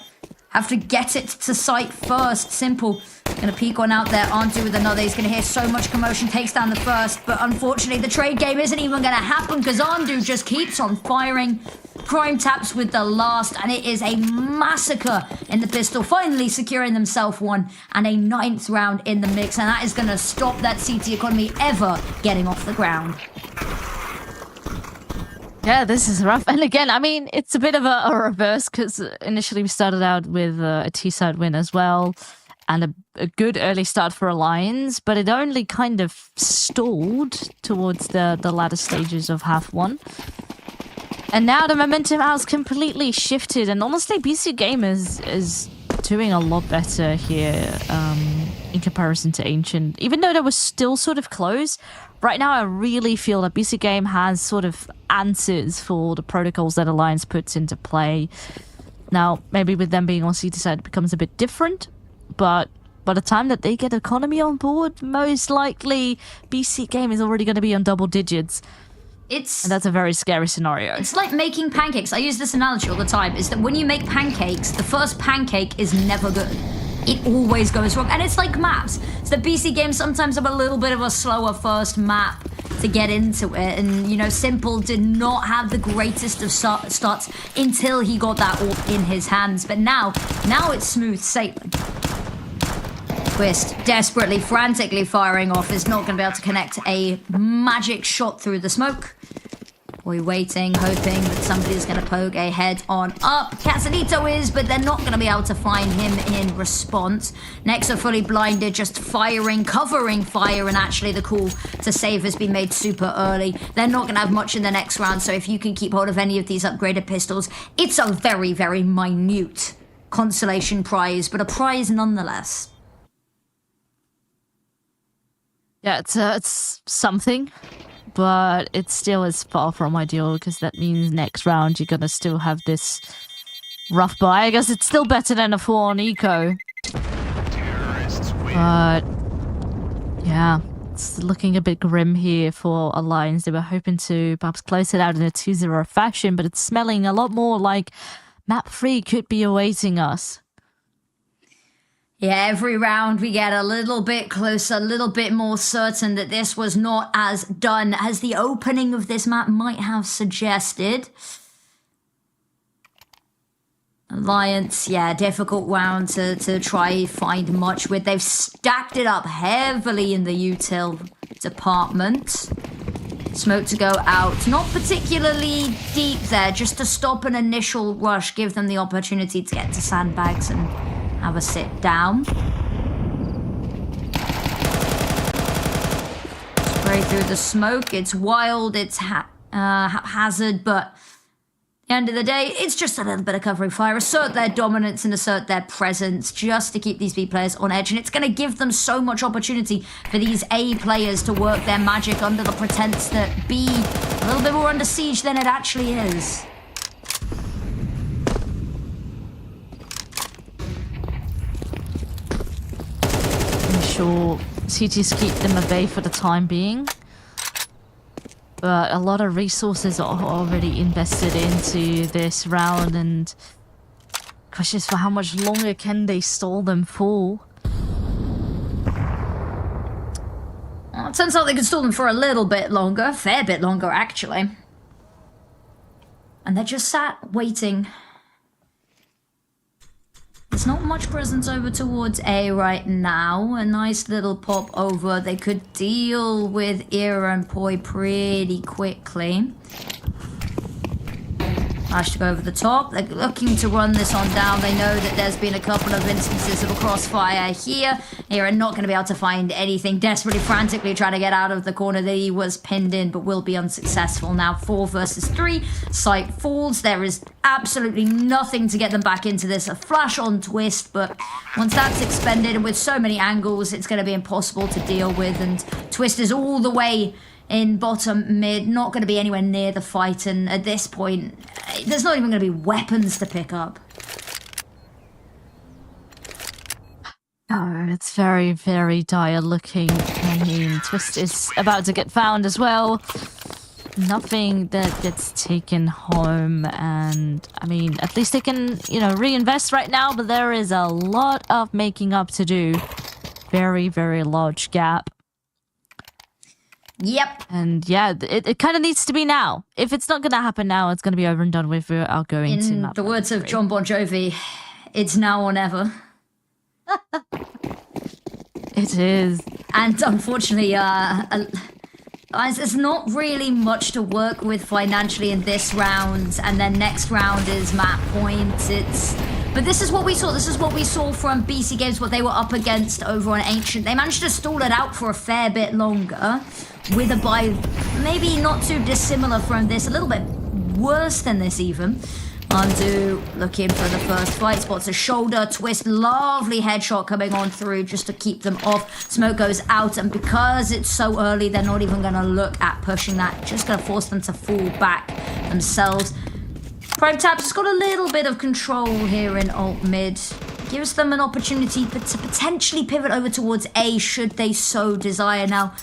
have to get it to site first. Simple. Gonna peek one out there. Andu with another. He's gonna hear so much commotion. Takes down the first, but unfortunately the trade game isn't even gonna happen because Andu just keeps on firing. Prime taps with the last, and it is a massacre in the pistol, finally securing themselves one, and a 9th round in the mix, and that is going to stop that CT economy ever getting off the ground. Yeah, this is rough. And again, I mean, it's a bit of a reverse, because initially we started out with a T-side win as well, and a good early start for Alliance, but it only kind of stalled towards the latter stages of half one. And now the momentum has completely shifted, and honestly, BC Game is doing a lot better here in comparison to Ancient. Even though they were still sort of close, right now I really feel that BC Game has sort of answers for the protocols that Alliance puts into play. Now, maybe with them being on CT side, it becomes a bit different, but by the time that they get economy on board, most likely BC Game is already going to be on double digits. And that's a very scary scenario. It's like making pancakes. I use this analogy all the time, is that when you make pancakes, the first pancake is never good. It always goes wrong. And it's like maps. So the BC Game sometimes have a little bit of a slower first map to get into it. And, you know, Simple did not have the greatest of starts until he got that AWP in his hands. But now it's smooth sailing. Twist, desperately, frantically firing off, is not going to be able to connect a magic shot through the smoke. We're waiting, hoping that somebody's going to poke a head on up. Casadito is, but they're not going to be able to find him in response. Next are fully blinded, just firing, covering fire, and actually the call to save has been made super early. They're not going to have much in the next round, so if you can keep hold of any of these upgraded pistols, it's a very, very minute consolation prize, but a prize nonetheless. Yeah, it's something, but it still is far from ideal, because that means next round you're gonna still have this rough buy. I guess it's still better than a 4 on eco. But yeah, it's looking a bit grim here for Alliance. They were hoping to perhaps close it out in a 2-0 fashion, but it's smelling a lot more like map 3 could be awaiting us. Yeah, every round we get a little bit closer, a little bit more certain that this was not as done as the opening of this map might have suggested. Alliance, yeah, difficult round to try find much with. They've stacked it up heavily in the util department. Smoke to go out. Not particularly deep there, just to stop an initial rush, give them the opportunity to get to sandbags and have a sit down. Spray through the smoke. It's wild, it's haphazard, but at the end of the day, it's just a little bit of covering fire. Assert their dominance and assert their presence just to keep these B players on edge. And it's going to give them so much opportunity for these A players to work their magic under the pretense that B a little bit more under siege than it actually is. sure CTs keep them at bay for the time being. But a lot of resources are already invested into this round, and question is for how much longer can they stall them for? Well, it turns out they could stall them for a little bit longer, a fair bit longer actually. And they're just sat waiting. There's not much presence over towards A right now. A nice little pop over. They could deal with Era and Poi pretty quickly. Flash to go over the top. They're looking to run this on down. They know that there's been a couple of instances of a crossfire here. Era not going to be able to find anything. Desperately, frantically trying to get out of the corner that he was pinned in, but will be unsuccessful. Now 4 versus 3. Sight falls. There is absolutely nothing to get them back into this. A flash on Twist, but once that's expended and with so many angles, it's going to be impossible to deal with. And Twist is all the way in bottom mid, not going to be anywhere near the fight, and at this point, there's not even going to be weapons to pick up. Oh, it's very, very dire looking. I mean, Twist is about to get found as well. Nothing that gets taken home, and I mean, at least they can, you know, reinvest right now, but there is a lot of making up to do. Very, very large gap. Yep. And yeah, it kind of needs to be now. If it's not going to happen now, it's going to be over and done with. We are going to In the words of John Bon Jovi, it's now or never. It is. And unfortunately, there's not really much to work with financially in this round, and then next round is map points. But this is what we saw. This is what we saw from BC Games, what they were up against over on Ancient. They managed to stall it out for a fair bit longer with a buy maybe not too dissimilar from this, a little bit worse than this even. Undo looking for the first fight, spots a shoulder, Twist, lovely headshot coming on through just to keep them off. Smoke goes out, and because it's so early, they're not even going to look at pushing that, just going to force them to fall back themselves. Prime Tabs has got a little bit of control here in alt mid. Gives them an opportunity to potentially pivot over towards A should they so desire. Now,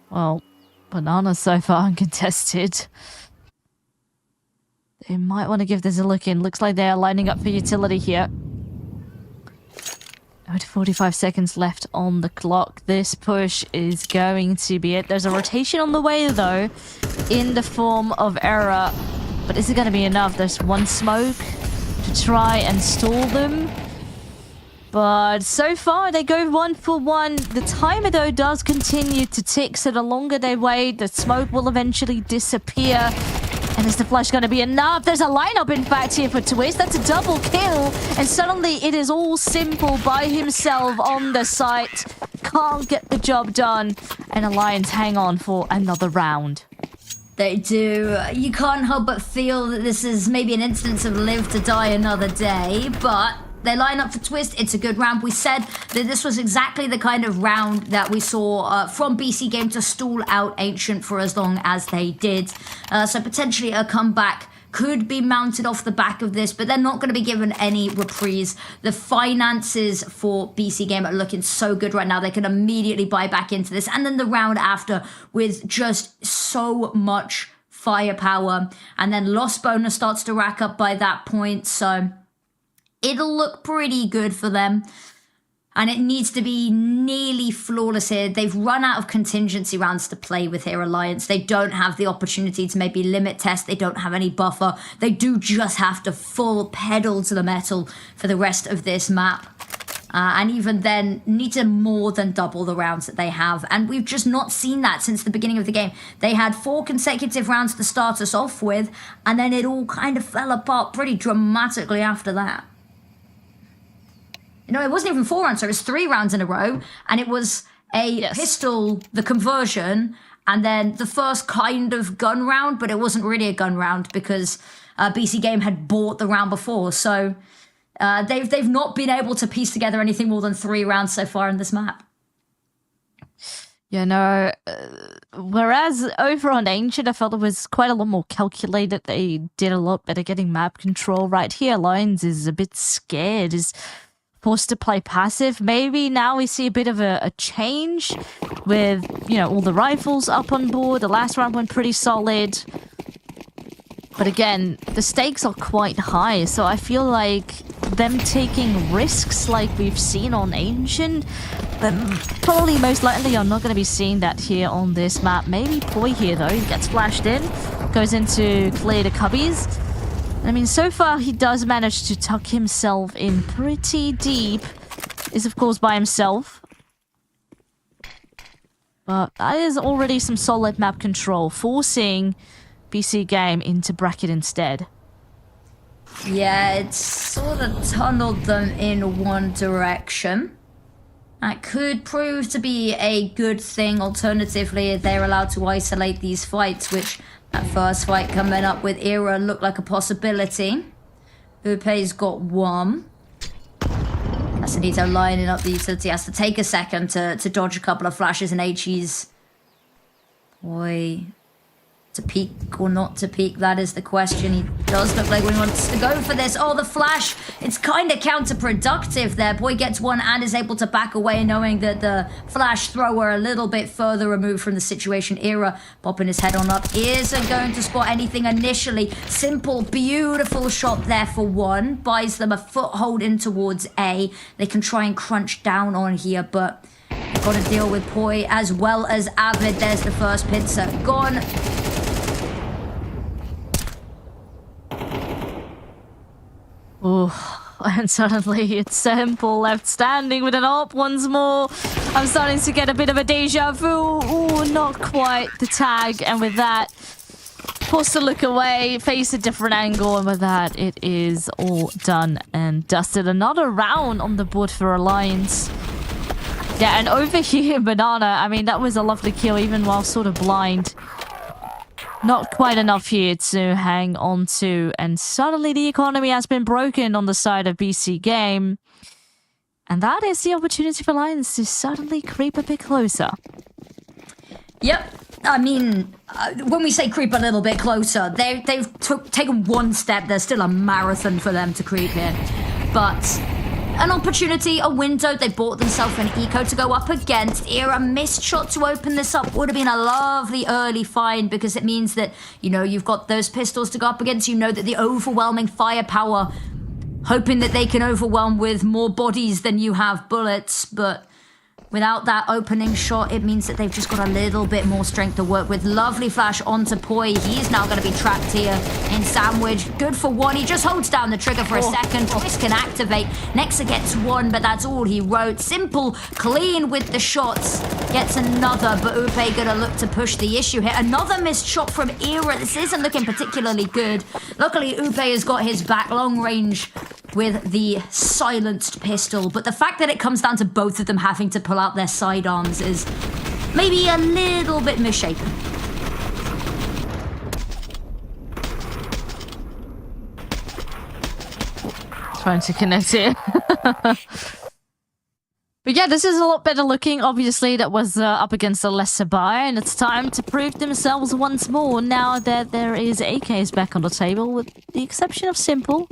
well, Banana so far uncontested. They might want to give this a look in. Looks like they are lining up for utility here. About 45 seconds left on the clock. This push is going to be it. There's a rotation on the way, though, in the form of Era. But is it going to be enough? There's one smoke to try and stall them. But so far, they go 1 for 1. The timer, though, does continue to tick. So the longer they wait, the smoke will eventually disappear. And is the flash going to be enough? There's a lineup, in fact, here for Twist. That's a double kill. And suddenly it is all simple by himself on the site. Can't get the job done. And Alliance hang on for another round. they do. You can't help but feel that this is maybe an instance of live to die another day, but they line up for Twist. It's a good round. We said that this was exactly the kind of round that we saw from BC.Game to stall out Ancient for as long as they did. So potentially a comeback could be mounted off the back of this, but they're not going to be given any reprise. The finances for BC.Game are looking so good right now. They can immediately buy back into this. And then the round after with just so much firepower. And then loss bonus starts to rack up by that point. So it'll look pretty good for them. And it needs to be nearly flawless here. They've run out of contingency rounds to play with here, Alliance. They don't have the opportunity to maybe limit test. They don't have any buffer. They do just have to full pedal to the metal for the rest of this map. And even then, need to more than double the rounds that they have. And we've just not seen that since the beginning of the game. They had 4 consecutive rounds to start us off with, and then it all kind of fell apart pretty dramatically after that. You know, it wasn't even 4 rounds, so it was 3 rounds in a row. And it was a pistol, the conversion, and then the first kind of gun round, but it wasn't really a gun round because BC.Game had bought the round before. So they've not been able to piece together anything more than 3 rounds so far in this map. Yeah, no, Whereas over on Ancient, I felt it was quite a lot more calculated. They did a lot better getting map control. Right here, Lions is a bit scared, is forced to play passive. Maybe now we see a bit of a change with, you know, all the rifles up on board. The last round went pretty solid. But again, the stakes are quite high, so I feel like them taking risks like we've seen on Ancient, probably most likely are not going to be seeing that here on this map. Maybe Poi here though, he gets flashed in, goes into clear the cubbies. I mean, so far he does manage to tuck himself in pretty deep. Is of course by himself. But that is already some solid map control, forcing BC.Game into bracket instead. Yeah, it's sort of tunneled them in one direction. That could prove to be a good thing. Alternatively, they're allowed to isolate these fights, which that first fight coming up with Era looked like a possibility. Upe's got one. Asadito lining up the utility. Has to take a second to dodge a couple of flashes, and HE's... Boy... To peek or not to peek, that is the question. He does look like he wants to go for this. Oh, the flash. It's kind of counterproductive there. Boy gets one and is able to back away, knowing that the flash thrower a little bit further removed from the situation. Era popping his head on up. Isn't going to spot anything initially. Simple, beautiful shot there for one. Buys them a foothold in towards A. They can try and crunch down on here, but they've got to deal with Poi as well as Avid. There's the first pizza gone. Oh, and suddenly it's Simple left standing with an AWP once more. I'm starting to get a bit of a deja vu. Oh, not quite the tag. And with that, forced to look away, face a different angle. And with that, it is all done and dusted. Another round on the board for Alliance. Yeah, and over here, Banana, I mean, that was a lovely kill, even while sort of blind. Not quite enough here to hang on to, and suddenly the economy has been broken on the side of BC.Game. And that is the opportunity for Lions to suddenly creep a bit closer. Yep. I mean, when we say creep a little bit closer, they've taken one step. There's still a marathon for them to creep here. But... an opportunity, a window. They bought themselves an eco to go up against. Era missed shot to open this up. Would have been a lovely early find, because it means that, you know, you've got those pistols to go up against. You know that the overwhelming firepower, hoping that they can overwhelm with more bodies than you have bullets, but without that opening shot, it means that they've just got a little bit more strength to work with. Lovely flash onto Poi. He's now going to be trapped here in Sandwich. Good for one. He just holds down the trigger for a second. Voice can activate. Nexa gets one, but that's all he wrote. Simple, clean with the shots. Gets another, but Upe going to look to push the issue here. Another missed shot from Era. This isn't looking particularly good. Luckily, Upe has got his back long range with the silenced pistol, but the fact that it comes down to both of them having to pull out their sidearms is maybe a little bit misshapen. Trying to connect it. But yeah, this is a lot better looking. Obviously, that was up against a lesser buy, and it's time to prove themselves once more now that there is AKs back on the table, with the exception of Simple.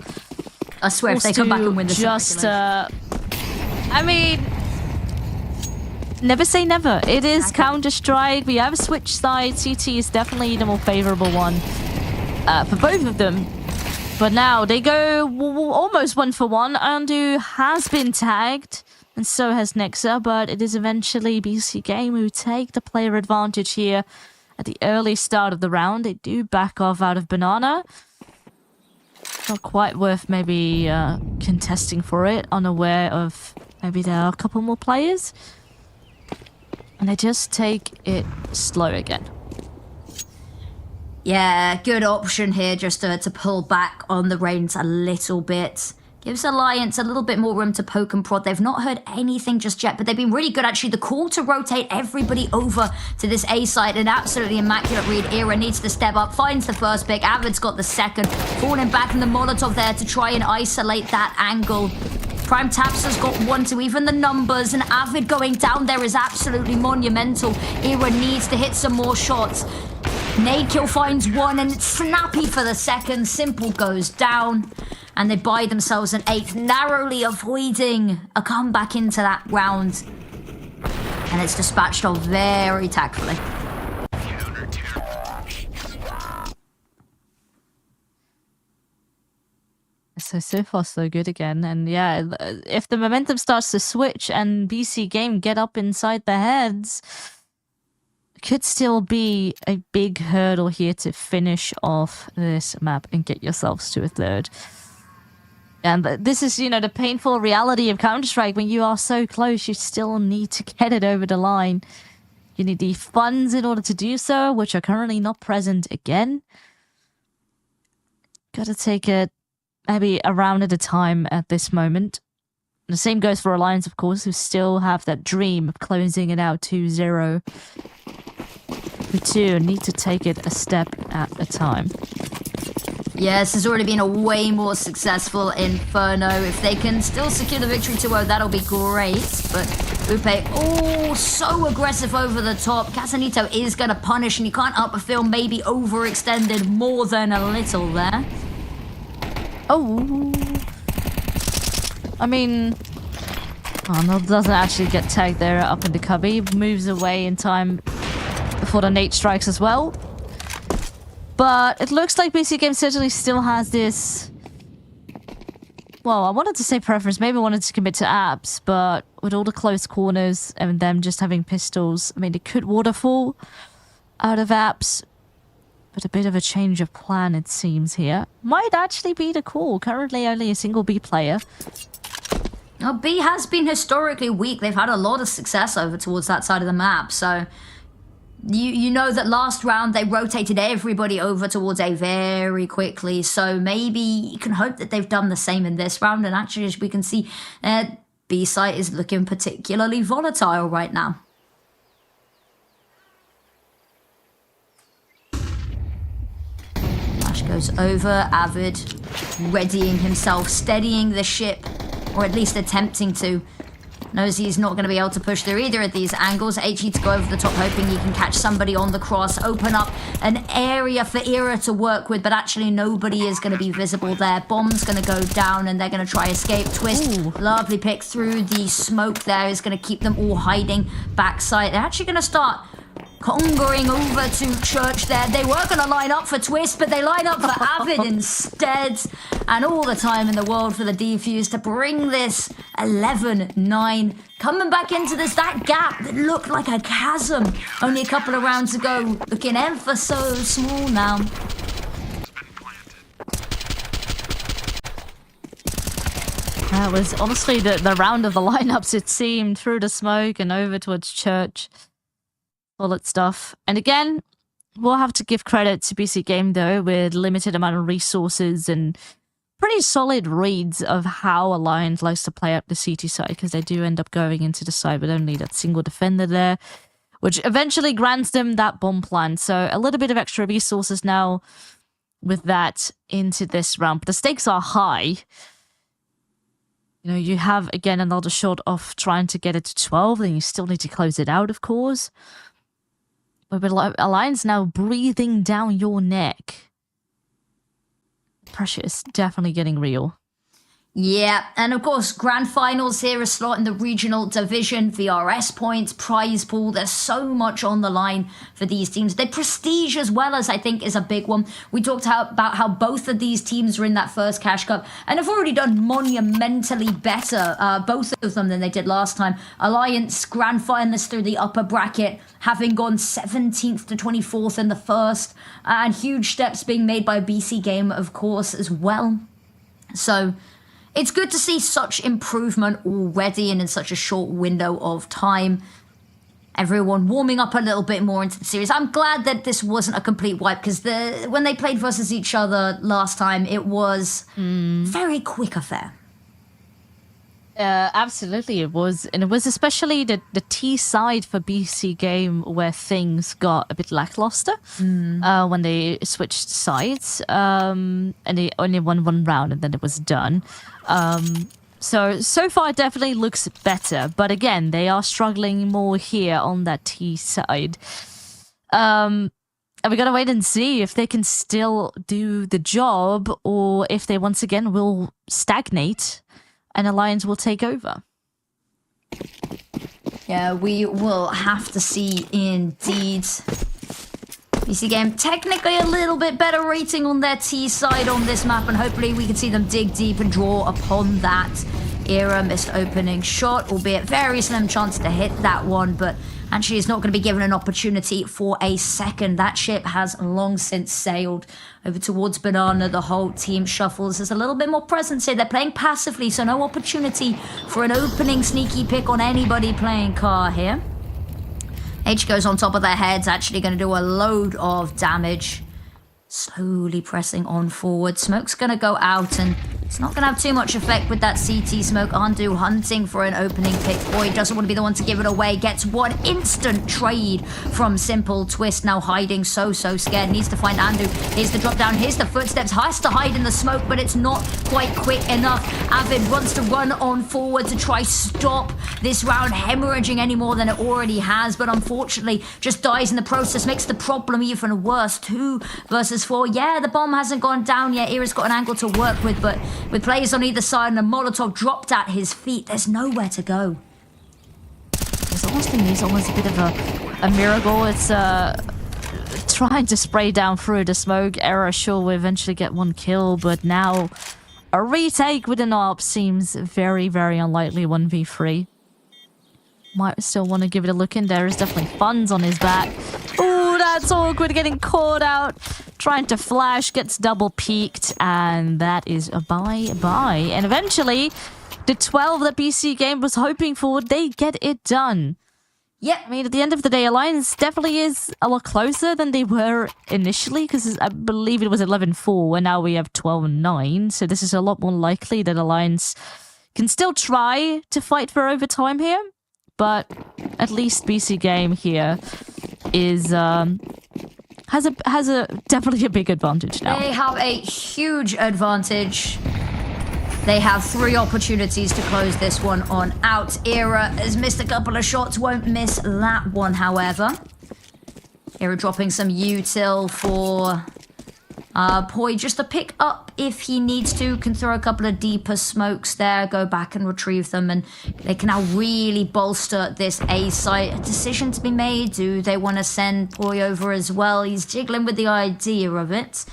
I swear, if they come back and win this, I mean, never say never. It is Counter-Strike. We have switched sides. CT is definitely the more favorable one for both of them. But now they go almost 1-for-1. Andu has been tagged, and so has Nexa, but it is eventually BC.Game who take the player advantage here at the early start of the round. They do back off out of Banana. Not quite worth maybe contesting for it, unaware of maybe there are a couple more players. And they just take it slow again. Yeah, good option here just to pull back on the reins a little bit. Gives Alliance a little bit more room to poke and prod. They've not heard anything just yet, but they've been really good, actually. The call to rotate everybody over to this A side, an absolutely immaculate read. Era needs to step up, finds the first pick. Avid's got the second. Falling back in the Molotov there to try and isolate that angle. Prime Taps has got 1-2. Even the numbers and Avid going down there is absolutely monumental. Era needs to hit some more shots. Nade kill finds one, and it's Snappy for the second. Simple goes down, and they buy themselves an 8th, narrowly avoiding a comeback into that round. And it's dispatched off very tactfully. So far so good again. And yeah, if the momentum starts to switch and BC.Game get up inside their heads, could still be a big hurdle here to finish off this map and get yourselves to a 3rd. And this is, you know, the painful reality of Counter-Strike. When you are so close, you still need to get it over the line. You need the funds in order to do so, which are currently not present again. Gotta take it maybe a round at a time at this moment. The same goes for Alliance, of course, who still have that dream of closing it out 2-0. Who too need to take it a step at a time. Yes, has already been a way more successful Inferno. If they can still secure the victory 2-0, that'll be great. But Upe, so aggressive over the top. Casanito is going to punish, and you can't help but feel maybe overextended more than a little there. Oh. I mean... Oh, no, doesn't actually get tagged there up in the cubby. Moves away in time before the nade strikes as well. But it looks like BC.Game certainly still has this... Well, I wanted to say preference. Maybe I wanted to commit to apps, but with all the close corners and them just having pistols, I mean, they could waterfall out of apps. But a bit of a change of plan, it seems, here. Might actually be the call. Currently only a single B player. Now, B has been historically weak. They've had a lot of success over towards that side of the map. So, you know that last round they rotated everybody over towards A very quickly. So maybe you can hope that they've done the same in this round. And actually, as we can see, B site is looking particularly volatile right now. Flash goes over. Avid readying himself, steadying the ship. Or at least attempting to. Knows he's not going to be able to push through either of these angles. H needs to go over the top, hoping he can catch somebody on the cross. Open up an area for Era to work with, but actually nobody is going to be visible there. Bomb's going to go down, and they're going to try escape. Twist, lovely pick through the smoke there is going to keep them all hiding backside. They're actually going to start congering over to Church there. They were going to line up for Twist, but they line up for Avid instead. And all the time in the world for the defuse to bring this 11-9. Coming back into this, that gap that looked like a chasm only a couple of rounds ago. Looking ever so small now. That was honestly the round of the lineups, it seemed, through the smoke and over towards Church. Solid stuff. And again, we'll have to give credit to BC.Game though, with limited amount of resources and pretty solid reads of how Alliance likes to play up the CT side, because they do end up going into the side with only that single defender there, which eventually grants them that bomb plan. So a little bit of extra resources now with that into this round. But the stakes are high. You know, you have, again, another shot of trying to get it to 12, and you still need to close it out, of course. But with Alliance now breathing down your neck, pressure is definitely getting real. Yeah, and of course, grand finals here, a slot in the regional division, VRS points, prize pool. There's so much on the line for these teams. Their prestige as well, as I think, is a big one. We talked about how both of these teams were in that first Cash Cup and have already done monumentally better, both of them, than they did last time. Alliance grand finalists through the upper bracket, having gone 17th to 24th in the first, and huge steps being made by BC.Game, of course, as well. So it's good to see such improvement already and in such a short window of time. Everyone warming up a little bit more into the series. I'm glad that this wasn't a complete wipe, because when they played versus each other last time, it was very quick affair. Absolutely, it was. And it was especially the T side for BC.Game where things got a bit lackluster when they switched sides. And they only won one round and then it was done. So far, it definitely looks better. But again, they are struggling more here on that T side. And we gotta wait and see if they can still do the job or if they once again will stagnate and Alliance will take over. Yeah, we will have to see indeed. BC.Game technically a little bit better rating on their T side on this map, and hopefully we can see them dig deep and draw upon that. Era missed opening shot, albeit very slim chance to hit that one, but actually is not going to be given an opportunity for a second. That ship has long since sailed over towards Banana. The whole team shuffles. There's a little bit more presence here. They're playing passively, so no opportunity for an opening sneaky pick on anybody playing car here. H goes on top of their heads, actually going to do a load of damage. Slowly pressing on forward. Smoke's going to go out, and it's not going to have too much effect with that CT smoke. Andu hunting for an opening pick. Boy, doesn't want to be the one to give it away. Gets one instant trade from Simple. Twist now hiding, so scared. Needs to find Andu. Here's the drop down. Here's the footsteps. Has to hide in the smoke, but it's not quite quick enough. Avid wants to run on forward to try stop this round hemorrhaging any more than it already has, but unfortunately just dies in the process. Makes the problem even worse. 2 versus 4. Yeah, the bomb hasn't gone down yet. Era's got an angle to work with, but with players on either side and a Molotov dropped at his feet, there's nowhere to go. It's almost to me, it's almost a bit of a miracle. It's trying to spray down through the smoke. Era sure will eventually get one kill, but now a retake with an ARP seems very, very unlikely. 1v3. Might still want to give it a look in. There is definitely funds on his back. Ooh, that's awkward, getting caught out. Trying to flash, gets double peeked, and that is a bye-bye. And eventually, the 12 that BC.Game was hoping for, they get it done. Yeah, I mean, at the end of the day, Alliance definitely is a lot closer than they were initially, because I believe it was 11-4, and now we have 12-9. So this is a lot more likely that Alliance can still try to fight for overtime here. But at least BC.Game here is has a definitely a big advantage now. They have a huge advantage. They have 3 opportunities to close this one on out. Era has missed a couple of shots, won't miss that one, however. Era dropping some util for Poi just to pick up if he needs to. Can throw a couple of deeper smokes there, go back and retrieve them, and they can now really bolster this A site. A decision to be made. Do they want to send Poi over as well? He's jiggling with the idea of it.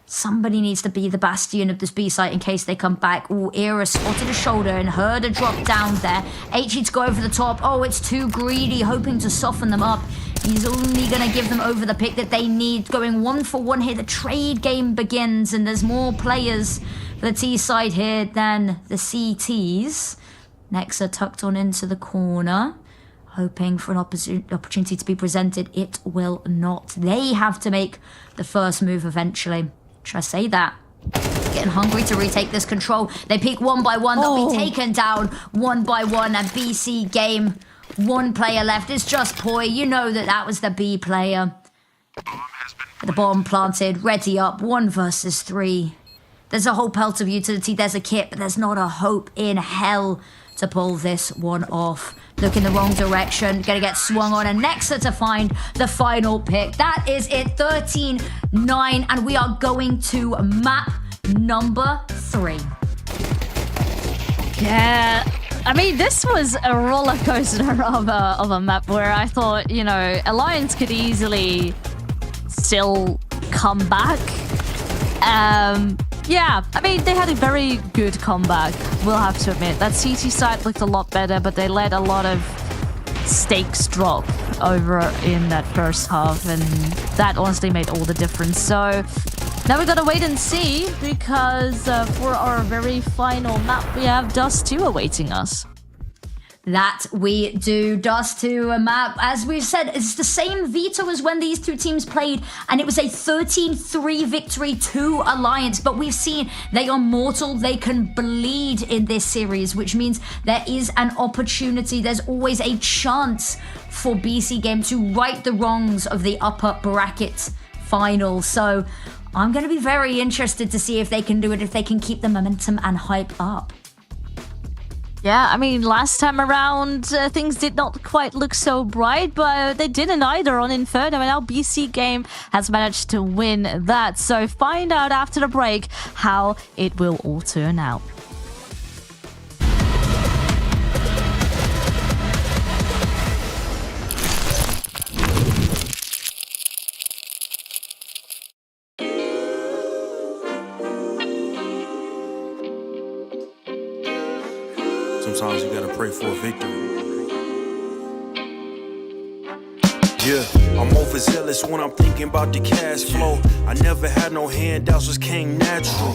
Somebody needs to be the bastion of this B site in case they come back. Ooh, Era spotted a shoulder and heard a drop down there. H needs to go over the top. Oh, it's too greedy, hoping to soften them up. He's only going to give them over the pick that they need. Going 1 for 1 here. The trade game begins, and there's more players for the T side here than the CTs. Nexa tucked on into the corner, hoping for an opportunity to be presented. It will not. They have to make the first move eventually. Should I say that? Getting hungry to retake this control. They peek 1 by 1. They'll be taken down 1 by 1. And BC.Game, 1 player left. It's just Poi. You know that was the B player. The bomb planted. Ready up. 1 versus 3. There's a whole pelt of utility. There's a kit, but there's not a hope in hell to pull this one off. Look in the wrong direction. Gonna get swung on. And Nexa to find the final pick. That is it. 13-9. And we are going to map number 3. Yeah. I mean, this was a roller coaster of a map where I thought, you know, Alliance could easily still come back. Yeah, I mean, they had a very good comeback, we'll have to admit. That CT side looked a lot better, but they let a lot of stakes drop over in that first half, and that honestly made all the difference. So now we gotta wait and see, because for our very final map, we have Dust 2 awaiting us. That we do. Dust 2 a map. As we've said, it's the same Veto as when these 2 teams played, and it was a 13-3 victory to Alliance. But we've seen they are mortal. They can bleed in this series, which means there is an opportunity. There's always a chance for BC.Game to right the wrongs of the upper bracket final. So I'm going to be very interested to see if they can do it, if they can keep the momentum and hype up. Yeah, I mean, last time around, things did not quite look so bright, but they didn't either on Inferno, and now BC.Game has managed to win that. So find out after the break how it will all turn out. Sometimes you gotta pray for a victory. Yeah, I'm overzealous when I'm thinking about the cash flow. I never had no handouts, just came natural.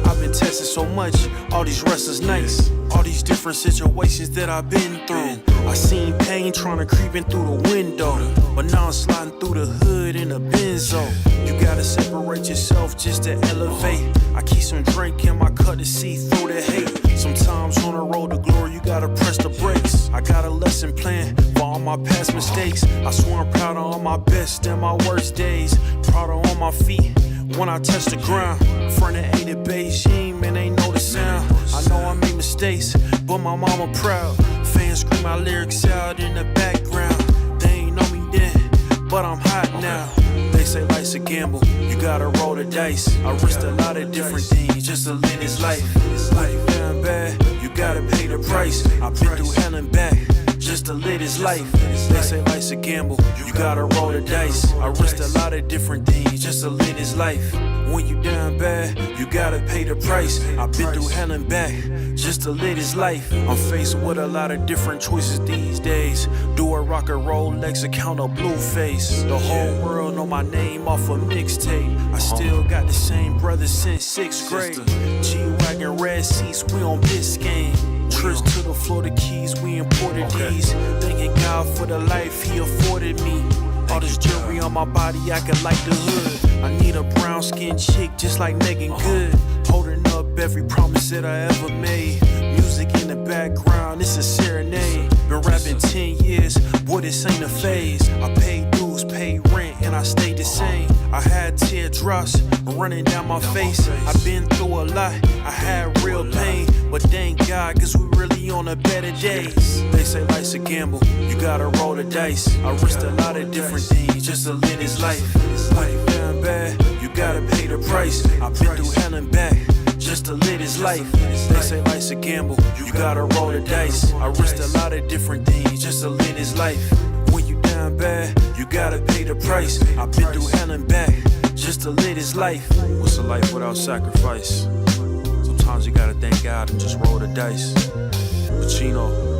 I've been tested so much, all these wrestlers nice. All these different situations that I've been through. I seen pain trying to creep in through the window, but now I'm sliding through the hood in a Benzo. You gotta separate yourself just to elevate. I keep some drink in my cup to see through the hate. Sometimes on the road to glory, you gotta press the brakes. I got a lesson plan for all my past mistakes. I swear I'm proud of all my best and my worst days. Proud of all my feet when I touch the ground. Front of A to Beijing, man, they know the sound. I know I made mistakes, but my mama proud. Fans scream my lyrics out in the background. They ain't know me then, but I'm hot now. They say life's a gamble, you gotta roll the dice. I risked a lot of different things just to live this life. When you down bad, you gotta pay the price. I've been through hell and back just to live this life. They say life's a gamble, you gotta roll the dice. I risked a lot of different things just to live this life. When you down bad, you gotta pay the price. I've been through hell and back just to live this life. I'm faced with a lot of different choices these days. Do a rock and roll, Lex account a blue face. The whole world know my name off a mixtape. I still got the same brothers since 6th grade. G-Wagon, red seats, we on Biscayne. Trips to the Florida Keys, we imported these. Thanking God for the life he afforded me. All this jewelry on my body, I could like the hood. I need a brown skinned chick just like Megan Good. Holding up every promise that I ever made. Music in the background, it's a serenade. Been rapping 10 years, boy, this ain't a phase. I paid dues, paid rent, and I stayed the same. I had teardrops running down my face. I've been through a lot, I had real pain. But thank God, cause we really on a better days. They say life's a gamble, you gotta roll the dice. I risked a lot of different things just to live this life. When you down bad, you gotta pay the price. I've been through hell and back just to live this life. They say life's a gamble, you gotta roll the dice. I risked a lot of different things just to live this life. When you down bad, you gotta pay the price. I've been through hell and back just to live this life. What's a life without sacrifice? Sometimes you gotta thank God and just roll the dice. Pacino.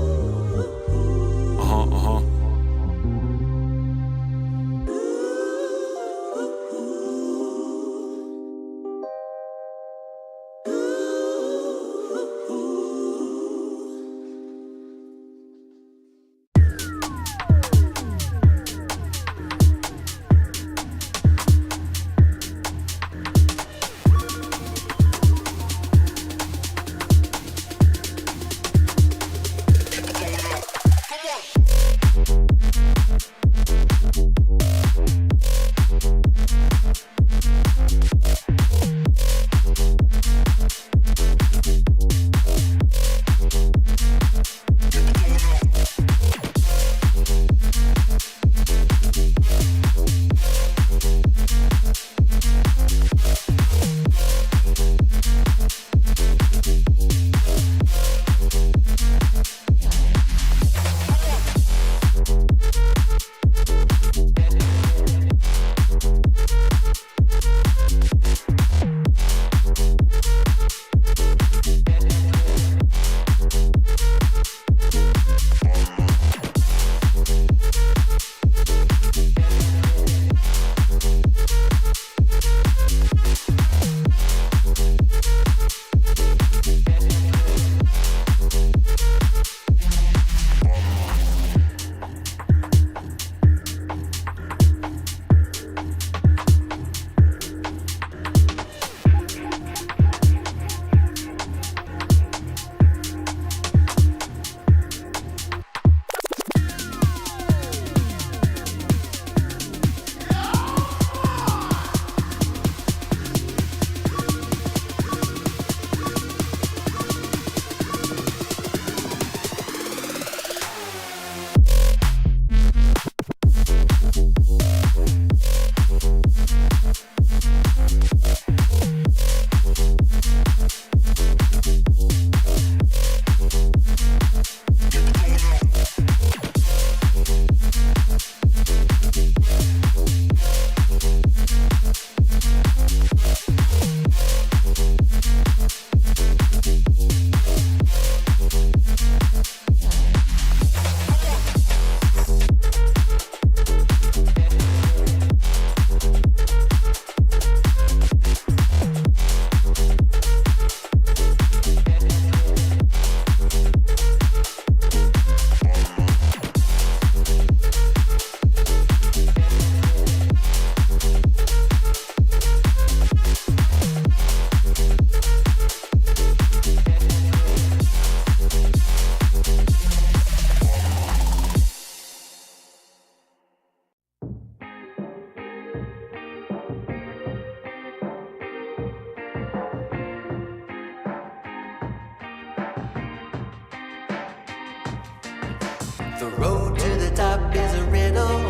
The road to the top is a riddle.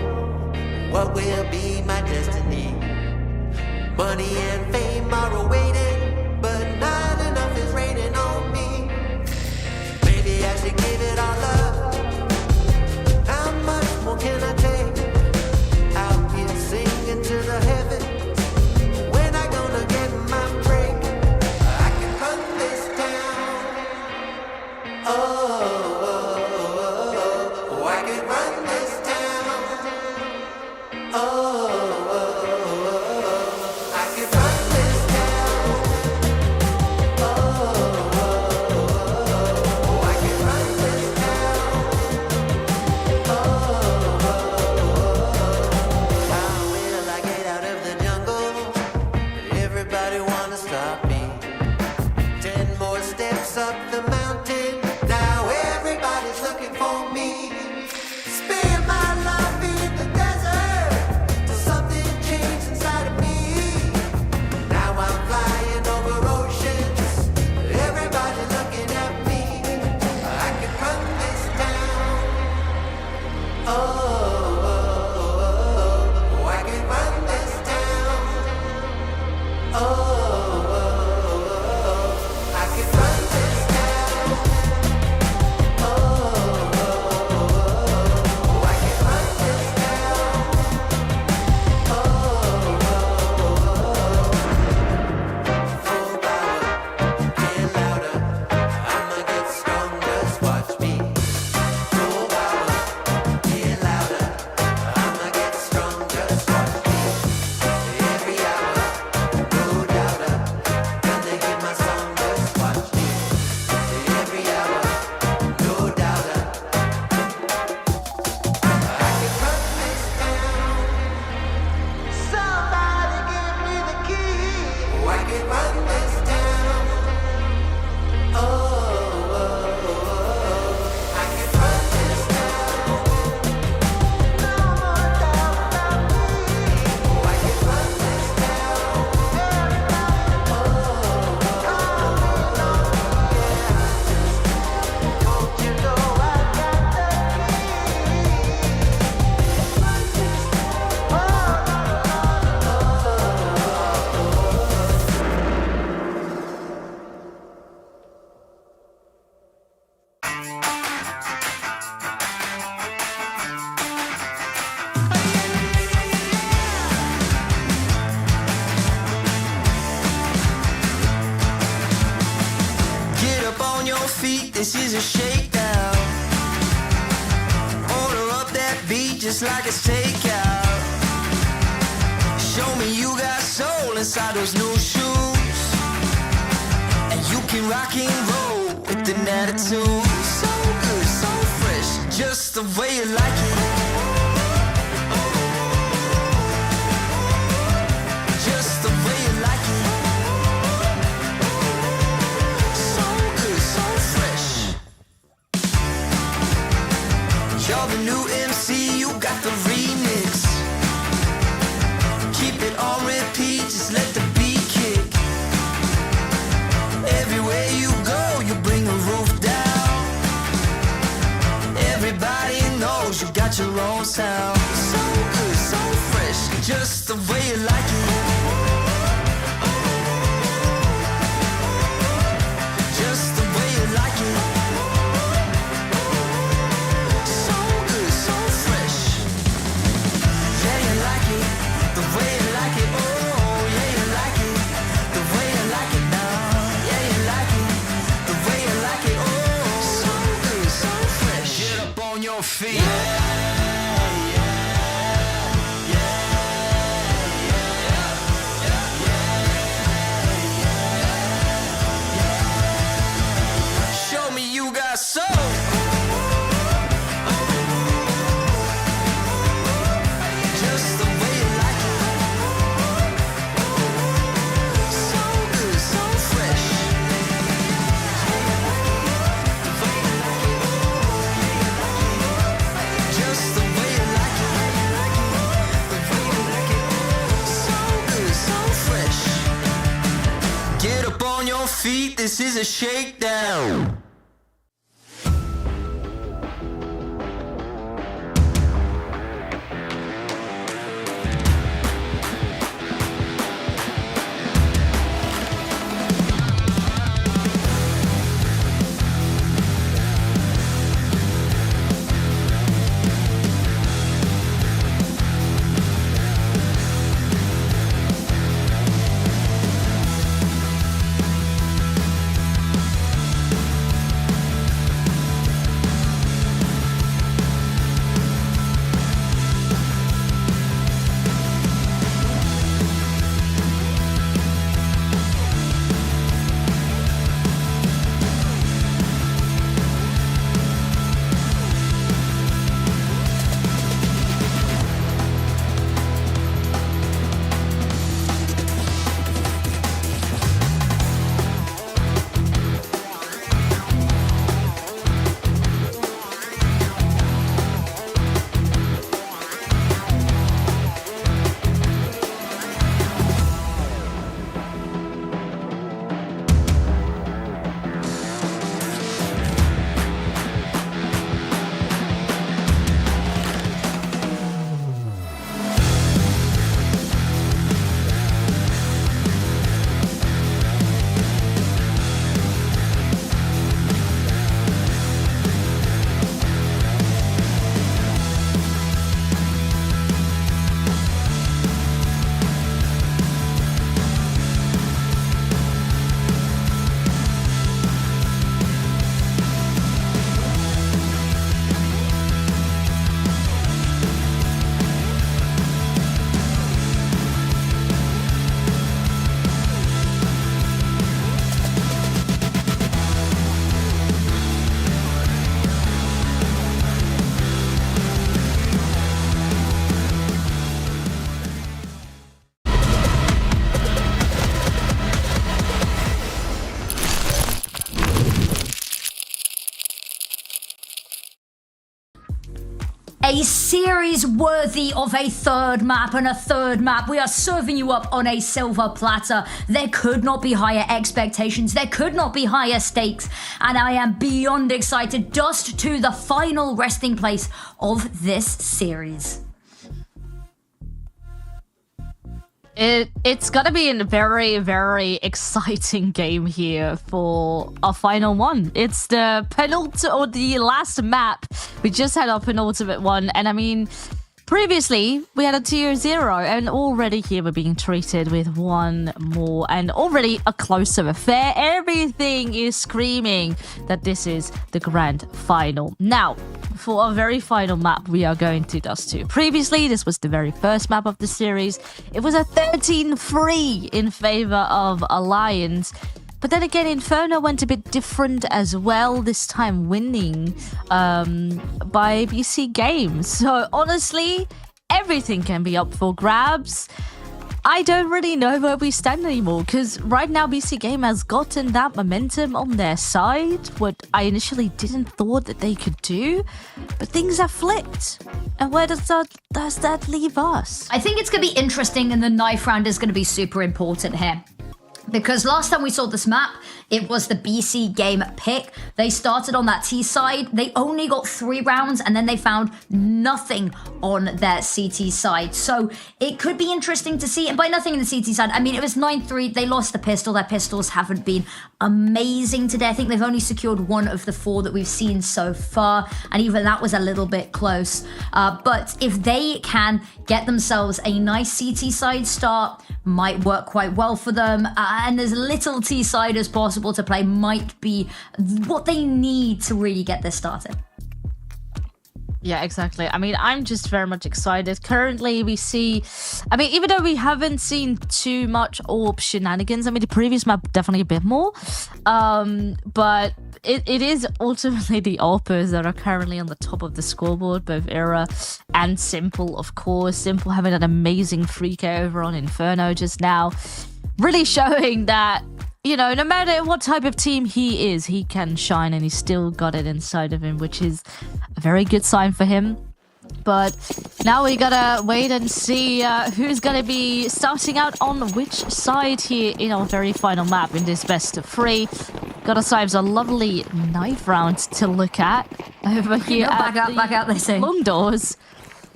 What will be my destiny? Money and fame are awaiting, but not enough is raining on me. Maybe I should give it all up. How much more can I take? Out here singing to the heavens. When I gonna get my break? I can run this town. Oh, I can run this town. Oh, I can run this town. Oh, I can run this town. How will I get out of the jungle? Everybody wanna stop me. 10 more steps up the mountain. Now everybody's looking for me. Spend my life in the desert till something changed inside of me. Now I'm flying over oceans. Everybody's looking at me. I can run this town. Oh, I can run this town. Oh, I can run this town. Oh, I can run this town. Full power, get louder. I'ma get stronger, just watch me. Full power, get louder. I'ma get stronger, just watch me. Every hour, no doubter. Gonna hear my song, just watch me. Every hour, no doubter. I can run this town. Somebody give me the key. Oh, I can run this town. Oh, I can run this town. No more doubt about me. Oh, I can run this town. Don't you know I got the Get up on your feet, this is a shakedown. Order up that beat just like it's takeout. Show me you got soul inside those new shoes. And you can rock and roll with an attitude. So good, so fresh, just the way you like it. Just the way you like it. So good, so fresh. You're the new MC, you got the remix. Keep it on repeat, just let the beat kick. Everywhere you go, you bring the roof down. Everybody knows you got your own sound. So good, so fresh, just the way you like it. Just the way you like it. So good, so fresh. Yeah, you like it, the way you like it. Oh, yeah, you like it, the way you like it now. Yeah, you like it, the way you like it. Oh, so good, so fresh. Get up on your feet. Show me you got soul. Just the way you like it. So good, so fresh. Just the way you like it. The way you like it. So good, so fresh. Get up on your feet, this is a shakedown. A series worthy of a third map and a third map. We are serving you up on a silver platter. There could not be higher expectations. There could not be higher stakes. And I am beyond excited. Just to the final resting place of this series. It's gonna be a very, very exciting game here for our final one. It's the penultimate, or the last map. We just had our penultimate one, and I mean, previously we had a tier 0, and already here we're being treated with one more, and already a closer affair. Everything is screaming that this is the grand final. Now, for our very final map, we are going to Dust 2. Previously, this was the very first map of the series. It was a 13-3 in favor of Alliance. But then again, Inferno went a bit different as well, this time winning by BC.Game. So honestly, everything can be up for grabs. I don't really know where we stand anymore, because right now BC.Game has gotten that momentum on their side, what I initially didn't thought that they could do, but things have flipped. And where does that leave us? I think it's going to be interesting, and the knife round is going to be super important here. Because last time we saw this map, it was the BC.Game pick. They started on that T side. They only got 3 rounds, and then they found nothing on their CT side. So it could be interesting to see. And by nothing in the CT side, I mean, it was 9-3. They lost the pistol. Their pistols haven't been amazing today. I think they've only secured 1 of the 4 that we've seen so far. And even that was a little bit close. But if they can get themselves a nice CT side start, might work quite well for them. And as little T side as possible to play might be what they need to really get this started. Yeah, exactly. I mean, I'm just very much excited. Currently, we see... I mean, even though we haven't seen too much AWP shenanigans, I mean, the previous map definitely a bit more. But it is ultimately the AWPers that are currently on the top of the scoreboard, both Era and Simple, of course. Simple having an amazing free K over on Inferno just now. Really showing that, you know, no matter what type of team he is, he can shine, and he's still got it inside of him, which is a very good sign for him. But now we gotta wait and see who's gonna be starting out on which side here in our very final map in this best of 3. Got ourselves a lovely knife round to look at over here. No, back out, they say. Long doors.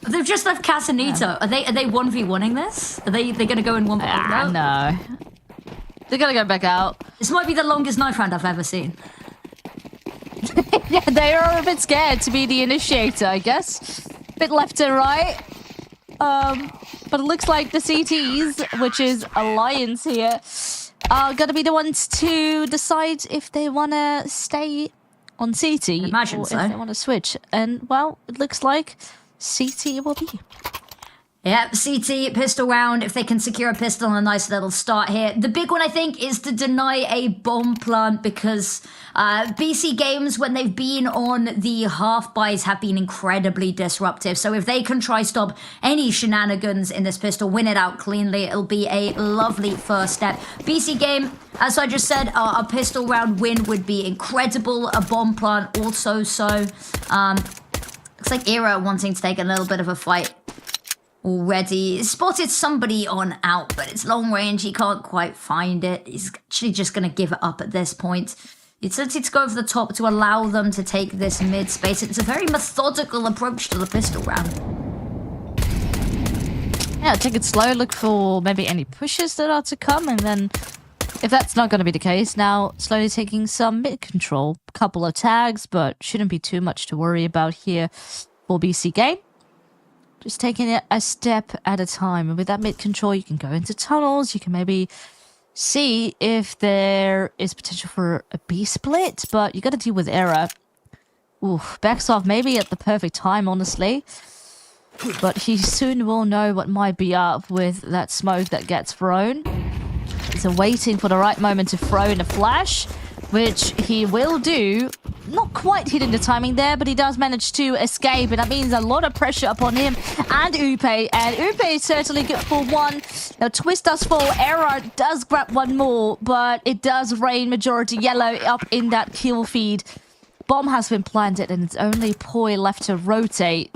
They've just left Casanito. Are they 1v1ing this? Are they gonna go in 1v1? No. They're gonna go back out. This might be the longest knife round I've ever seen. Yeah, they are a bit scared to be the initiator, I guess. Bit left and right. But it looks like the CTs, which is Alliance here, are gonna be the ones to decide if they wanna stay on CT Imagine or so. if they wanna switch. And well, it looks like CT it will be. Yeah, CT, pistol round, if they can secure a pistol and a nice little start here. The big one, I think, is to deny a bomb plant, because BC Games, when they've been on the half buys, have been incredibly disruptive. So if they can try stop any shenanigans in this pistol, win it out cleanly, it'll be a lovely first step. BC Game, as I just said, a pistol round win would be incredible. A bomb plant also so. Looks like Era wanting to take a little bit of a fight already. Spotted somebody on out, but it's long range. He can't quite find it. He's actually just going to give it up at this point. It's to go over the top to allow them to take this mid space. It's a very methodical approach to the pistol round. Yeah, take it slow. Look for maybe any pushes that are to come, and then if that's not going to be the case, now slowly taking some mid control. Couple of tags, but shouldn't be too much to worry about here for BC.Game. Just taking it a step at a time. And with that mid control, you can go into tunnels. You can maybe see if there is potential for a B split, but you got to deal with Era. Ooh, backs off maybe at the perfect time, honestly. But he soon will know what might be up with that smoke that gets thrown. He's waiting for the right moment to throw in a flash, which he will do. Not quite hitting the timing there, but he does manage to escape, and that means a lot of pressure upon him and Upe. And Upe is certainly good for one. Now, Twist does fall. Era does grab one more, but it does rain majority yellow up in that kill feed. Bomb has been planted, and it's only Poi left to rotate.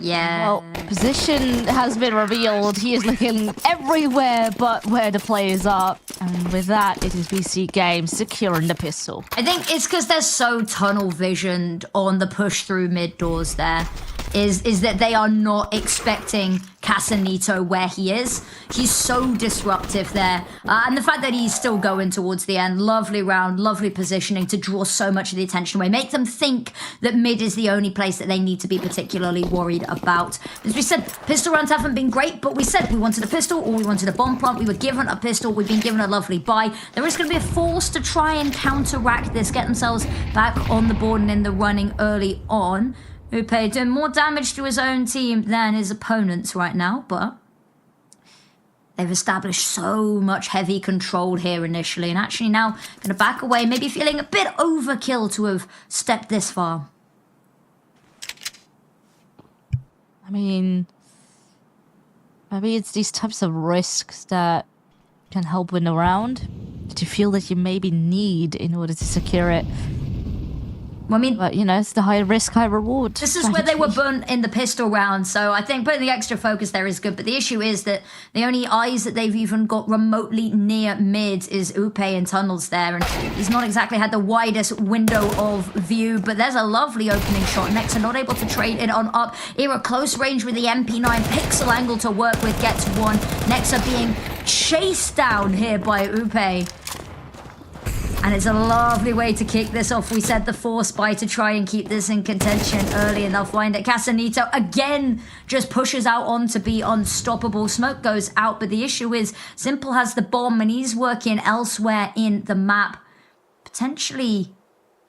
Yeah. Well, position has been revealed. He is looking everywhere but where the players are. And with that, it is BC.Game securing the pistol. I think it's because they're so tunnel visioned on the push through mid doors there. Is that they are not expecting Casanito where he is. He's so disruptive there. And the fact that he's still going towards the end, lovely round, lovely positioning to draw so much of the attention away. Make them think that mid is the only place that they need to be particularly worried about. As we said, pistol rounds haven't been great, but we said we wanted a pistol or we wanted a bomb plant. We were given a pistol. We've been given a lovely buy. There is going to be a force to try and counteract this, get themselves back on the board and in the running early on. Upe doing more damage to his own team than his opponents right now, but they've established so much heavy control here initially, and actually now going to back away, maybe feeling a bit overkill to have stepped this far. I mean, maybe it's these types of risks that can help win a round that you feel that you maybe need in order to secure it. Well, I mean, but you know, it's the high risk, high reward. This is where they were burnt in the pistol round, so I think putting the extra focus there is good. But the issue is that the only eyes that they've even got remotely near mid is Upe and tunnels there, and he's not exactly had the widest window of view. But there's a lovely opening shot. Nexa not able to trade it on up. Era close range with the MP9 pixel angle to work with, gets one. Nexa being chased down here by Upe. And it's a lovely way to kick this off. We said the force buy to try and keep this in contention early, and they'll find it. Casanito again just pushes out on to be unstoppable. Smoke goes out, but the issue is Simple has the bomb and he's working elsewhere in the map. Potentially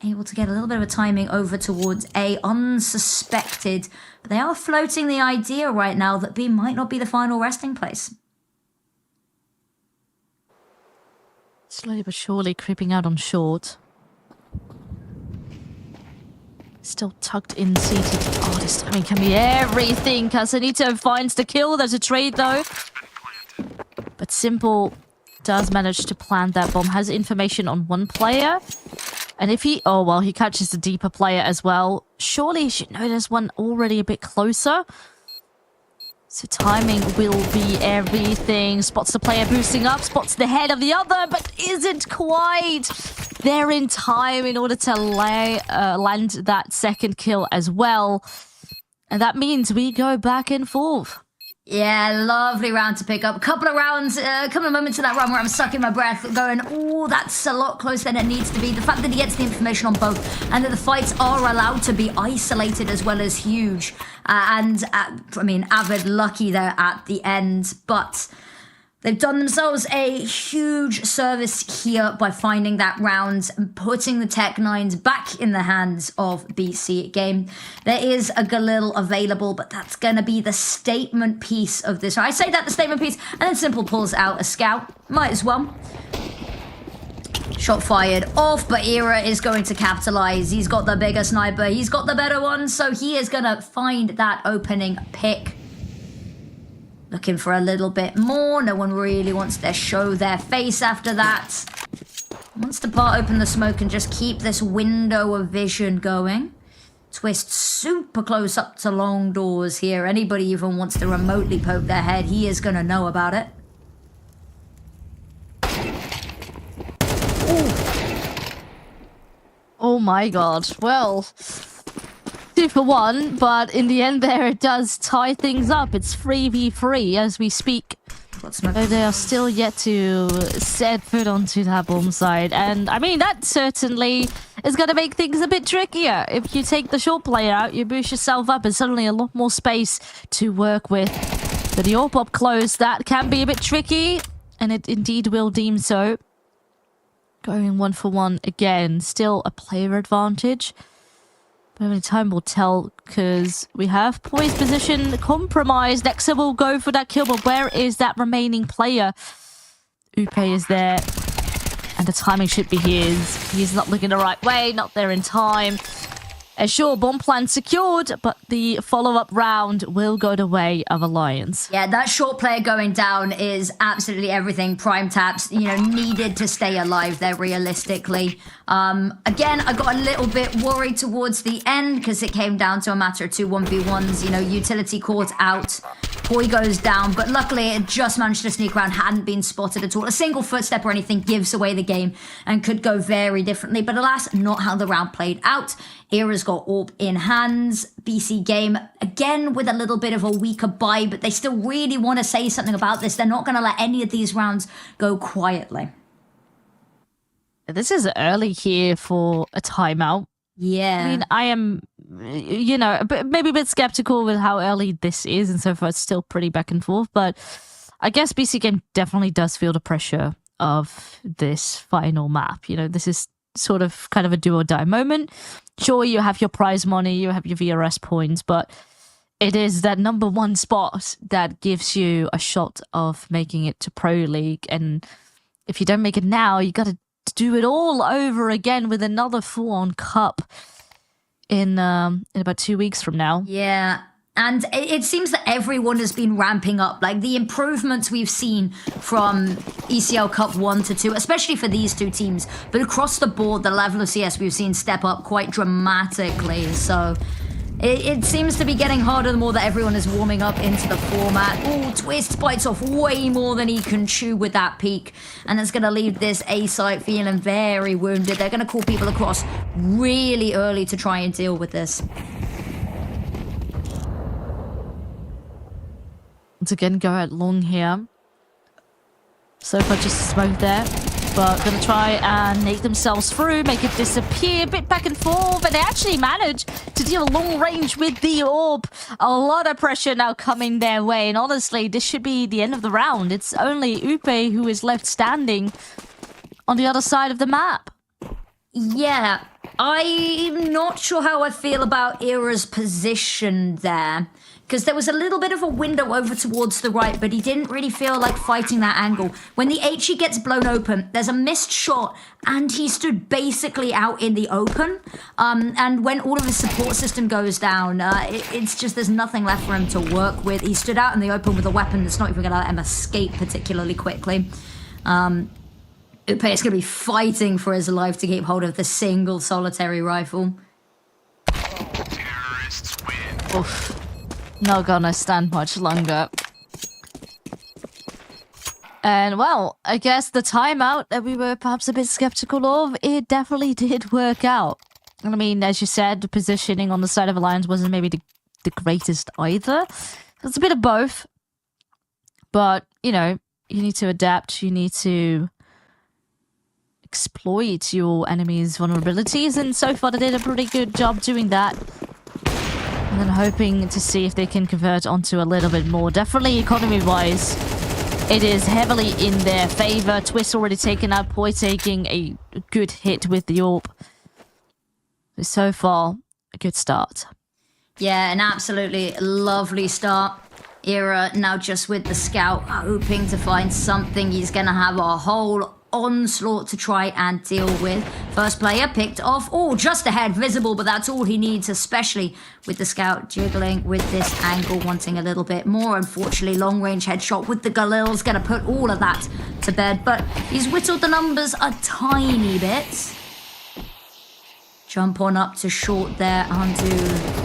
able to get a little bit of a timing over towards A, unsuspected. But they are floating the idea right now that B might not be the final resting place. Slowly but surely creeping out on short. Still tucked in, seated. Oh, this timing can be everything. Casanito finds the kill. There's a trade though. But Simple does manage to plant that bomb. Has information on one player. And if he... Oh, well, he catches the deeper player as well. Surely he should know there's one already a bit closer. So timing will be everything. Spots the player boosting up, spots the head of the other, but isn't quite there in time in order to land that second kill as well. And that means we go back and forth. Yeah, lovely round to pick up. A couple of rounds, a couple of moments in that run where I'm sucking my breath, going, oh, that's a lot closer than it needs to be. The fact that he gets the information on both and that the fights are allowed to be isolated as well is huge. I mean, Avid lucky there at the end, but they've done themselves a huge service here by finding that round and putting the Tech-9s back in the hands of BC.Game. There is a Galil available, but that's going to be the statement piece of this. I say that, the statement piece, and then Simple pulls out a scout. Might as well. Shot fired off, but Era is going to capitalize. He's got the bigger sniper. He's got the better one, so he is going to find that opening pick. Looking for a little bit more. No one really wants to show their face after that. Wants to part open the smoke and just keep this window of vision going. Twist super close up to long doors here. Anybody even wants to remotely poke their head, he is going to know about it. Ooh. Oh my god. Well... 2 for 1, but in the end there it does tie things up. It's 3v3 as we speak. But they are still yet to set foot onto that bomb side. And I mean, that certainly is going to make things a bit trickier. If you take the short player out, you boost yourself up and suddenly a lot more space to work with. But the AWP up close, that can be a bit tricky. And it indeed will deem so. Going 1 for 1 again. Still a player advantage. But only time will tell, because we have poised position compromised. Nexa will go for that kill, but where is that remaining player? Upe is there, and the timing should be his. He's not looking the right way, not there in time. Sure, bomb plan secured, but the follow-up round will go the way of Alliance. Yeah, that short player going down is absolutely everything. Prime taps, needed to stay alive there realistically. Again, I got a little bit worried towards the end because it came down to a matter of 2 1v1s. Utility caught out. Boy goes down, but luckily it just managed to sneak around, hadn't been spotted at all. A single footstep or anything gives away the game and could go very differently, but alas, not how the round played out. Era's got AWP in hands. BC.Game, again, with a little bit of a weaker buy, but they still really want to say something about this. They're not going to let any of these rounds go quietly. This is early here for a timeout. Yeah. I mean, I am, maybe a bit skeptical with how early this is, and so far it's still pretty back and forth, but I guess BC.Game definitely does feel the pressure of this final map. This is sort of kind of a do or die moment. Sure, you have your prize money, you have your VRS points, but it is that number 1 spot that gives you a shot of making it to Pro League, and if you don't make it now, you got to do it all over again with another full-on cup in about 2 weeks from now. Yeah, and it seems that everyone has been ramping up. Like, the improvements we've seen from ECL Cup 1 to 2, especially for these two teams, but across the board, the level of CS we've seen step up quite dramatically. So it seems to be getting harder the more that everyone is warming up into the format. Oh, Twist bites off way more than he can chew with that peak, and it's going to leave this A site feeling very wounded. They're going to call people across really early to try and deal with this. Once again, go out long here. So far, just smoke there. But gonna try and make themselves through, make it disappear, a bit back and forth, and they actually managed to deal long range with the AWP. A lot of pressure now coming their way, and honestly, this should be the end of the round. It's only Upe who is left standing on the other side of the map. Yeah, I'm not sure how I feel about Era's position there, because there was a little bit of a window over towards the right, but he didn't really feel like fighting that angle. When the HE gets blown open, there's a missed shot, and he stood basically out in the open. And when all of his support system goes down, it's just there's nothing left for him to work with. He stood out in the open with a weapon that's not even going to let him escape particularly quickly. Upe is going to be fighting for his life to keep hold of the single solitary rifle. Oof. Not gonna stand much longer. And well, I guess the timeout that we were perhaps a bit skeptical of, it definitely did work out. I mean, as you said, the positioning on the side of Alliance wasn't maybe the greatest either. It's a bit of both. But, you need to adapt, you need to exploit your enemy's vulnerabilities, and so far they did a pretty good job doing that. And then hoping to see if they can convert onto a little bit more. Definitely economy-wise, it is heavily in their favor. Twist already taken out, Poi taking a good hit with the AWP. So far, a good start. Yeah, an absolutely lovely start. Era now just with the scout, hoping to find something. He's going to have a whole onslaught to try and deal with. First player picked off. Oh, just ahead, visible, but that's all he needs, especially with the scout jiggling with this angle, wanting a little bit more. Unfortunately, long-range headshot with the Galil's going to put all of that to bed, but he's whittled the numbers a tiny bit. Jump on up to short there, Undo.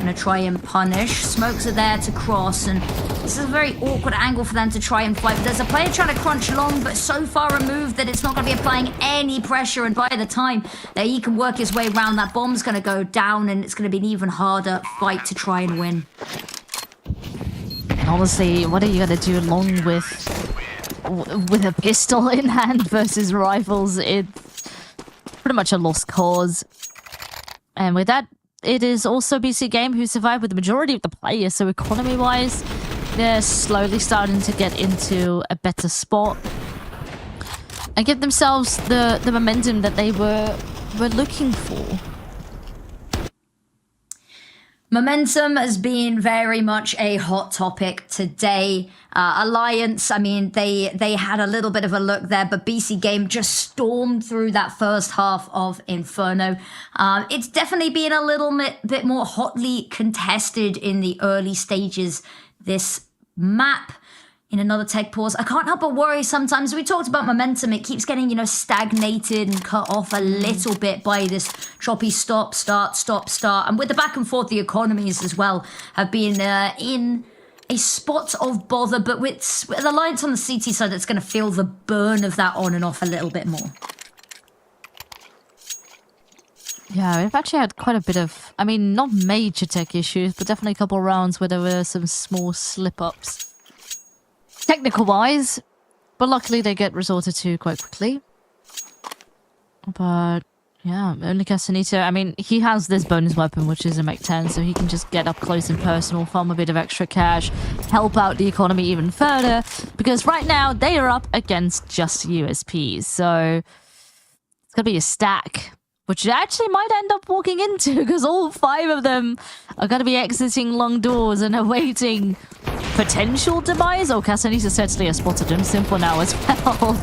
Gonna try and punish. Smokes are there to cross, and this is a very awkward angle for them to try and fight. But there's a player trying to crunch long, but so far removed that it's not going to be applying any pressure, and by the time that he can work his way around, that bomb's going to go down, and it's going to be an even harder fight to try and win. And honestly, what are you going to do long with a pistol in hand versus rifles? It's pretty much a lost cause. And with that, it is also BC.Game who survived with the majority of the players, so economy-wise, they're slowly starting to get into a better spot and get themselves the momentum that they were looking for. Momentum has been very much a hot topic today. Alliance, I mean, they had a little bit of a look there, but BC.Game just stormed through that first half of Inferno. It's definitely been a little bit more hotly contested in the early stages. This map, in another tech pause, I can't help but worry sometimes. We talked about momentum. It keeps getting, stagnated and cut off a little bit by this choppy stop, start, stop, start. And with the back and forth, the economies as well have been in a spot of bother. But with Alliance on the CT side, that's going to feel the burn of that on and off a little bit more. Yeah, we've actually had quite a bit of, I mean, not major tech issues, but definitely a couple of rounds where there were some small slip-ups. Technical-wise, but luckily they get resorted to quite quickly. But, yeah, only Castanito, I mean, he has this bonus weapon, which is a Mech 10, so he can just get up close and personal, farm a bit of extra cash, help out the economy even further, because right now they are up against just USPs, so it's gonna be a stack, which actually might end up walking into, because all 5 of them are going to be exiting long doors and awaiting potential demise. Oh, Castanita certainly has spotted him. Simple now as well.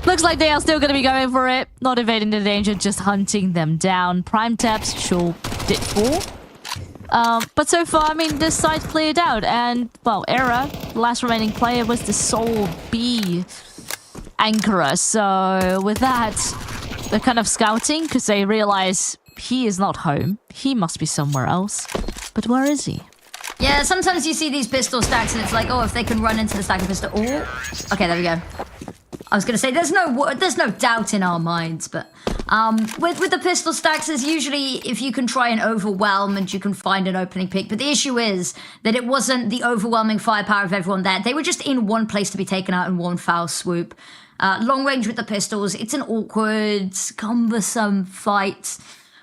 Looks like they are still going to be going for it. Not evading the danger, just hunting them down. Prime taps, sure, did fall. But so far, I mean, this side cleared out. And, well, Era, the last remaining player, was the sole B anchorer. So, with that, they're kind of scouting because they realize he is not home. He must be somewhere else. But where is he? Yeah, sometimes you see these pistol stacks and it's like, oh, if they can run into the stack of pistol. Oh, okay, there we go. I was going to say, there's no doubt in our minds, but with the pistol stacks, there's usually, if you can try and overwhelm and you can find an opening pick. But the issue is that it wasn't the overwhelming firepower of everyone there. They were just in one place to be taken out in one foul swoop. Long range with the pistols, it's an awkward, cumbersome fight.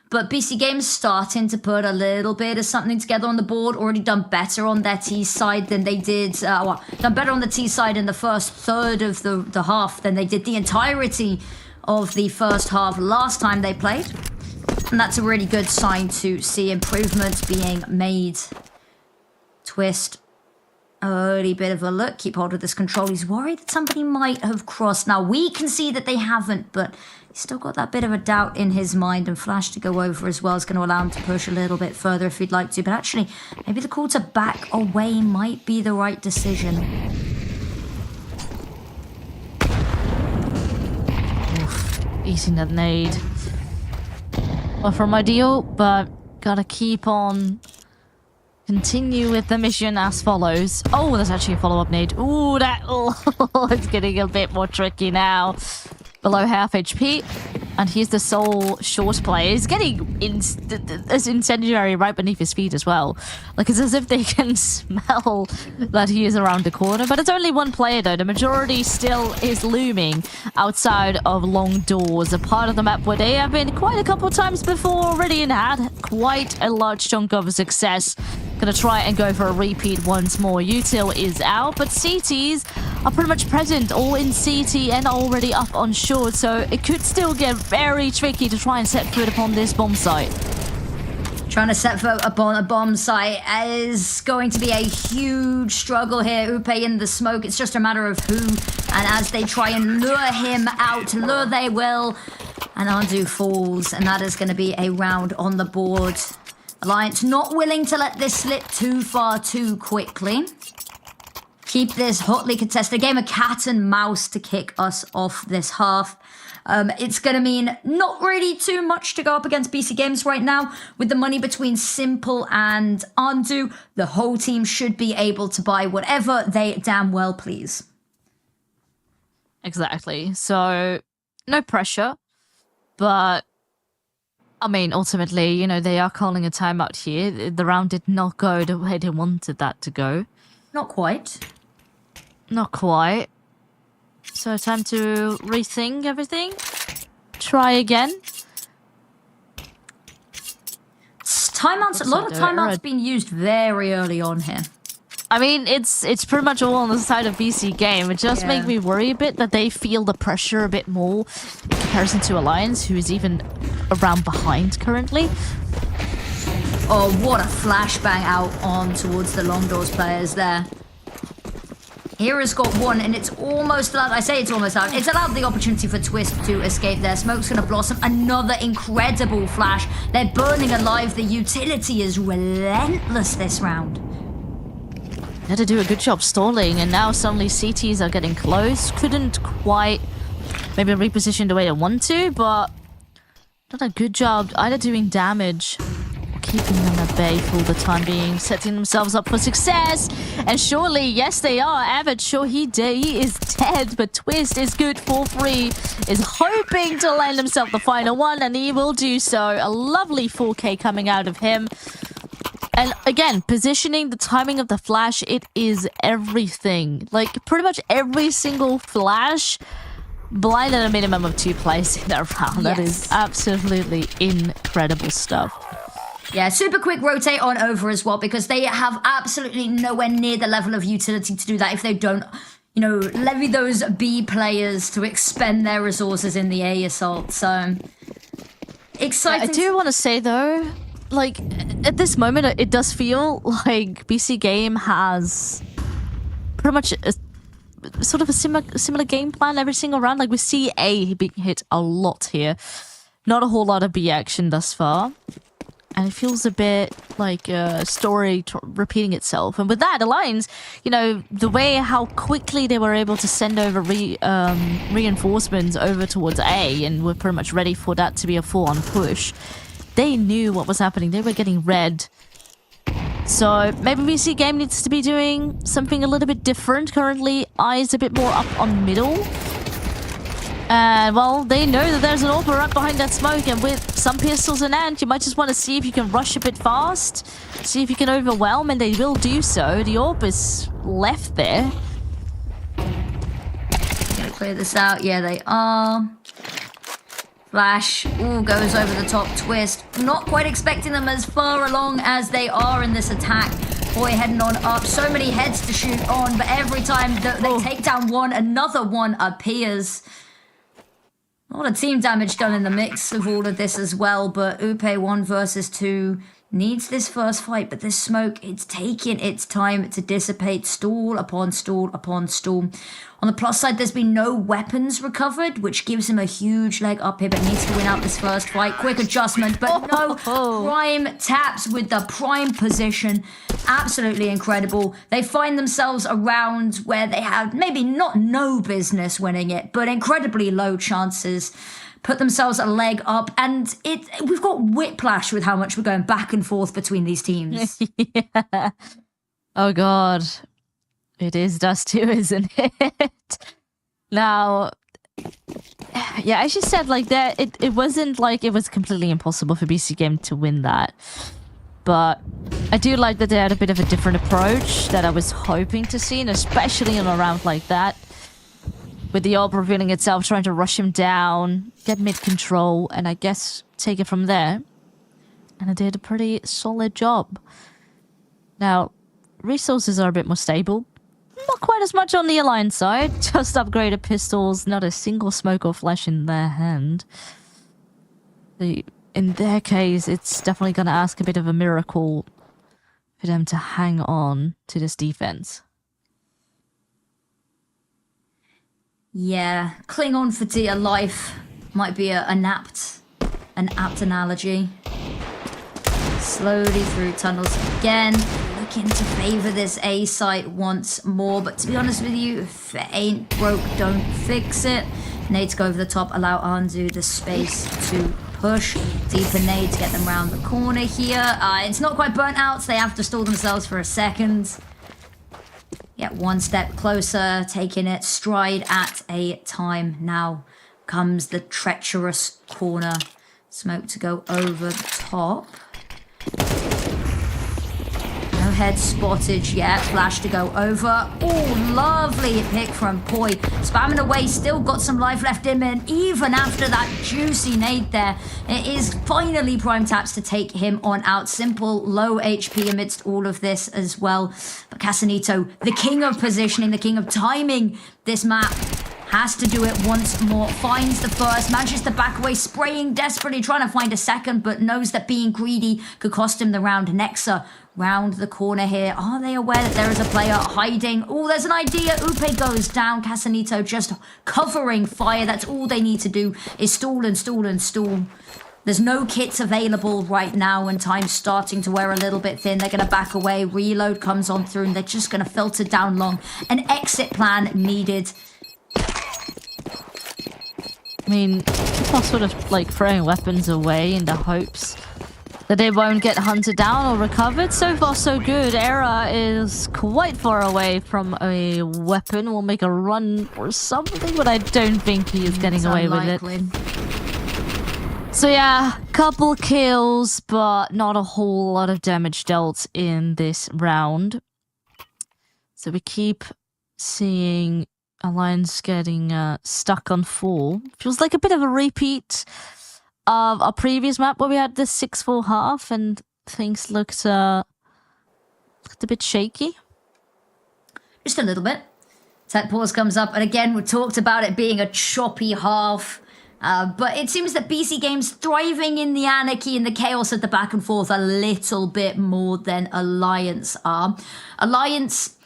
But BC.Game's starting to put a little bit of something together on the board. Already done better on their T side than they did. Done better on the T side in the first third of the half than they did the entirety of the first half last time they played. And that's a really good sign to see improvements being made. Twist. Early bit of a look. Keep hold of this control. He's worried that somebody might have crossed. Now, we can see that they haven't, but he's still got that bit of a doubt in his mind, and Flash to go over as well is going to allow him to push a little bit further if he'd like to. But actually, maybe the call to back away might be the right decision. Oof, eating that nade. Well, from ideal, but gotta keep on. Continue with the mission as follows. Oh, there's actually a follow-up nade. Ooh, it's getting a bit more tricky now. Below half HP. And he's the sole short player. He's getting this incendiary right beneath his feet as well. Like, it's as if they can smell that he is around the corner. But it's only one player, though. The majority still is looming outside of long doors. A part of the map where they have been quite a couple times before already and had quite a large chunk of success. Gonna try and go for a repeat once more. Util is out, but CTs are pretty much present, all in CT and already up on short, so it could still get very tricky to try and set foot upon this bomb site. Trying to set foot upon a bomb site is going to be a huge struggle here. Upe in the smoke, it's just a matter of who, and as they try and lure him out, lure they will, and Andu falls, and that is going to be a round on the board. Alliance not willing to let this slip too far too quickly. Keep this hotly contested. A game of cat and mouse to kick us off this half. It's going to mean not really too much to go up against BC Games right now. With the money between Simple and Andu, the whole team should be able to buy whatever they damn well please. Exactly. So, no pressure. But, I mean, ultimately, you know, they are calling a timeout here. The round did not go the way they wanted that to go. Not quite. Not quite. So time to rethink everything. Try again. Timeouts. A lot of timeouts being used very early on here. I mean, it's pretty much all on the side of BC.Game. It just makes me worry a bit that they feel the pressure a bit more in comparison to Alliance, who is even around behind currently. Oh, what a flashbang out on towards the long doors players there. Hera's got one, and it's almost allowed. I say it's almost allowed. It's allowed the opportunity for Twist to escape there. Smoke's going to blossom. Another incredible flash. They're burning alive. The utility is relentless this round. They had to do a good job stalling, and now suddenly CTs are getting close. Couldn't quite maybe reposition the way they want to, but done a good job either doing damage, keeping them at bay for the time being, setting themselves up for success. And surely, yes, they are. Avid, sure, he is dead, but Twist is good for free, is hoping to land himself the final one, and he will do so. A lovely 4K coming out of him. And again, positioning, the timing of the flash, it is everything. Like, pretty much every single flash blinded a minimum of 2 players in that round. That is absolutely incredible stuff. Yeah, super quick rotate on over as well, because they have absolutely nowhere near the level of utility to do that if they don't, you know, levy those B players to expend their resources in the A assault. So, exciting. I do want to say, though, like, at this moment, it does feel like BC.Game has pretty much sort of a similar game plan every single round. Like, we see A being hit a lot here. Not a whole lot of B action thus far. And it feels a bit like a story repeating itself. And with that, Alliance, you know, the way how quickly they were able to send over reinforcements over towards A and were pretty much ready for that to be a full-on push. They knew what was happening. They were getting red. So maybe BC.Game needs to be doing something a little bit different. Currently, I is a bit more up on middle. And, well, they know that there's an AWP right behind that smoke, and with some pistols in hand, you might just want to see if you can rush a bit fast, see if you can overwhelm, and they will do so. The AWP is left there. Gonna clear this out. Yeah, they are. Flash, ooh, goes over the top. Twist, not quite expecting them as far along as they are in this attack. Boy, heading on up. So many heads to shoot on, but every time they take down one, another one appears. A lot of team damage done in the mix of all of this as well, but Upe 1 versus 2 needs this first fight, but this smoke, it's taking its time to dissipate, stall upon stall upon stall. On the plus side, there's been no weapons recovered, which gives him a huge leg up here, but needs to win out this first fight. Quick adjustment, but no prime taps with the prime position. Absolutely incredible. They find themselves around where they have maybe not no business winning it, but incredibly low chances. Put themselves a leg up, and we've got whiplash with how much we're going back and forth between these teams. Yeah. Oh god. It is Dust 2, isn't it? Now, yeah, as you said, like that, it wasn't like it was completely impossible for BC.Game to win that. But I do like that they had a bit of a different approach that I was hoping to see, and especially in a round like that. With the AWP revealing itself, trying to rush him down, get mid-control, and I guess take it from there. And I did a pretty solid job. Now, resources are a bit more stable. Not quite as much on the Alliance side. Just upgraded pistols, not a single smoke or flash in their hand. In their case, it's definitely going to ask a bit of a miracle for them to hang on to this defense. Yeah, cling on for dear life might be an apt analogy. Slowly through tunnels again, looking to favour this A site once more, but to be honest with you, if it ain't broke, don't fix it. Nade to go over the top, allow Anzu the space to push. Deeper nade to get them round the corner here. It's not quite burnt out, so they have to stall themselves for a second. Get one step closer, taking it stride at a time. Now comes the treacherous corner. Smoke to go over the top. No head spotted yet. Flash to go over. Oh, lovely pick from Poi. Spamming away, still got some life left in him. And even after that juicy nade there, it is finally prime taps to take him on out. Simple, low HP amidst all of this as well. But Casanito, the king of positioning, the king of timing this map, Has to do it once more. Finds the first. Manages to back away, spraying desperately, trying to find a second, but knows that being greedy could cost him the round. Nexa round the corner here. Are they aware that there is a player hiding? Oh, there's an idea. Upe goes down. Casanito just covering fire. That's all they need to do is stall and stall and stall. There's no kits available right now, and time's starting to wear a little bit thin. They're going to back away. Reload comes on through, and they're just going to filter down long. An exit plan needed. I mean, people are sort of like throwing weapons away in the hopes that they won't get hunted down or recovered. So far, so good. Era is quite far away from a weapon. Will make a run or something, but I don't think he is getting away with it. So yeah, couple kills, but not a whole lot of damage dealt in this round. So we keep seeing Alliance getting stuck on 4. Feels like a bit of a repeat of our previous map where we had this 6-4 half and things looked a bit shaky. Just a little bit. Tech pause comes up, and again, we talked about it being a choppy half. But it seems that BC.Game's thriving in the anarchy and the chaos of the back and forth a little bit more than Alliance are. Alliance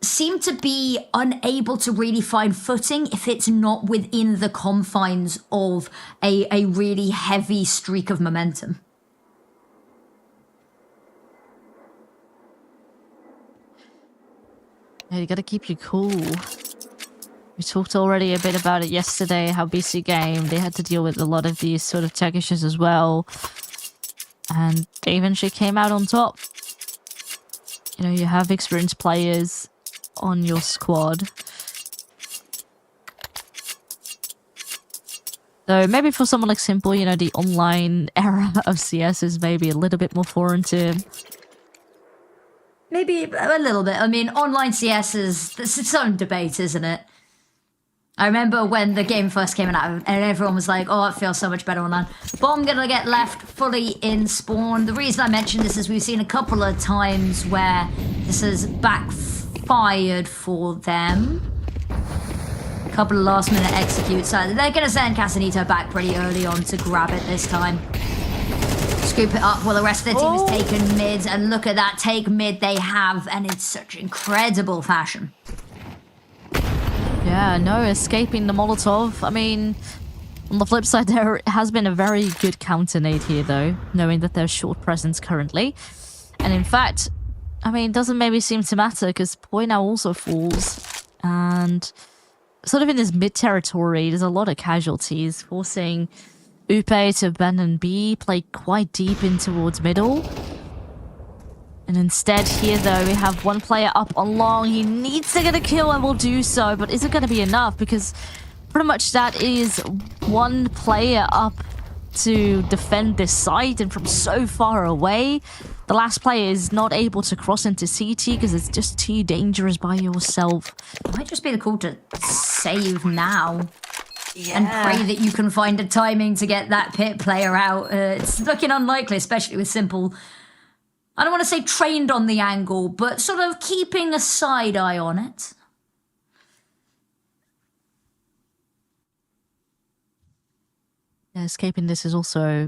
seem to be unable to really find footing if it's not within the confines of a really heavy streak of momentum. Yeah, you gotta keep you cool. We talked already a bit about it yesterday, how BC.Game, they had to deal with a lot of these sort of tech issues as well. And they eventually came out on top. You know, you have experienced players on your squad. So maybe for someone like Simple, you know, the online era of CS is maybe a little bit more foreign to him. Maybe a little bit. I mean, online CS is its own debate, isn't it? I remember when the game first came out and everyone was like, oh, it feels so much better online. Bomb gonna get left fully in spawn. The reason I mention this is we've seen a couple of times where this has backfired for them. A couple of last minute executes. So they're gonna send Casanito back pretty early on to grab it this time. Scoop it up while the rest of the team is taking mid. And look at that, take mid they have, and it's such incredible fashion. Yeah, no escaping the Molotov. I mean, on the flip side, there has been a very good counter nade here, though, knowing that there's short presence currently. And in fact, I mean, it doesn't maybe seem to matter because Poi now also falls. And sort of in this mid territory, there's a lot of casualties, forcing Upe to abandon B, play quite deep in towards middle. And instead here, though, we have one player up on long. He needs to get a kill and will do so, but is it going to be enough? Because pretty much that is one player up to defend this site, and from so far away, the last player is not able to cross into CT because it's just too dangerous by yourself. It might just be the call to save now. Yeah. And pray that you can find a timing to get that pit player out. It's looking unlikely, especially with Simple. I don't want to say trained on the angle, but sort of keeping a side eye on it. Yeah, escaping this is also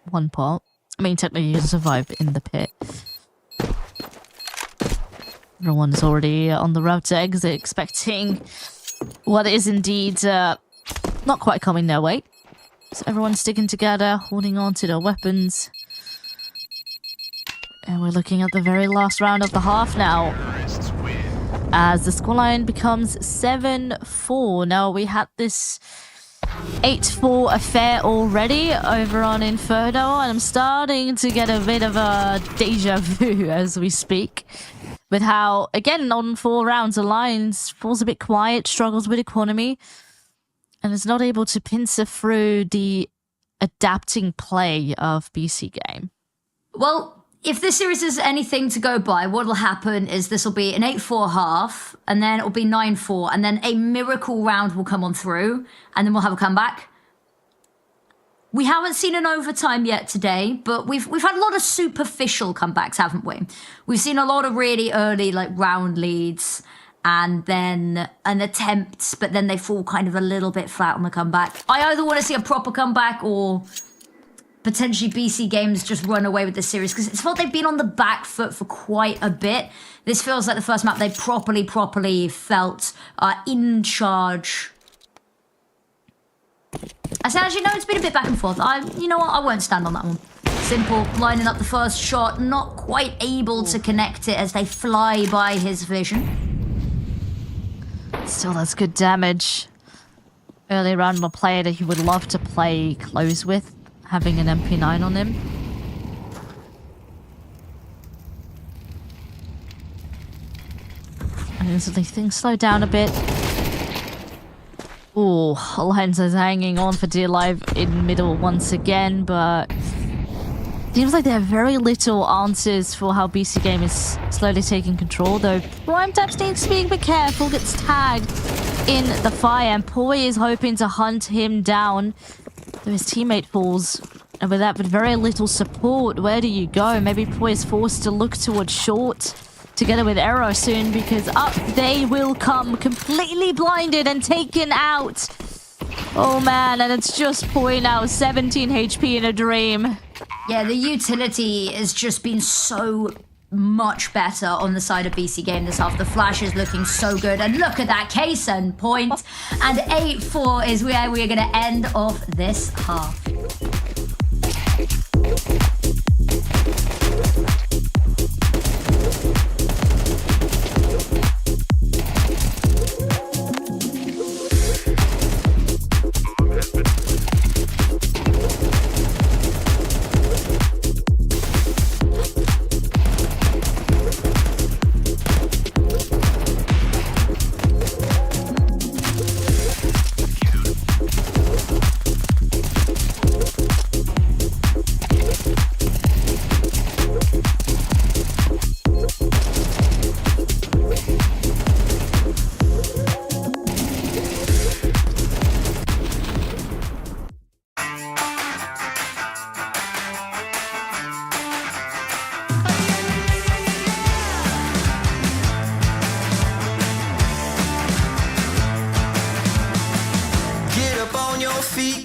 one part. I mean, technically you can survive in the pit. Everyone's already on the route to exit, expecting what is indeed not quite coming their way. So everyone's sticking together, holding on to their weapons. And we're looking at the very last round of the half now, as the scoreline becomes 7-4. Now, we had this 8-4 affair already over on Inferno, and I'm starting to get a bit of a deja vu as we speak. With how, again, on 4 rounds, Alliance falls a bit quiet, struggles with economy, and is not able to pincer through the adapting play of BC.Game. Well, if this series is anything to go by, what will happen is this will be an 8-4 half, and then it'll be 9-4, and then a miracle round will come on through, and then we'll have a comeback. We haven't seen an overtime yet today, but we've had a lot of superficial comebacks, haven't we? We've seen a lot of really early like round leads, and then an attempt, but then they fall kind of a little bit flat on the comeback. I either want to see a proper comeback or potentially BC Games just run away with the series, because it's felt they've been on the back foot for quite a bit. This feels like the first map they properly felt in charge. I said, actually, no, it's been a bit back and forth. You know what? I won't stand on that one. Simple, lining up the first shot, not quite able to connect it as they fly by his vision. Still, that's good damage. Earlier on, a player that he would love to play close with, having an MP9 on him. And instantly things slow down a bit. Ooh, Alliance is hanging on for dear life in middle once again, but seems like they have very little answers for how BC.Game is slowly taking control, though Prime Taps needs to be a bit careful, gets tagged in the fire, and Poi is hoping to hunt him down, though his teammate falls. And with that, with very little support, where do you go? Maybe Poi is forced to look towards short, together with Arrow soon, because up they will come, completely blinded and taken out. Oh man, and it's just Poi now, 17 HP in a dream. Yeah, the utility has just been so much better on the side of BC.Game this half. The flash is looking so good, and look at that case and point. And 8-4 is where we're going to end off this half.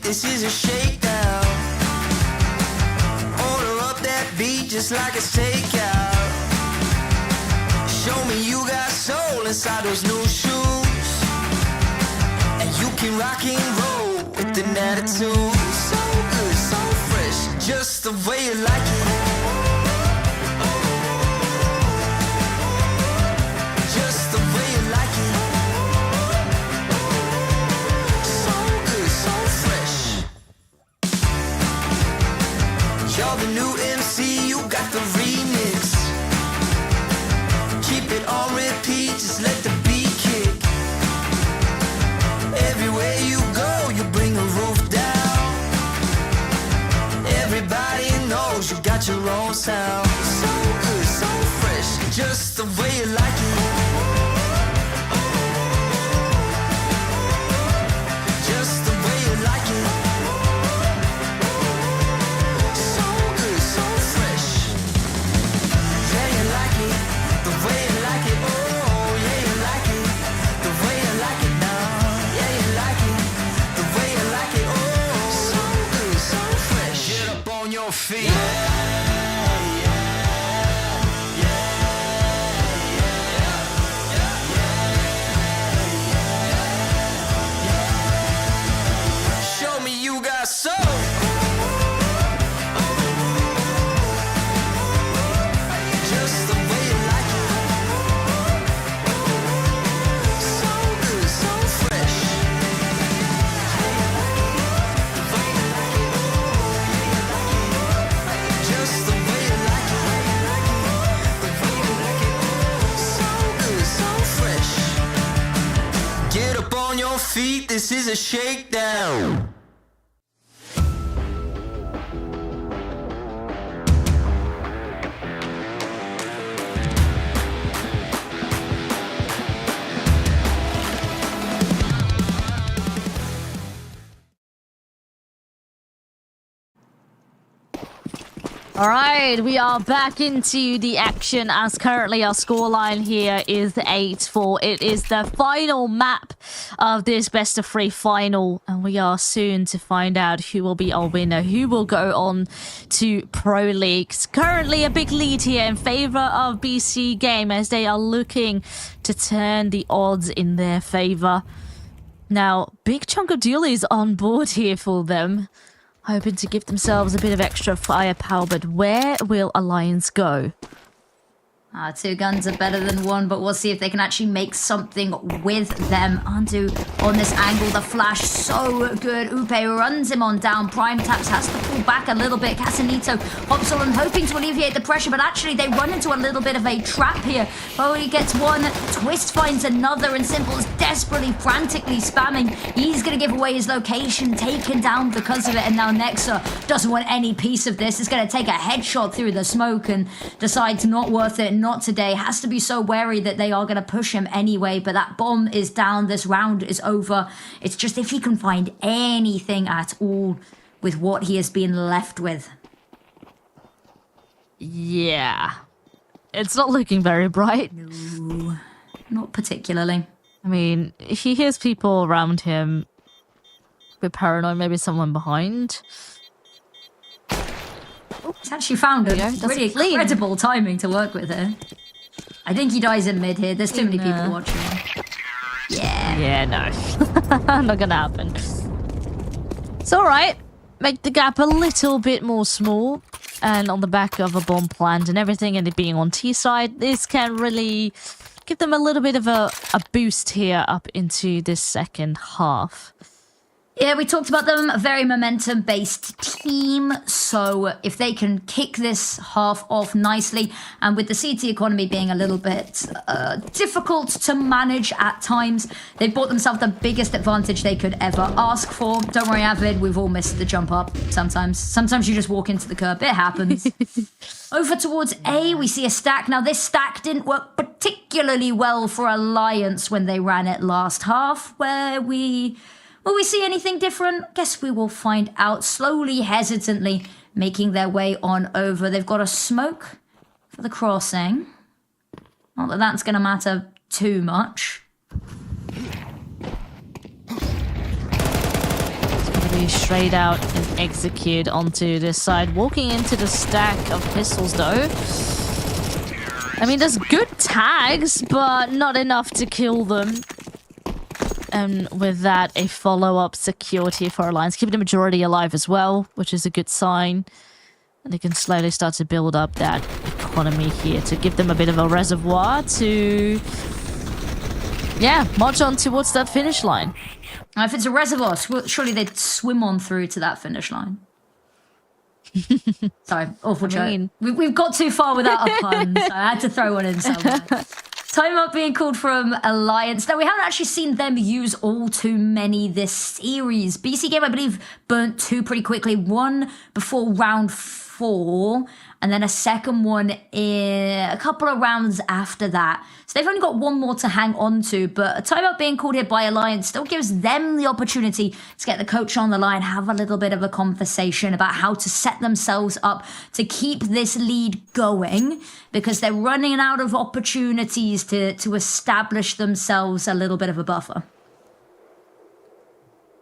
This is a shakedown. Order up that beat just like it's takeout. Show me you got soul inside those new shoes, and you can rock and roll with an attitude. So good, so fresh, just the way you like it. Just the way you like it. You're the new MC, you got the remix. Keep it on repeat, just let the beat kick. Everywhere you go, you bring a roof down. Everybody knows you got your own sound. So good, so fresh, just the way you like it. Just the way you like it. Feet. Show me you got soul. Just the way you like it. So good, so fresh. Just the way you like it. The way you like it. So good, so fresh. Get up on your feet, this is a shakedown. All right, we are back into the action as currently our scoreline here is 8-4. It is the final map of this best of 3 final, and we are soon to find out who will be our winner, who will go on to Pro Leagues. Currently a big lead here in favor of BC.Game as they are looking to turn the odds in their favor. Now, big chunk of dualies on board here for them, hoping to give themselves a bit of extra firepower, but where will Alliance go? 2 guns are better than 1, but we'll see if they can actually make something with them. Andu on this angle, the flash, so good. Upe runs him on down. Prime Taps has to pull back a little bit. Casanito hops on, hoping to alleviate the pressure, but actually they run into a little bit of a trap here. Bowie gets one, Twist finds another, and Simple is desperately, frantically spamming. He's going to give away his location, taken down because of it, and now Nexa doesn't want any piece of this. It's going to take a headshot through the smoke and decides not worth it, not today. Has to be so wary that they are going to push him anyway, but that bomb is down. This round is over. It's just if he can find anything at all with what he has been left with. Yeah. It's not looking very bright. No, not particularly. I mean, he hears people around him a bit paranoid, maybe someone behind. He's actually found a really incredible timing to work with here. I think he dies in mid here. There's too many people watching. Yeah. Yeah, no. Not gonna happen. It's alright. Make the gap a little bit more small. And on the back of a bomb plant and everything, and it being on T side, this can really give them a little bit of a boost here up into this second half. Yeah, we talked about them, a very momentum-based team, so if they can kick this half off nicely, and with the CT economy being a little bit difficult to manage at times, they've bought themselves the biggest advantage they could ever ask for. Don't worry, Avid, we've all missed the jump up sometimes. Sometimes you just walk into the curb, it happens. Over towards A, we see a stack. Now, this stack didn't work particularly well for Alliance when they ran it last half, where Will we see anything different? Guess we will find out. Slowly, hesitantly, making their way on over. They've got a smoke for the crossing. Not that that's going to matter too much. It's going to be straight out and execute onto this side. Walking into the stack of pistols, though. I mean, there's good tags, but not enough to kill them. And with that, a follow-up security for Alliance. Keeping the majority alive as well, which is a good sign. And they can slowly start to build up that economy here to give them a bit of a reservoir to, yeah, march on towards that finish line. If it's a reservoir, surely they'd swim on through to that finish line. Sorry, awful joke. We've got too far without a pun, so I had to throw one in somewhere. Timeout being called from Alliance. Now, we haven't actually seen them use all too many this series. BC.Game, I believe, burnt 2 pretty quickly. 1 before round 4, and then a second one in a couple of rounds after that. So they've only got 1 more to hang on to, but a timeout being called here by Alliance still gives them the opportunity to get the coach on the line, have a little bit of a conversation about how to set themselves up to keep this lead going, because they're running out of opportunities to establish themselves a little bit of a buffer.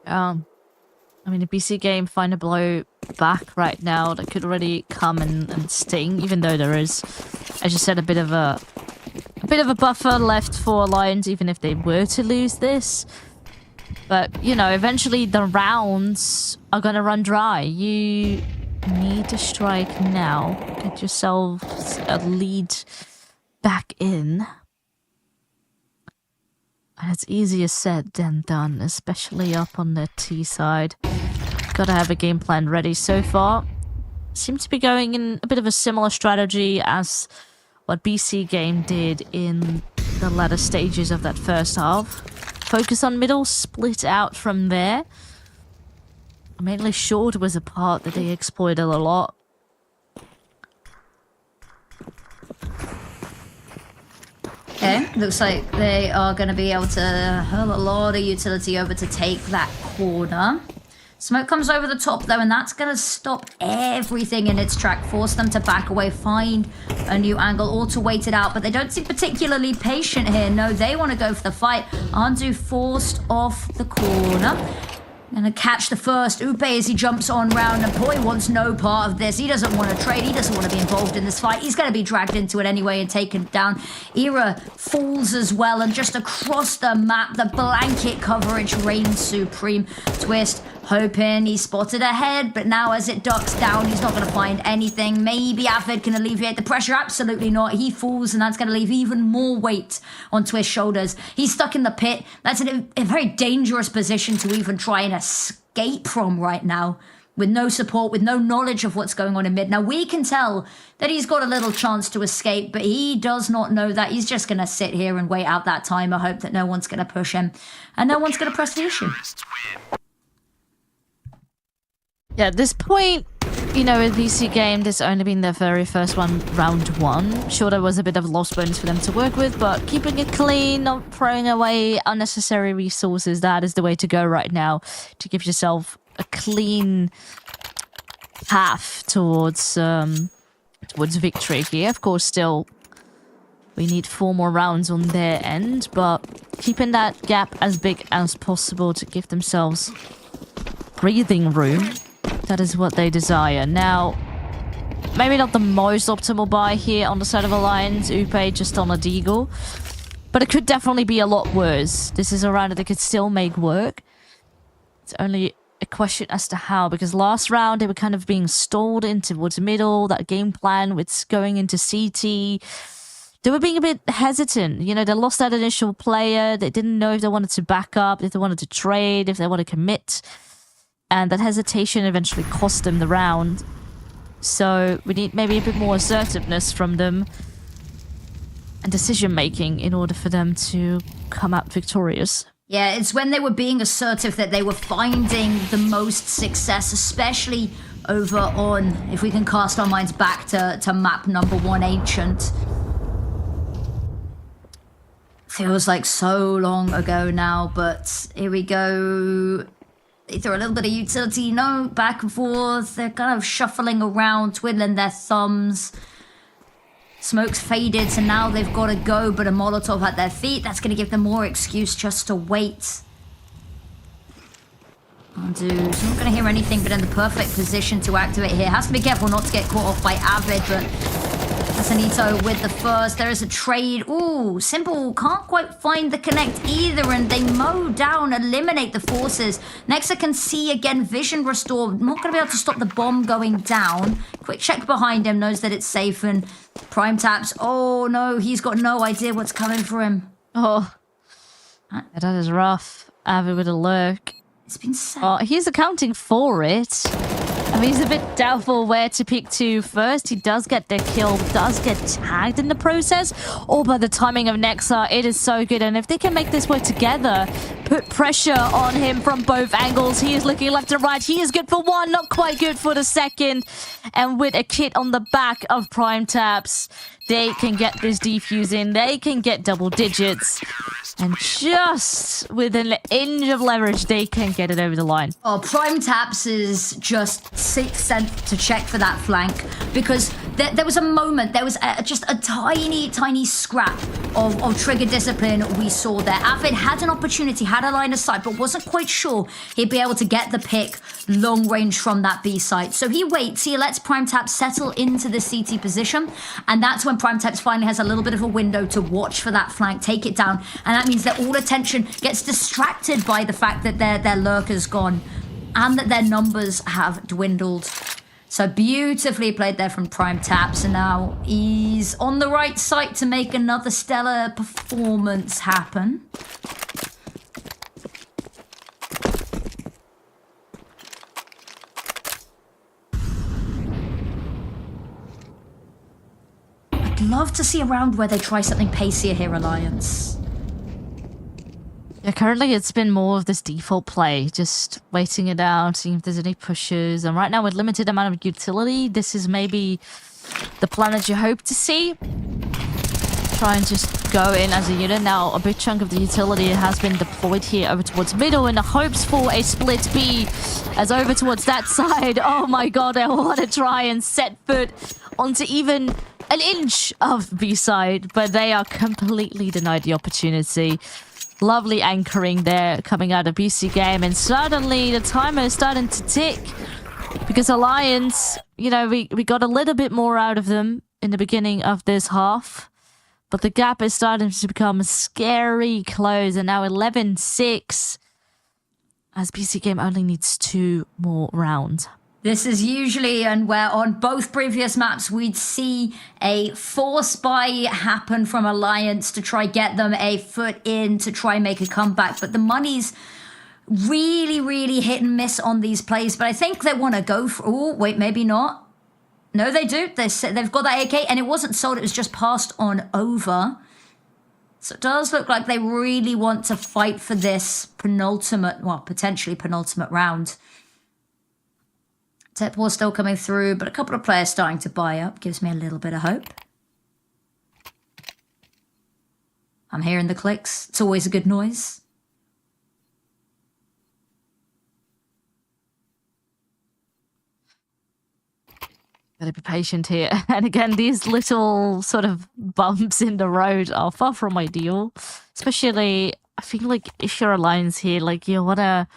I mean, the BC.Game find a blow back right now that could already come and sting, even though there is, as you said, a bit of a buffer left for Alliance, even if they were to lose this. But, you know, eventually the rounds are going to run dry. You need to strike now. Get yourselves a lead back in. And it's easier said than done, especially up on the T side. Gotta have a game plan ready so far. Seem to be going in a bit of a similar strategy as what BC.Game did in the latter stages of that first half. Focus on middle, split out from there. Mainly short was a part that they exploited a lot. Okay, looks like they are going to be able to hurl a lot of utility over to take that corner. Smoke comes over the top though, and that's going to stop everything in its track, force them to back away, find a new angle, or to wait it out. But they don't seem particularly patient here. No, they want to go for the fight. Andu forced off the corner. Gonna catch the first Upe as he jumps on round, and Poi wants no part of this. He doesn't want to trade. He doesn't want to be involved in this fight. He's going to be dragged into it anyway and taken down. Era falls as well, and just across the map, the blanket coverage reigns supreme. Twist hoping he spotted ahead, but now as it ducks down, he's not going to find anything. Maybe Avid can alleviate the pressure. Absolutely not. He falls, and that's going to leave even more weight on Twist's shoulders. He's stuck in the pit. That's a very dangerous position to even try and escape from right now, with no support, with no knowledge of what's going on in mid. Now, we can tell that he's got a little chance to escape, but he does not know that. He's just going to sit here and wait out that timer, hope that no one's going to push him, and no one's going to press the issue. Yeah, at this point, you know, in BC.Game, this only been their very first round one. Sure, there was a bit of a loss bonus for them to work with, but keeping it clean, not throwing away unnecessary resources, that is the way to go right now, to give yourself a clean path towards victory here. Of course, still, we need 4 more rounds on their end, but keeping that gap as big as possible to give themselves breathing room. That is what they desire. Now, maybe not the most optimal buy here on the side of Alliance. Upe just on a deagle. But it could definitely be a lot worse. This is a round that they could still make work. It's only a question as to how, because last round they were kind of being stalled in towards middle. That game plan with going into CT. They were being a bit hesitant. You know, they lost that initial player. They didn't know if they wanted to back up, if they wanted to trade, if they want to commit. And that hesitation eventually cost them the round. So we need maybe a bit more assertiveness from them and decision-making in order for them to come out victorious. Yeah, it's when they were being assertive that they were finding the most success, especially over on, if we can cast our minds back to map number 1, Ancient. Feels like so long ago now, but here we go. They throw a little bit of utility, no, back and forth. They're kind of shuffling around, twiddling their thumbs. Smoke's faded, so now they've got to go, but a Molotov at their feet. That's going to give them more excuse just to wait. Andu, he's not going to hear anything, but in the perfect position to activate here. Has to be careful not to get caught off by Avid, but Casanito with the first. There is a trade. Ooh, Simple can't quite find the connect either, and they mow down, eliminate the forces. Nexa can see again, vision restored. Not going to be able to stop the bomb going down. Quick check behind him, knows that it's safe, and Prime taps. Oh no, he's got no idea what's coming for him. Oh, that is rough. Avid with a lurk. It's been set. Oh, he's accounting for it. I mean, he's a bit doubtful where to pick to first. He does get the kill, does get tagged in the process. Oh, but the timing of Nexa, it is so good. And if they can make this work together, put pressure on him from both angles. He is looking left and right. He is good for one, not quite good for the second. And with a kit on the back of Prime Taps, they can get this defuse in. They can get double digits. And just with an inch of leverage, they can get it over the line. Oh, Prime Taps is just sent to check for that flank, because there was a moment, there was just a tiny scrap of trigger discipline we saw there. Avid had an opportunity, had a line of sight, but wasn't quite sure he'd be able to get the pick long range from that B site. So he waits, he lets Prime Taps settle into the CT position, and that's when Prime Taps finally has a little bit of a window to watch for that flank, take it down, and that means that all attention gets distracted by the fact that their lurker's gone and that their numbers have dwindled. So beautifully played there from Prime Taps, and now he's on the right site to make another stellar performance happen. I'd love to see a round where they try something pacier here, Alliance. Yeah, currently it's been more of this default play, just waiting it out, seeing if there's any pushes. And right now with limited amount of utility, this is maybe the plan that you hope to see. try and just go in as a unit. Now, a big chunk of the utility has been deployed here over towards middle in the hopes for a split B as over towards that side. Oh my god, I want to try and set foot onto even an inch of B side, but they are completely denied the opportunity. Lovely anchoring there coming out of BC.Game, and suddenly the timer is starting to tick because Alliance, you know, we got a little bit more out of them in the beginning of this half, but the gap is starting to become scary close, and now 11-6 as BC.Game only needs 2 more rounds. This is usually, and where on both previous maps we'd see a force buy happen from Alliance to try get them a foot in to try make a comeback, but the money's really hit and miss on these plays. But I think they want to go for, oh wait, maybe not. No, they do. They've got that AK, and it wasn't sold, it was just passed on over. So it does look like they really want to fight for this penultimate, well, potentially penultimate round. Tech war still coming through, but a couple of players starting to buy up. Gives me a little bit of hope. I'm hearing the clicks. It's always a good noise. Gotta be patient here. And again, these little sort of bumps in the road are far from ideal. Especially, I feel like if you're Alliance here, like you wanna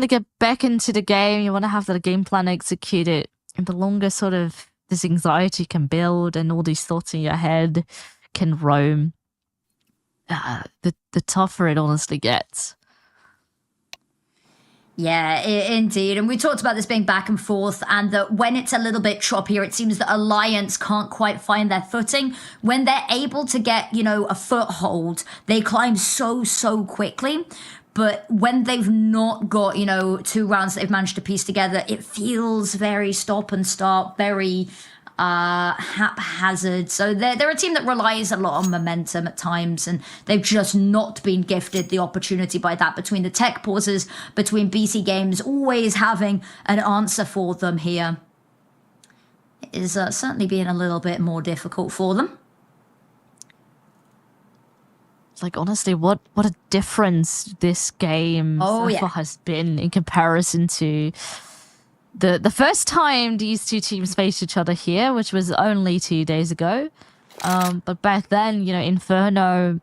get back into the game, you want to have the game plan executed, and the longer sort of this anxiety can build and all these thoughts in your head can roam, the tougher it honestly gets. Yeah, indeed. And we talked about this being back and forth, and that when it's a little bit choppier, it seems that Alliance can't quite find their footing. When they're able to get, you know, a foothold, they climb so quickly. But when they've not got, you know, 2 rounds that they've managed to piece together, it feels very stop and start, very haphazard. So they're a team that relies a lot on momentum at times, and they've just not been gifted the opportunity by that. Between the tech pauses, between BC Games always having an answer for them here, it is certainly being a little bit more difficult for them. Like, honestly, what a difference this game so far has been in comparison to the first time these two teams faced each other here, which was only 2 days ago. But back then, you know, Inferno,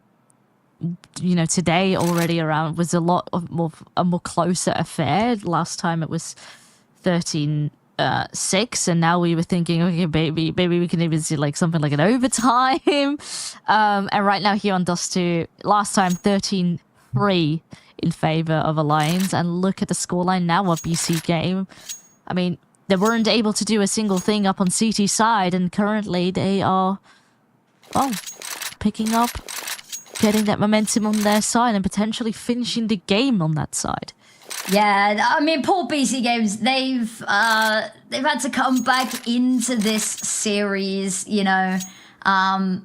you know, today already around was a lot of a more closer affair. Last time it was 13-6, and now we were thinking, okay, maybe we can even see like something like an overtime. And right now here on Dust 2, last time 13-3 in favor of Alliance, and look at the scoreline now of BC.Game. I mean, they weren't able to do a single thing up on CT side, and currently they are, well, picking up, getting that momentum on their side, and potentially finishing the game on that side. Yeah, I mean, poor BC Games, they've had to come back into this series, you know, and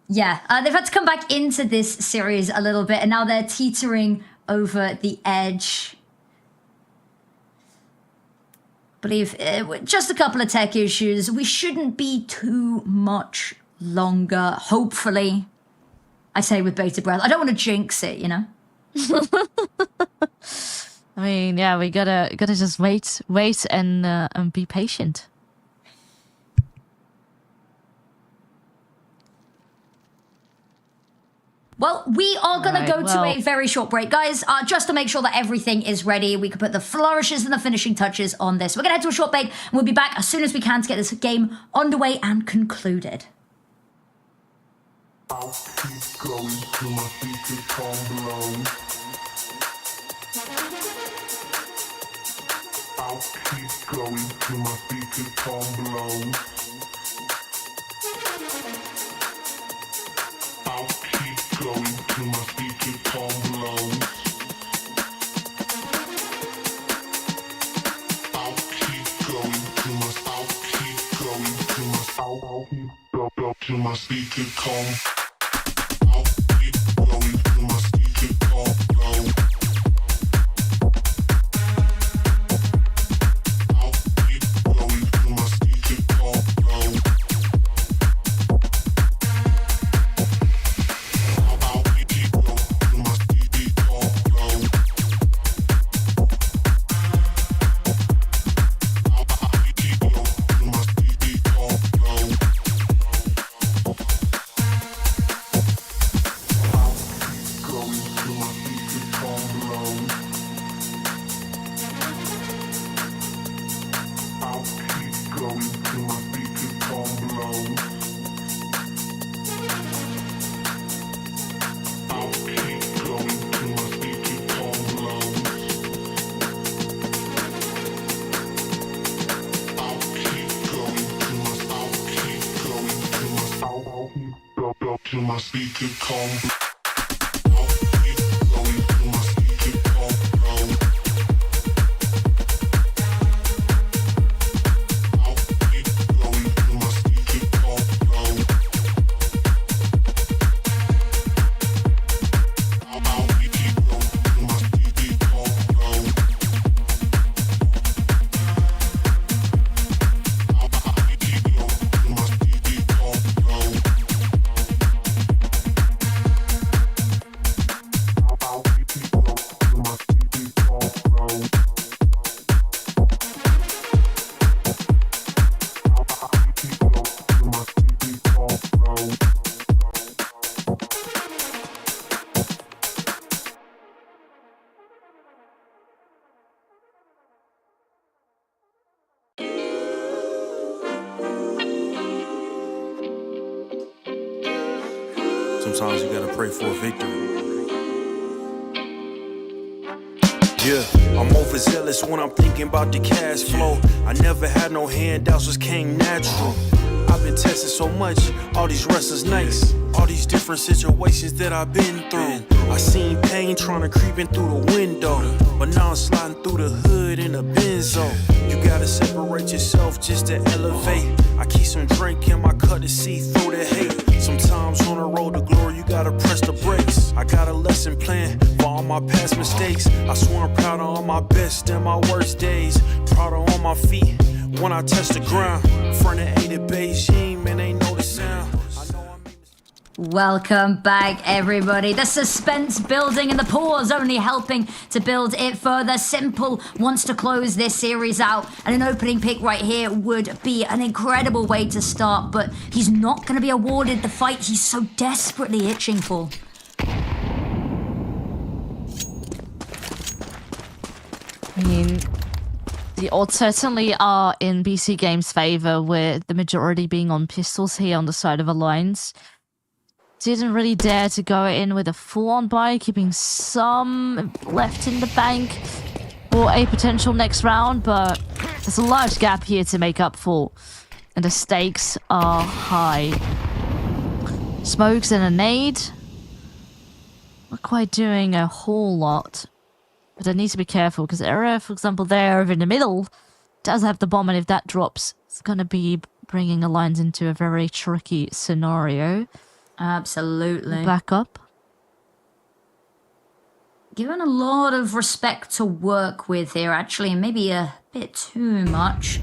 yeah, they've had to come back into this series a little bit, and now they're teetering over the edge. I believe just a couple of tech issues. We shouldn't be too much longer, hopefully. I say with bated breath. I don't want to jinx it, you know? I mean, yeah, we gotta just wait and be patient. Well, we are going to go to a very short break, guys, just to make sure that everything is ready. We can put the flourishes and the finishing touches on this. We're going to head to a short break, and we'll be back as soon as we can to get this game underway and concluded. I'll keep going till my feet become blown. I'll keep going till my feet become blown. I'll keep going till my feet become blown. I'll keep going till my till my speaker calm. I'll keep going till my speaker calm. I'll keep going till my speaker my speaker combo. I'll keep going till my speaker combo. I'll keep going till my speaker combo. I'll keep going till my speaker combo. Sometimes you gotta pray for a victory. Yeah, I'm overzealous when I'm thinking about the cash flow. I never had no handouts, just came natural. I've been tested so much, all these wrestlers nice. All these different situations that I've been through. I seen pain trying to creep in through the window, but now I'm sliding through the hood in a benzo. You gotta separate yourself just to elevate. I keep some drink in my cup to see through the hate. Sometimes on the road to glory, you gotta press the brakes. I got a lesson plan for all my past mistakes. I swear I'm proud of all my best and my worst days. Proud of all my feet when I touch the ground. Front of 8 at Beijing, man, ain't know the sound. Welcome back, everybody. The suspense building and the pause only helping to build it further. Simple wants to close this series out, and an opening pick right here would be an incredible way to start, but he's not going to be awarded the fight he's so desperately itching for. I mean, the odds certainly are in BC.Game's favor, with the majority being on pistols here on the side of Alliance. Didn't really dare to go in with a full-on buy, keeping some left in the bank for a potential next round, but there's a large gap here to make up for, and the stakes are high. Smokes and a nade. Not quite doing a whole lot, but I need to be careful, because Era, for example, there over in the middle, does have the bomb, and if that drops, it's going to be bringing Alliance into a very tricky scenario. Absolutely. Back up. Given a lot of respect to work with here, actually, and maybe a bit too much.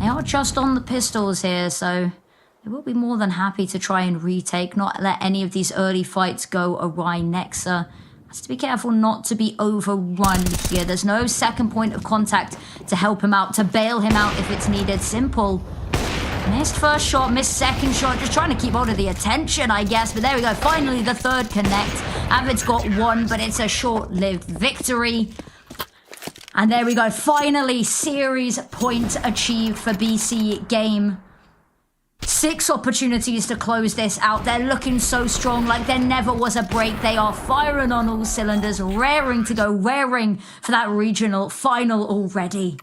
They are just on the pistols here, so they will be more than happy to try and retake, not let any of these early fights go awry. Nexa has to be careful not to be overrun here. There's no second point of contact to help him out, to bail him out if it's needed. Simple. Missed first shot, missed second shot, just trying to keep hold of the attention, I guess. But there we go, finally the third connect. Avid's got one, but it's a short-lived victory. And there we go, finally series point achieved for BC.Game. 6 opportunities to close this out. They're looking so strong, like there never was a break. They are firing on all cylinders, raring to go, raring for that regional final already.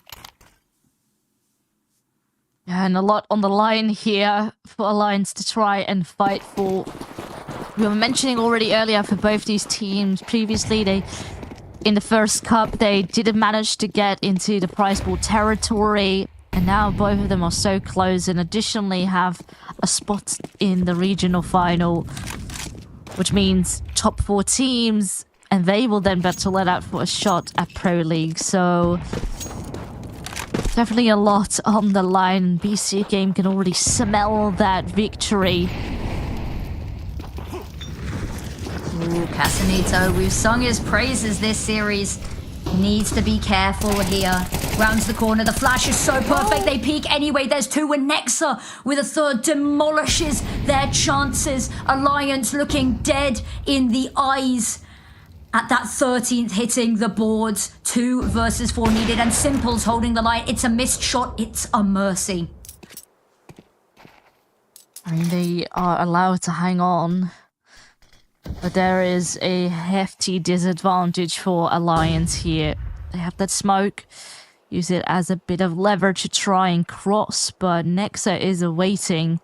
And a lot on the line here for Alliance to try and fight for. We were mentioning already earlier for both these teams. Previously, in the first cup, they didn't manage to get into the prize pool territory. And now both of them are so close, and additionally have a spot in the regional final, which means top 4 teams, and they will then battle it out for a shot at Pro League. So definitely a lot on the line. BC.Game can already smell that victory. Ooh, Casamito, we've sung his praises this series. Needs to be careful here. Rounds the corner, the flash is so perfect, they peek anyway. There's 2, and Nexa with a third demolishes their chances. Alliance looking dead in the eyes. At that 13th, hitting the boards. 2 versus 4 needed, and Simple's holding the line. It's a missed shot, it's a mercy. I mean, they are allowed to hang on, but there is a hefty disadvantage for Alliance here. They have that smoke, use it as a bit of lever to try and cross, but Nexa is awaiting.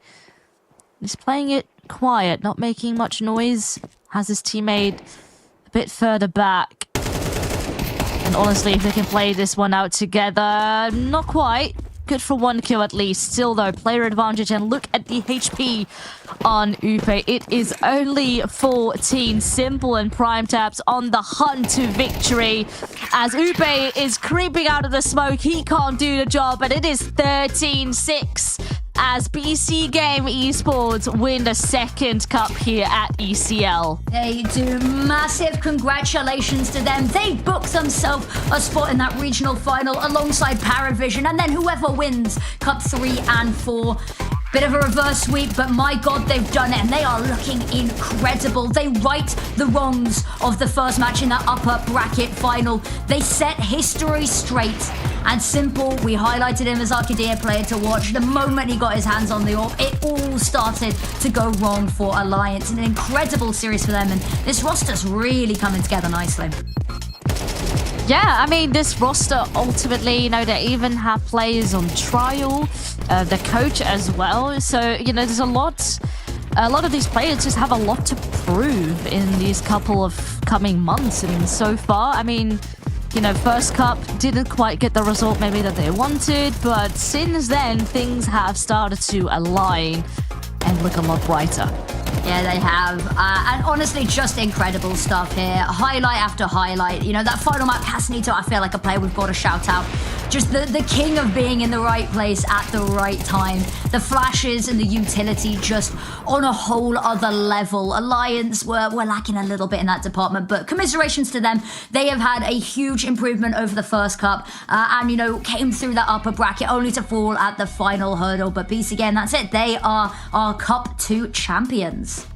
He's playing it quiet, not making much noise. Has his teammate a bit further back. And honestly, if they can play this one out together, not quite. Good for 1 kill at least. Still though, player advantage, and look at the HP on Upe. It is only 14. Simple and Prime Taps on the hunt to victory. As Upe is creeping out of the smoke, he can't do the job, and it is 13-6. As BC.Game Esports win the second cup here at ECL. They do. Massive congratulations to them. They booked themselves a spot in that regional final alongside Paravision, and then whoever wins Cup 3 and 4. Bit of a reverse sweep, but my God, they've done it, and they are looking incredible. They right the wrongs of the first match in that upper bracket final. They set history straight. And Simple, we highlighted him as our Kidia player to watch. The moment he got his hands on the orb, it all started to go wrong for Alliance. An incredible series for them, and this roster's really coming together nicely. Yeah, I mean, this roster ultimately, you know, they even have players on trial, the coach as well. So, you know, there's a lot of these players just have a lot to prove in these couple of coming months. And so far, I mean, you know, first cup didn't quite get the result maybe that they wanted, but since then, things have started to align and look a lot brighter. Yeah, they have. And honestly, just incredible stuff here. Highlight after highlight. You know, that final map, Casanito, I feel like a player we've got to shout out. Just the king of being in the right place at the right time. The flashes and the utility just on a whole other level. Alliance were lacking a little bit in that department, but commiserations to them. They have had a huge improvement over the first cup and, you know, came through that upper bracket only to fall at the final hurdle. But BC.Game, that's it. They are our Cup 2 champions.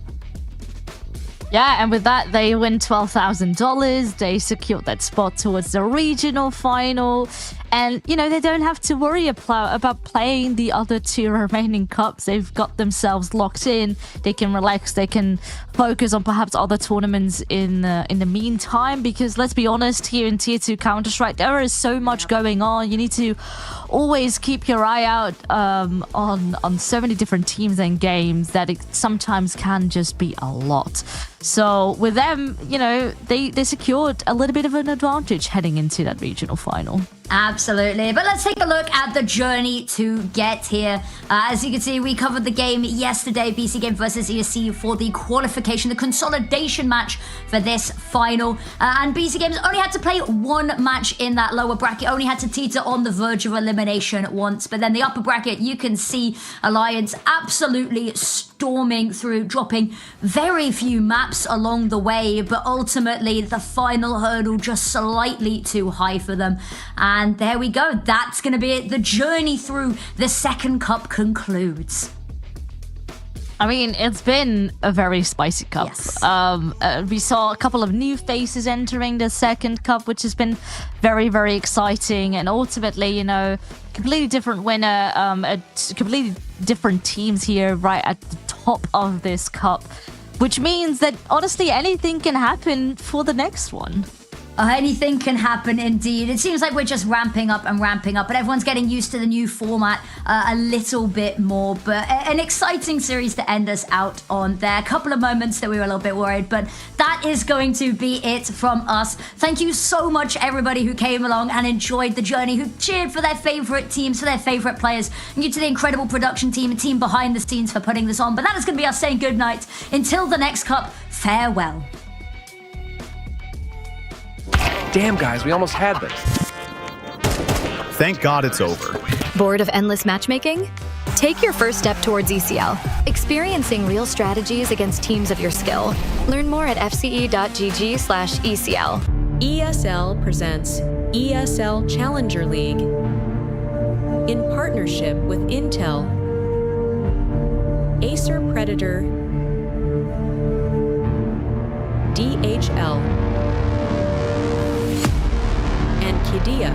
Yeah, and with that, they win $12,000. They secured that spot towards the regional final. And, you know, they don't have to worry about playing the other 2 remaining cups. They've got themselves locked in. They can relax. They can focus on perhaps other tournaments in the meantime. Because let's be honest, here in Tier 2 Counter-Strike, there is so much going on. You need to always keep your eye out on so many different teams and games that it sometimes can just be a lot. So with them, you know, they secured a little bit of an advantage heading into that regional final. Absolutely. But let's take a look at the journey to get here. As you can see, we covered the game yesterday, BC.Game versus ESC for the qualification, the consolidation match for this final. And BC.Game's only had to play 1 match in that lower bracket, only had to teeter on the verge of elimination once. But then the upper bracket, you can see Alliance absolutely storming through, dropping very few maps along the way, but ultimately the final hurdle just slightly too high for them. And there we go. That's going to be it. The journey through the second cup concludes. I mean, it's been a very spicy cup. Yes. We saw a couple of new faces entering the second cup, which has been very, very exciting. And ultimately, you know, completely different winner, completely different teams here right at the top of this cup, which means that honestly, anything can happen for the next one. Anything can happen indeed. It seems like we're just ramping up, but everyone's getting used to the new format a little bit more. But an exciting series to end us out on there. A couple of moments that we were a little bit worried, but that is going to be it from us. Thank you so much, everybody who came along and enjoyed the journey, who cheered for their favorite teams, for their favorite players. And you to the incredible production team and team behind the scenes for putting this on. But that is going to be us saying goodnight. Until the next cup, farewell. Damn, guys, we almost had this. Thank God it's over. Bored of endless matchmaking? Take your first step towards ECL, experiencing real strategies against teams of your skill. Learn more at fce.gg/ECL. ESL presents ESL Challenger League in partnership with Intel, Acer Predator, DHL, and Kidia.